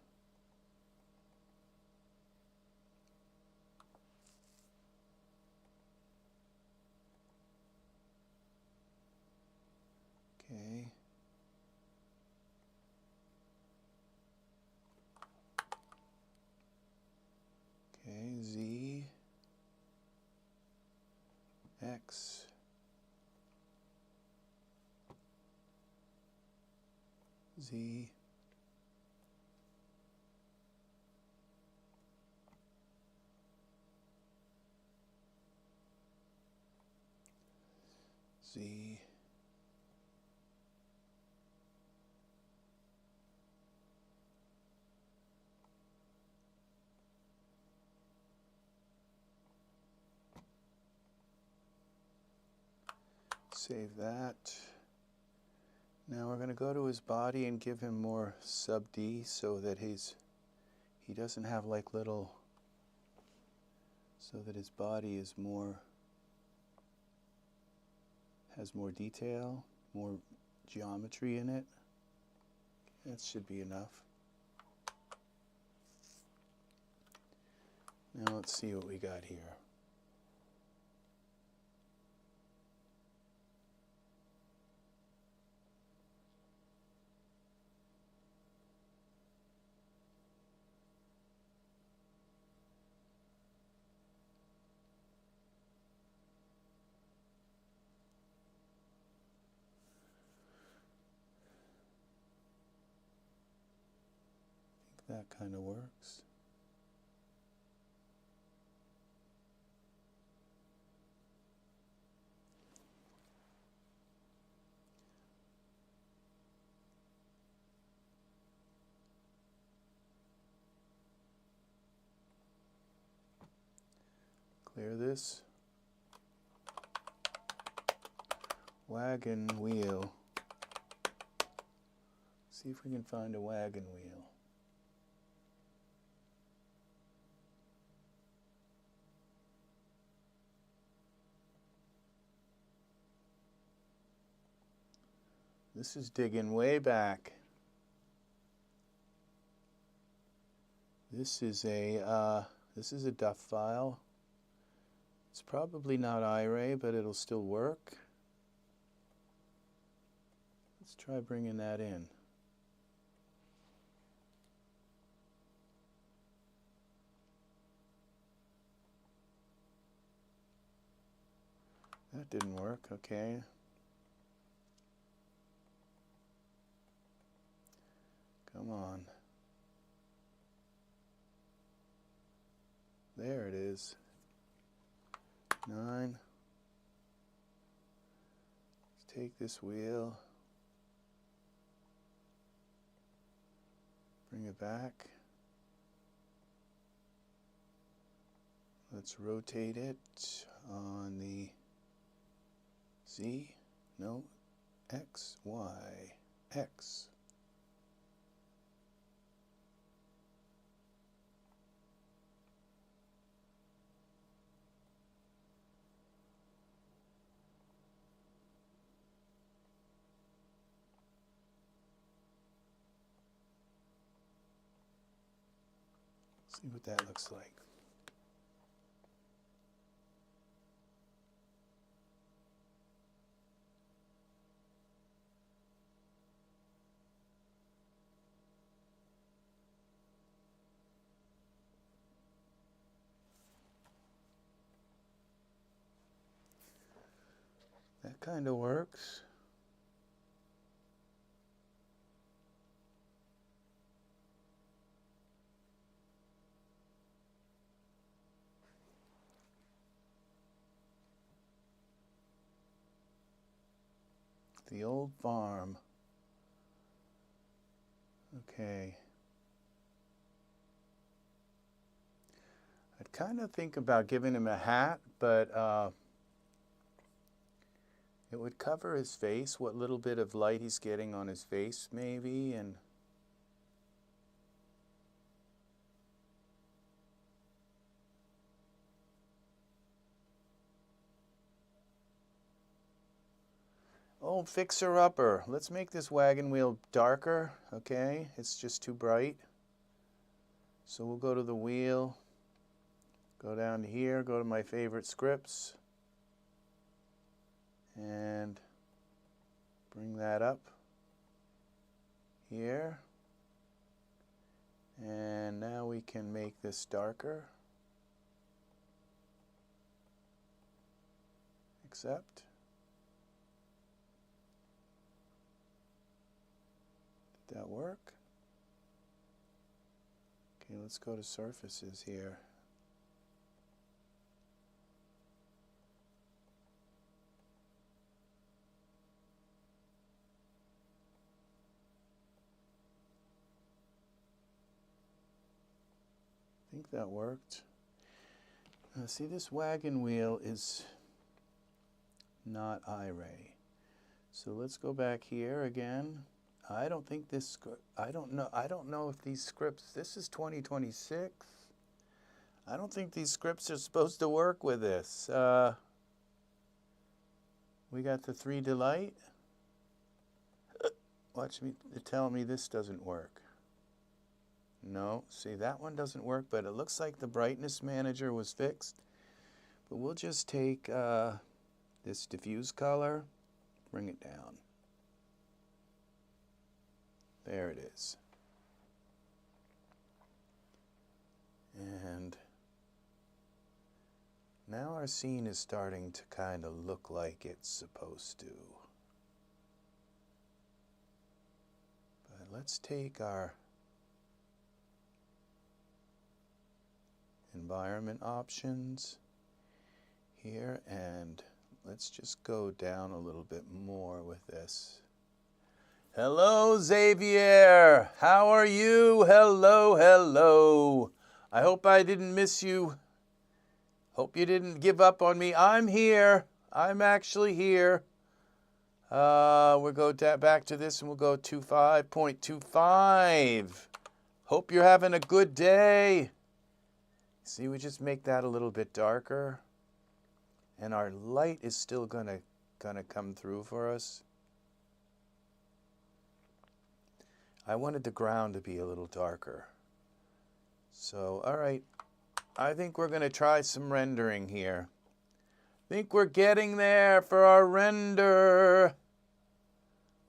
Okay. Okay, Z, X, Z, Z, save that. Now we're going to go to his body and give him more sub D so that he doesn't have like little, so that his body is more, has more detail, more geometry in it. That should be enough. Now let's see what we got here. That kind of works. Clear this. Wagon wheel. See if we can find a wagon wheel. This is digging way back. This is a DUF file. It's probably not Iray, but it'll still work. Let's try bringing that in. That didn't work, okay. Come on. There it is. 9. Let's take this wheel. Bring it back. Let's rotate it on the Z. No. X, Y, X. See what that looks like. kind of works. The old farm. Okay. I'd kind of think about giving him a hat, but it would cover his face, what little bit of light he's getting on his face maybe, and oh, fixer-upper. Let's make this wagon wheel darker, okay? It's just too bright. So we'll go to the wheel, go down to here, go to my favorite scripts, and bring that up here. And now we can make this darker. Accept. Did that work? Okay, let's go to surfaces here. I think that worked. See, this wagon wheel is not Iray. So let's go back here again. I don't think this, I don't know if these scripts, this is 2026. I don't think these scripts are supposed to work with this. We got the 3D light. Watch me, tell me this doesn't work. No, see, that one doesn't work, but it looks like the brightness manager was fixed. But we'll just take this diffuse color, bring it down. There it is. And now our scene is starting to kind of look like it's supposed to. But let's take our environment options here and let's just go down a little bit more with this. Hello, Xavier. How are you? Hello, hello. I hope I didn't miss you. Hope you didn't give up on me. I'm here. I'm actually here. We'll go back to this and we'll go 25.25. Hope you're having a good day. See, we just make that a little bit darker. And our light is still gonna come through for us. I wanted the ground to be a little darker. So, all right. I think we're gonna try some rendering here. Think we're getting there for our render.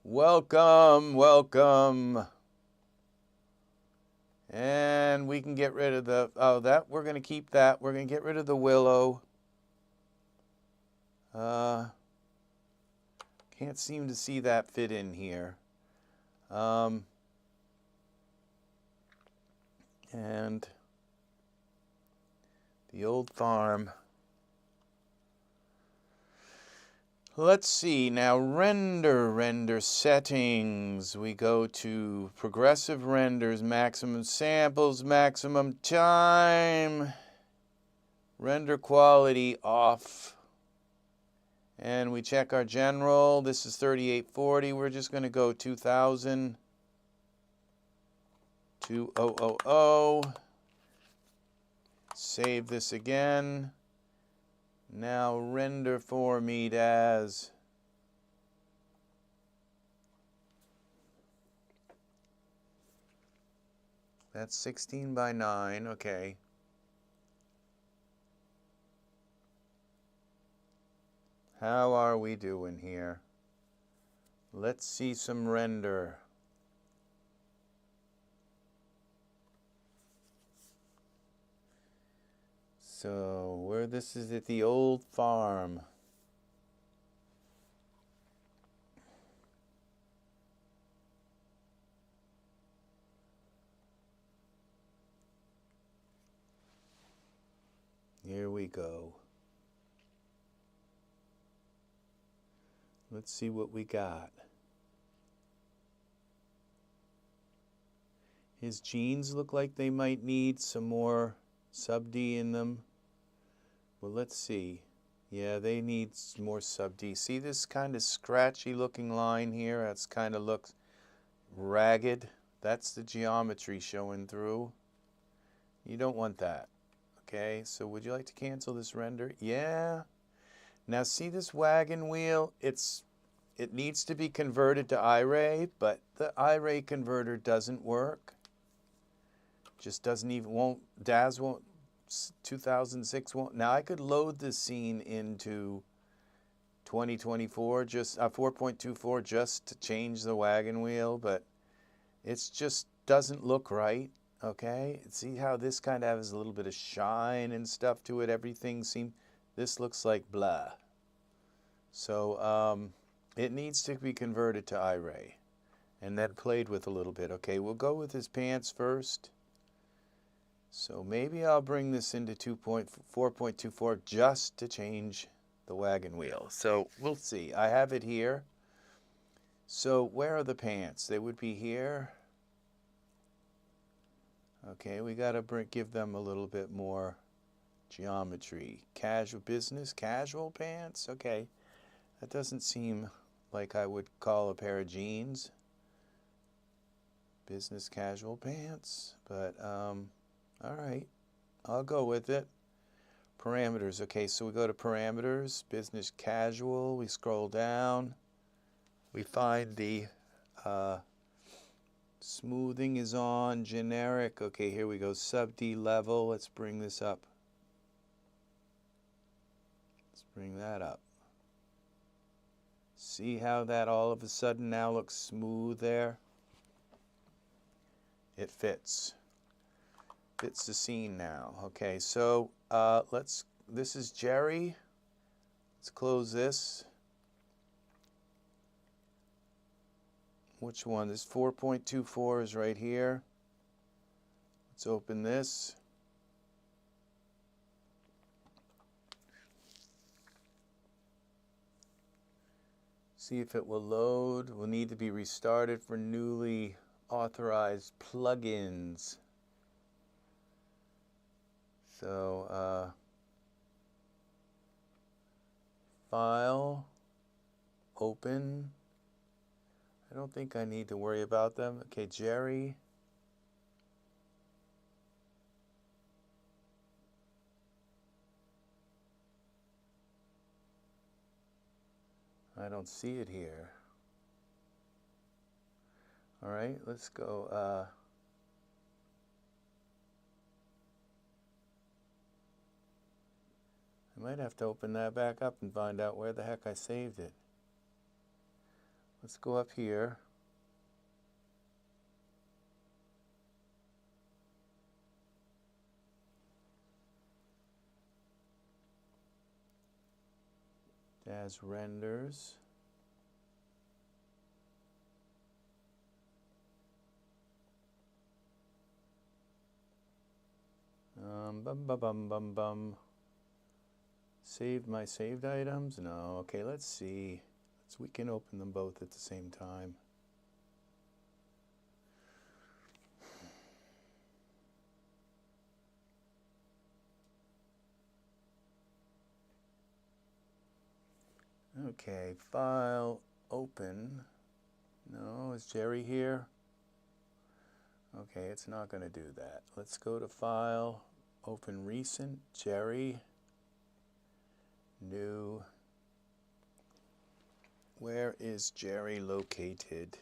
Welcome, welcome. And we can get rid of the, oh, that, we're going to keep that. We're going to get rid of the Willow. Can't seem to see that fit in here. And the old farm. Let's see, now render settings. We go to progressive renders, maximum samples, maximum time, render quality off. And we check our general. This is 3840. We're just going to go 2000, 2000. Save this again. Now render for me, Daz. That's 16 by 9, okay. How are we doing here? Let's see some render. So, where this is at the old farm. we go. Let's see what we got. His jeans look like they might need some more sub D in them. Well, let's see. Yeah, they need more sub D. See this kind of scratchy looking line here? That's kind of looks ragged. That's the geometry showing through. You don't want that. Okay, so would you like to cancel this render? Yeah. Now see this wagon wheel? It needs to be converted to Iray, but the Iray converter doesn't work. Just doesn't even, Daz won't, 2006 won't. Now I could load this scene into 2024, just 4.24 just to change the wagon wheel, but it's just doesn't look right. Okay, see how this kind of has a little bit of shine and stuff to it. Everything seems, this looks like blah. So it needs to be converted to Iray and then played with a little bit. Okay, we'll go with his pants first. So maybe I'll bring this into 4.24 just to change the wagon wheel. So we'll see. I have it here. So where are the pants? They would be here. Okay, we got to give them a little bit more geometry. Casual business, casual pants. Okay, that doesn't seem like I would call a pair of jeans business casual pants, but all right, I'll go with it. Parameters. Okay, so we go to parameters, business casual. We scroll down. We find the smoothing is on, generic. Okay, here we go, sub D level. Let's bring this up. Let's bring that up. See how that all of a sudden now looks smooth there? It fits. Fits the scene now. Okay, so this is Jerry. Let's close this. Which one? This 4.24 is right here. Let's open this. See if it will load. Will need to be restarted for newly authorized plugins. So, file, open. I don't think I need to worry about them. Okay, Jerry. I don't see it here. All right, let's go. I might have to open that back up and find out where the heck I saved it. Let's go up here. Daz renders. Saved my saved items? No. Okay, let's see. We can open them both at the same time. Okay, file, open. No, is Jerry here? Okay, it's not going to do that. Let's go to file, open recent, Jerry, new. Where is Jerry located?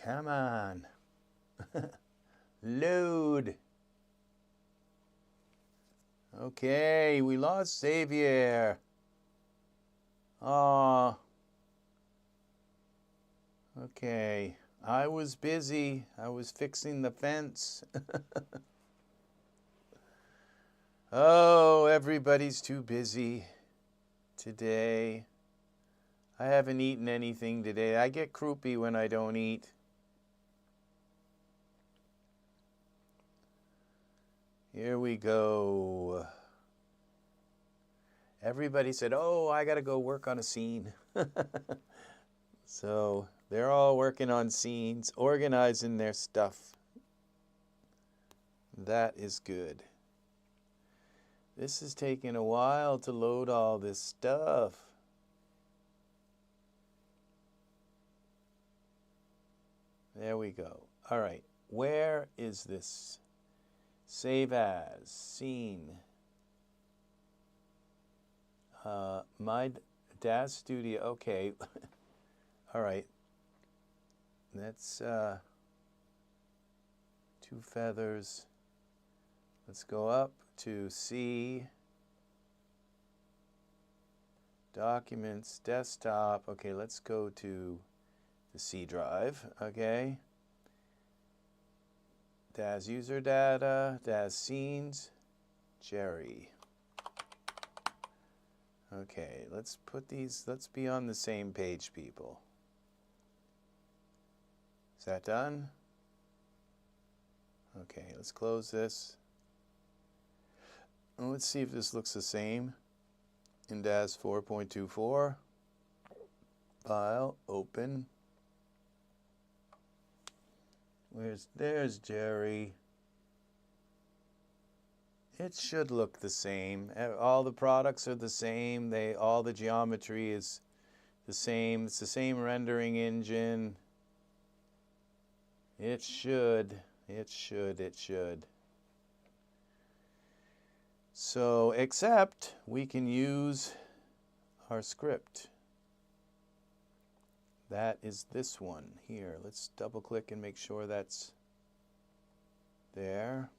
Come on. Load. Okay, we lost Xavier. Aw. Okay. I was busy. I was fixing the fence. Oh, everybody's too busy today. I haven't eaten anything today. I get croupy when I don't eat. Here we go. Everybody said, oh, I got to go work on a scene. So they're all working on scenes, organizing their stuff. That is good. This is taking a while to load all this stuff. There we go. All right, where is this? Save as, scene. My Daz Studio, okay. All right. That's 2 feathers. Let's go up to C. Documents, desktop. Okay, let's go to the C drive. Okay. Daz user data, Daz scenes, Jerry. Okay, let's put these, let's be on the same page, people. Is that done? Okay, let's close this. And let's see if this looks the same in Daz 4.24. File, open. There's Jerry. It should look the same. All the products are the same. All the geometry is the same. It's the same rendering engine. It should. So, except we can use our script. That is this one here. Let's double click and make sure that's there.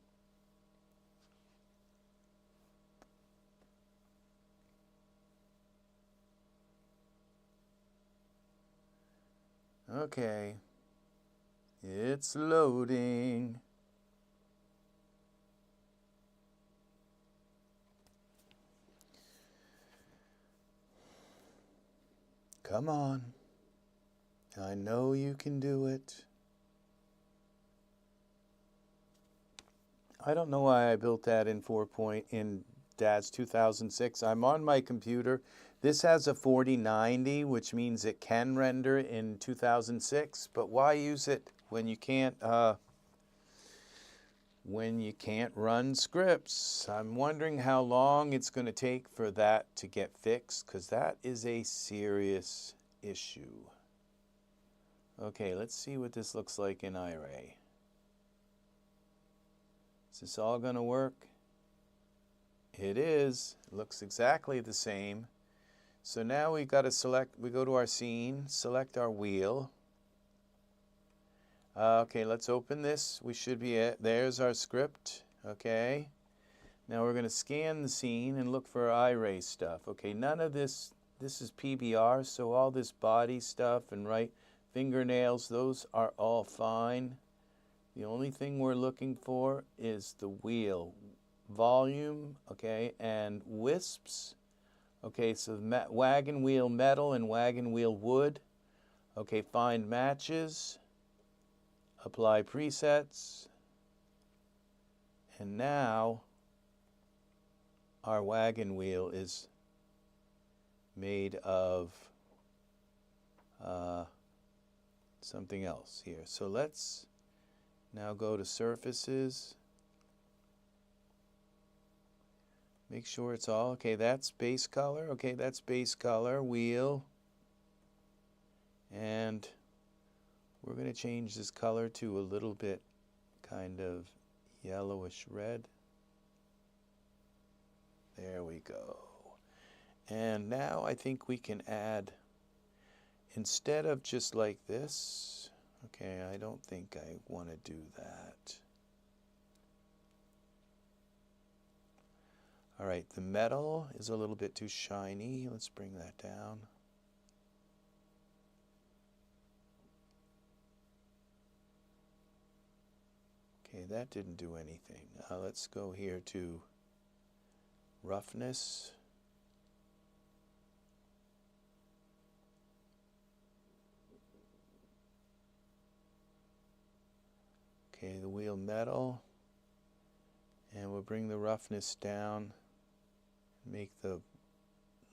Okay, it's loading. Come on. I know you can do it. I don't know why I built that in in Daz 2006. I'm on my computer. This has a 4090, which means it can render in 2006. But why use it when you can't run scripts? I'm wondering how long it's going to take for that to get fixed, because that is a serious issue. Okay, let's see what this looks like in Iray. Is this all going to work? It is. It looks exactly the same. So now we've got to select, we go to our scene, select our wheel. Okay, let's open this. We should be at, there's our script. Okay. Now we're going to scan the scene and look for Iray stuff. Okay, none of this is PBR, so all this body stuff and fingernails, those are all fine. The only thing we're looking for is the wheel volume, okay, and wisps. Okay, so wagon wheel metal and wagon wheel wood. Okay, find matches, apply presets, and now our wagon wheel is made of something else here. So let's now go to surfaces. Make sure it's all, okay, that's base color. Okay, that's base color, wheel. And we're going to change this color to a little bit kind of yellowish red. There we go. And now I think we can add, instead of just like this, okay, I don't think I want to do that. All right, the metal is a little bit too shiny. Let's bring that down. Okay, that didn't do anything. Let's go here to roughness. Okay, the wheel metal, and we'll bring the roughness down, make the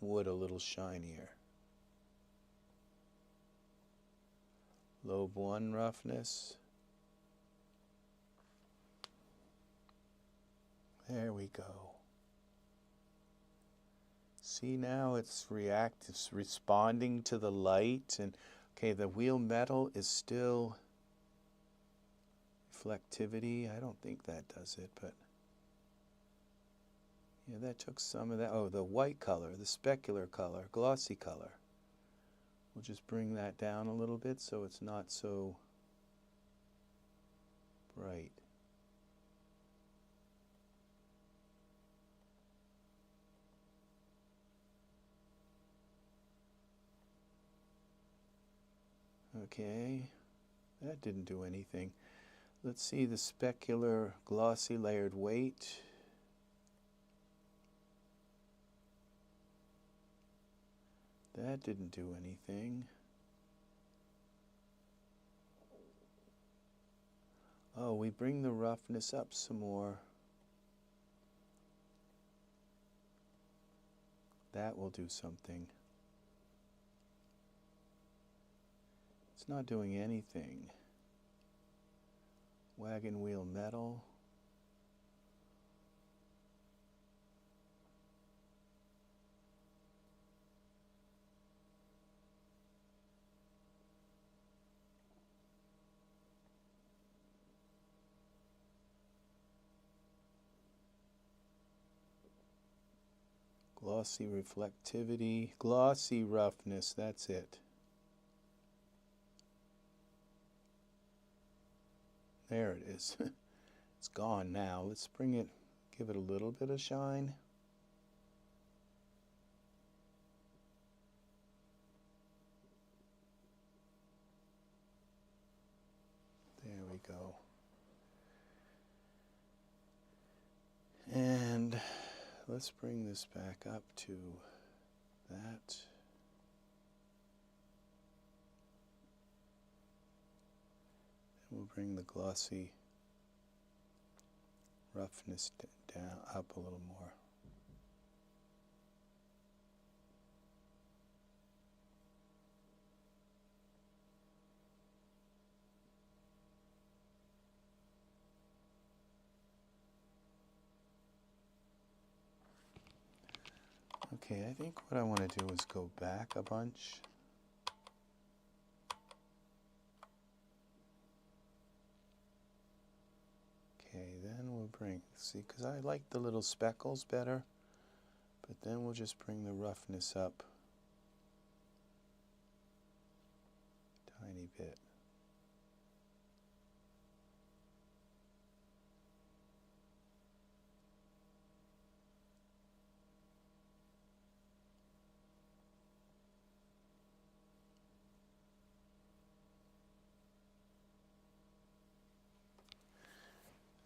wood a little shinier. Lobe 1 roughness. There we go. See, now it's responding to the light, and okay, the wheel metal is still reflectivity. I don't think that does it, but yeah, that took some of that. Oh, the white color, the specular color, glossy color. We'll just bring that down a little bit so it's not so bright. Okay, that didn't do anything. Let's see the specular glossy layered weight. That didn't do anything. Oh, we bring the roughness up some more. That will do something. It's not doing anything. Wagon wheel metal. Glossy reflectivity, glossy roughness, that's it. There it is. It's gone now. Let's bring it, give it a little bit of shine. There we go. And let's bring this back up to that. And we'll bring the glossy roughness down up a little more. Okay, I think what I want to do is go back a bunch. Okay, then we'll bring, see, because I like the little speckles better, but then we'll just bring the roughness up a tiny bit.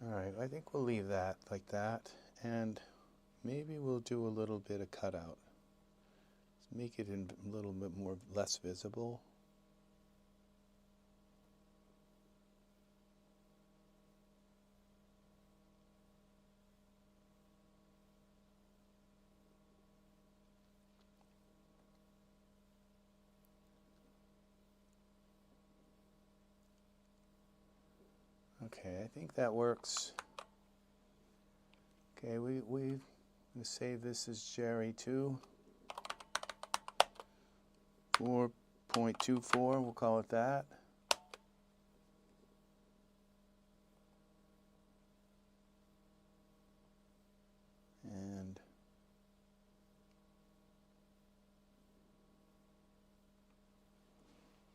All right, I think we'll leave that like that, and maybe we'll do a little bit of cutout. Let's make it a little bit more less visible. Okay, I think that works. Okay, we're going to save this as Jerry 2. 4.24, we'll call it that. And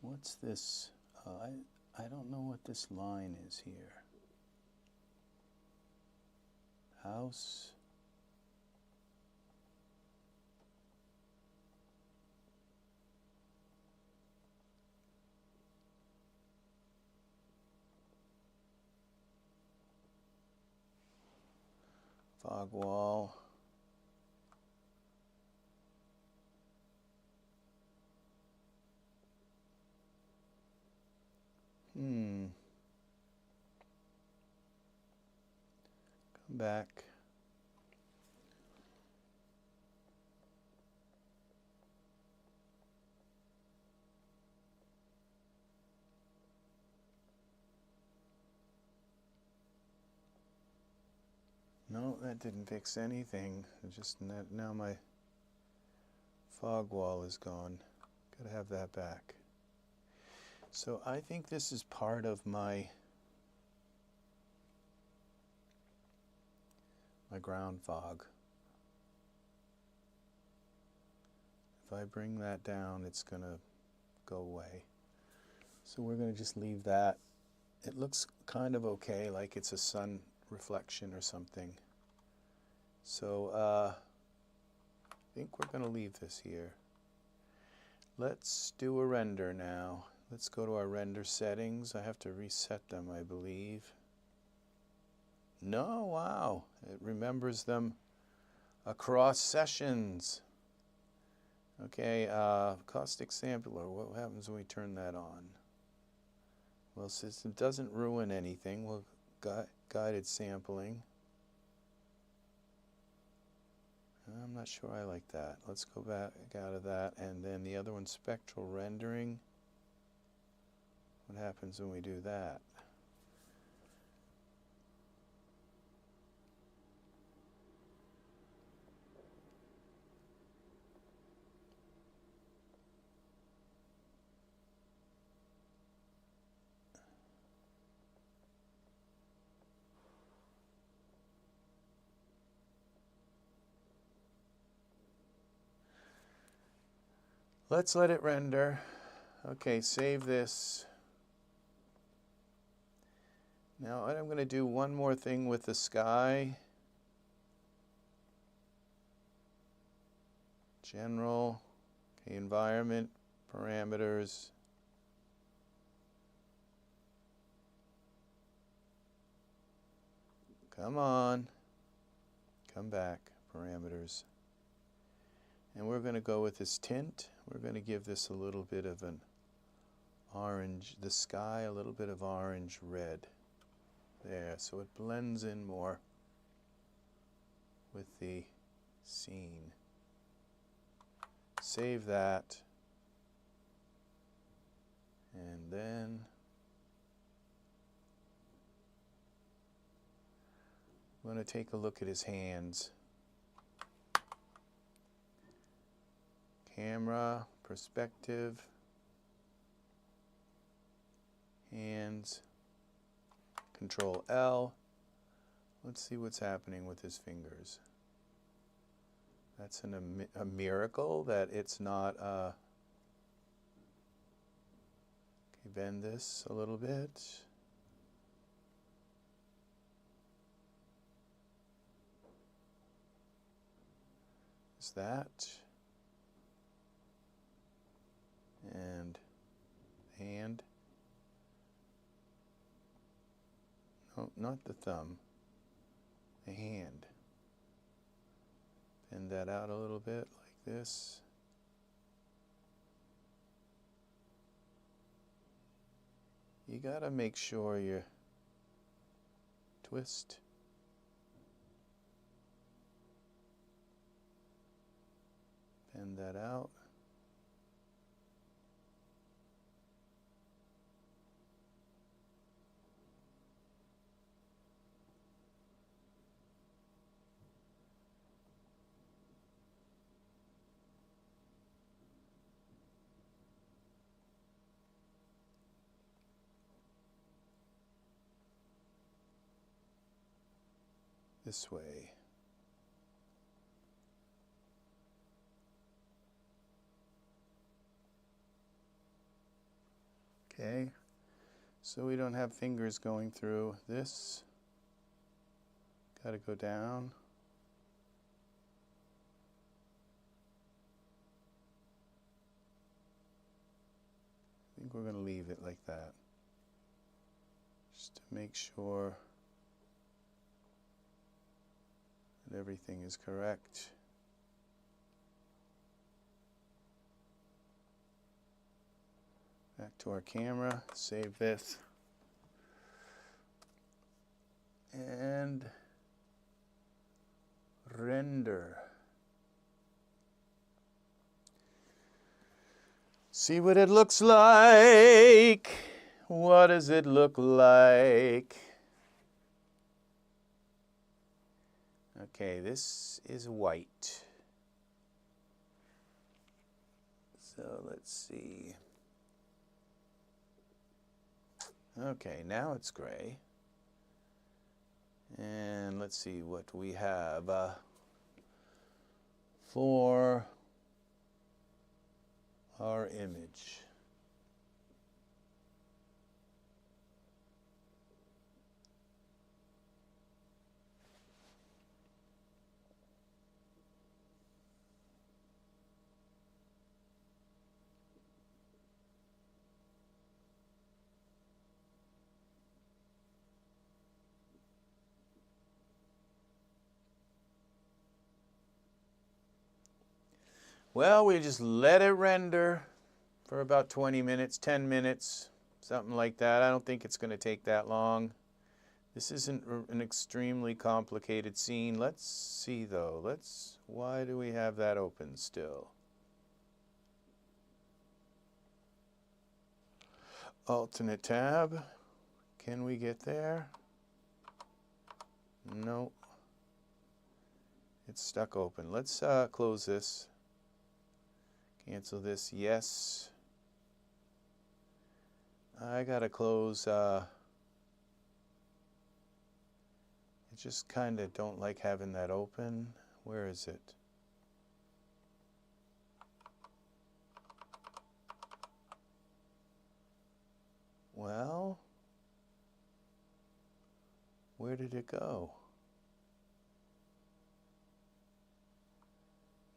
what's this? I don't know what this line is here. House. fog wall. Come back. No, that didn't fix anything. Just now my fog wall is gone. Gotta have that back. So I think this is part of my ground fog. If I bring that down, it's gonna go away. So we're gonna just leave that. It looks kind of okay, like it's a sun reflection or something. So I think we're gonna leave this here. Let's do a render now. Let's go to our render settings. I have to reset them, I believe. No, wow, it remembers them across sessions. Okay, caustic sampler, what happens when we turn that on? Well, since it doesn't ruin anything, we'll guided sampling. I'm not sure I like that. Let's go back out of that, and then the other one, spectral rendering. What happens when we do that? Let's let it render. Okay, save this. Now I'm going to do one more thing with the sky. General, okay, environment, parameters. Come on. Come back, parameters. And we're going to go with this tint. We're going to give this a little bit of an orange, the sky a little bit of orange red. There, so it blends in more with the scene. Save that. And then I'm going to take a look at his hands. Camera, perspective, hands, Control L. Let's see what's happening with his fingers. That's a miracle that it's not. Okay, bend this a little bit. Is that? And hand. No, not the thumb. The hand. Bend that out a little bit like this. You gotta make sure you twist. Bend that out. This way. Okay, so we don't have fingers going through this. Got to go down. I think we're going to leave it like that, just to make sure. that everything is correct. Back to our camera, save this. And render. See what it looks like. What does it look like? Okay, this is white. So let's see. Okay, now it's gray. And let's see what we have for our image. Well, we just let it render for about 20 minutes, 10 minutes, something like that. I don't think it's going to take that long. This isn't an extremely complicated scene. Let's see though. Why do we have that open still? Alternate tab. Can we get there? No. It's stuck open. Let's close this. Cancel this, yes. I gotta close, I just kinda don't like having that open. Where is it? Well, where did it go?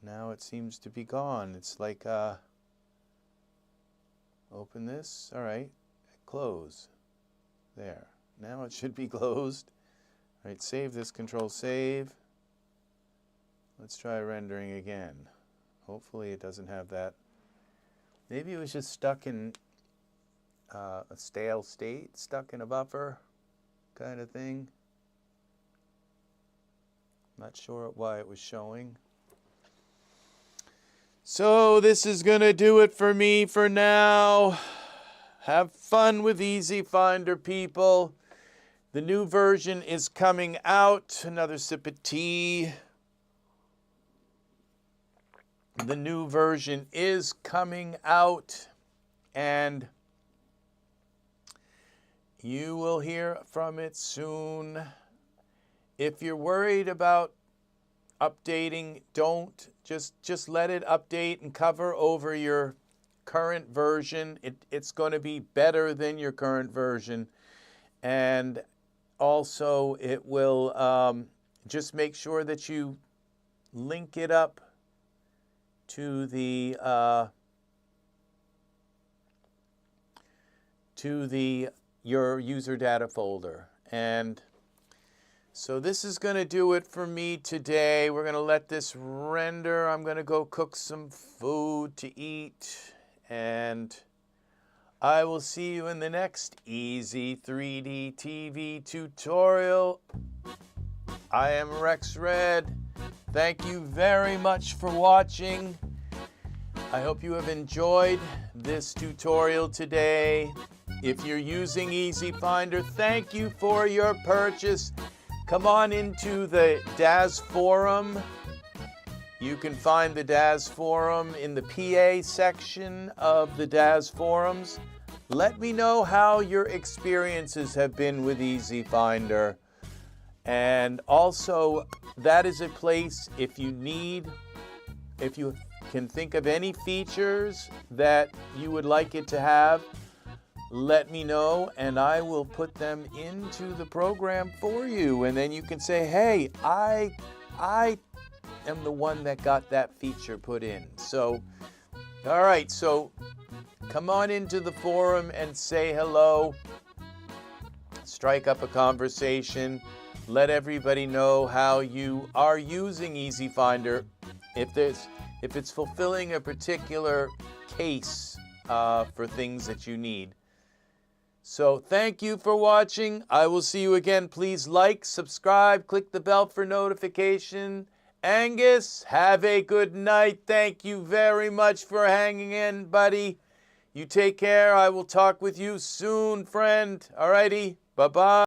Now it seems to be gone. It's like, open this. All right, close. There. Now it should be closed. All right, save this, Control Save. Let's try rendering again. Hopefully it doesn't have that. Maybe it was just stuck in a stale state, stuck in a buffer kind of thing. Not sure why it was showing. So this is going to do it for me for now. Have fun with EZFinder, people. The new version is coming out. Another sip of tea. The new version is coming out, and you will hear from it soon. If you're worried about updating, don't. Just let it update and cover over your current version. It's going to be better than your current version. And also it will just make sure that you link it up to your user data folder. And so this is going to do it for me today. We're going to let this render. I'm going to go cook some food to eat. And I will see you in the next EZ3DTV tutorial. I am Rex Red. Thank you very much for watching. I hope you have enjoyed this tutorial today. If you're using EZFinder, thank you for your purchase. Come on into the Daz forum. You can find the Daz forum in the PA section of the Daz forums. Let me know how your experiences have been with EZFinder. And also, that is a place if you can think of any features that you would like it to have, let me know, and I will put them into the program for you. And then you can say, hey, I am the one that got that feature put in. So, all right, so come on into the forum and say hello. Strike up a conversation. let everybody know how you are using EZFinder, if it's fulfilling a particular case for things that you need. So thank you for watching. I will see you again. Please like, subscribe, click the bell for notification. Angus, have a good night. Thank you very much for hanging in, buddy. You take care. I will talk with you soon, friend. Alrighty. Bye-bye.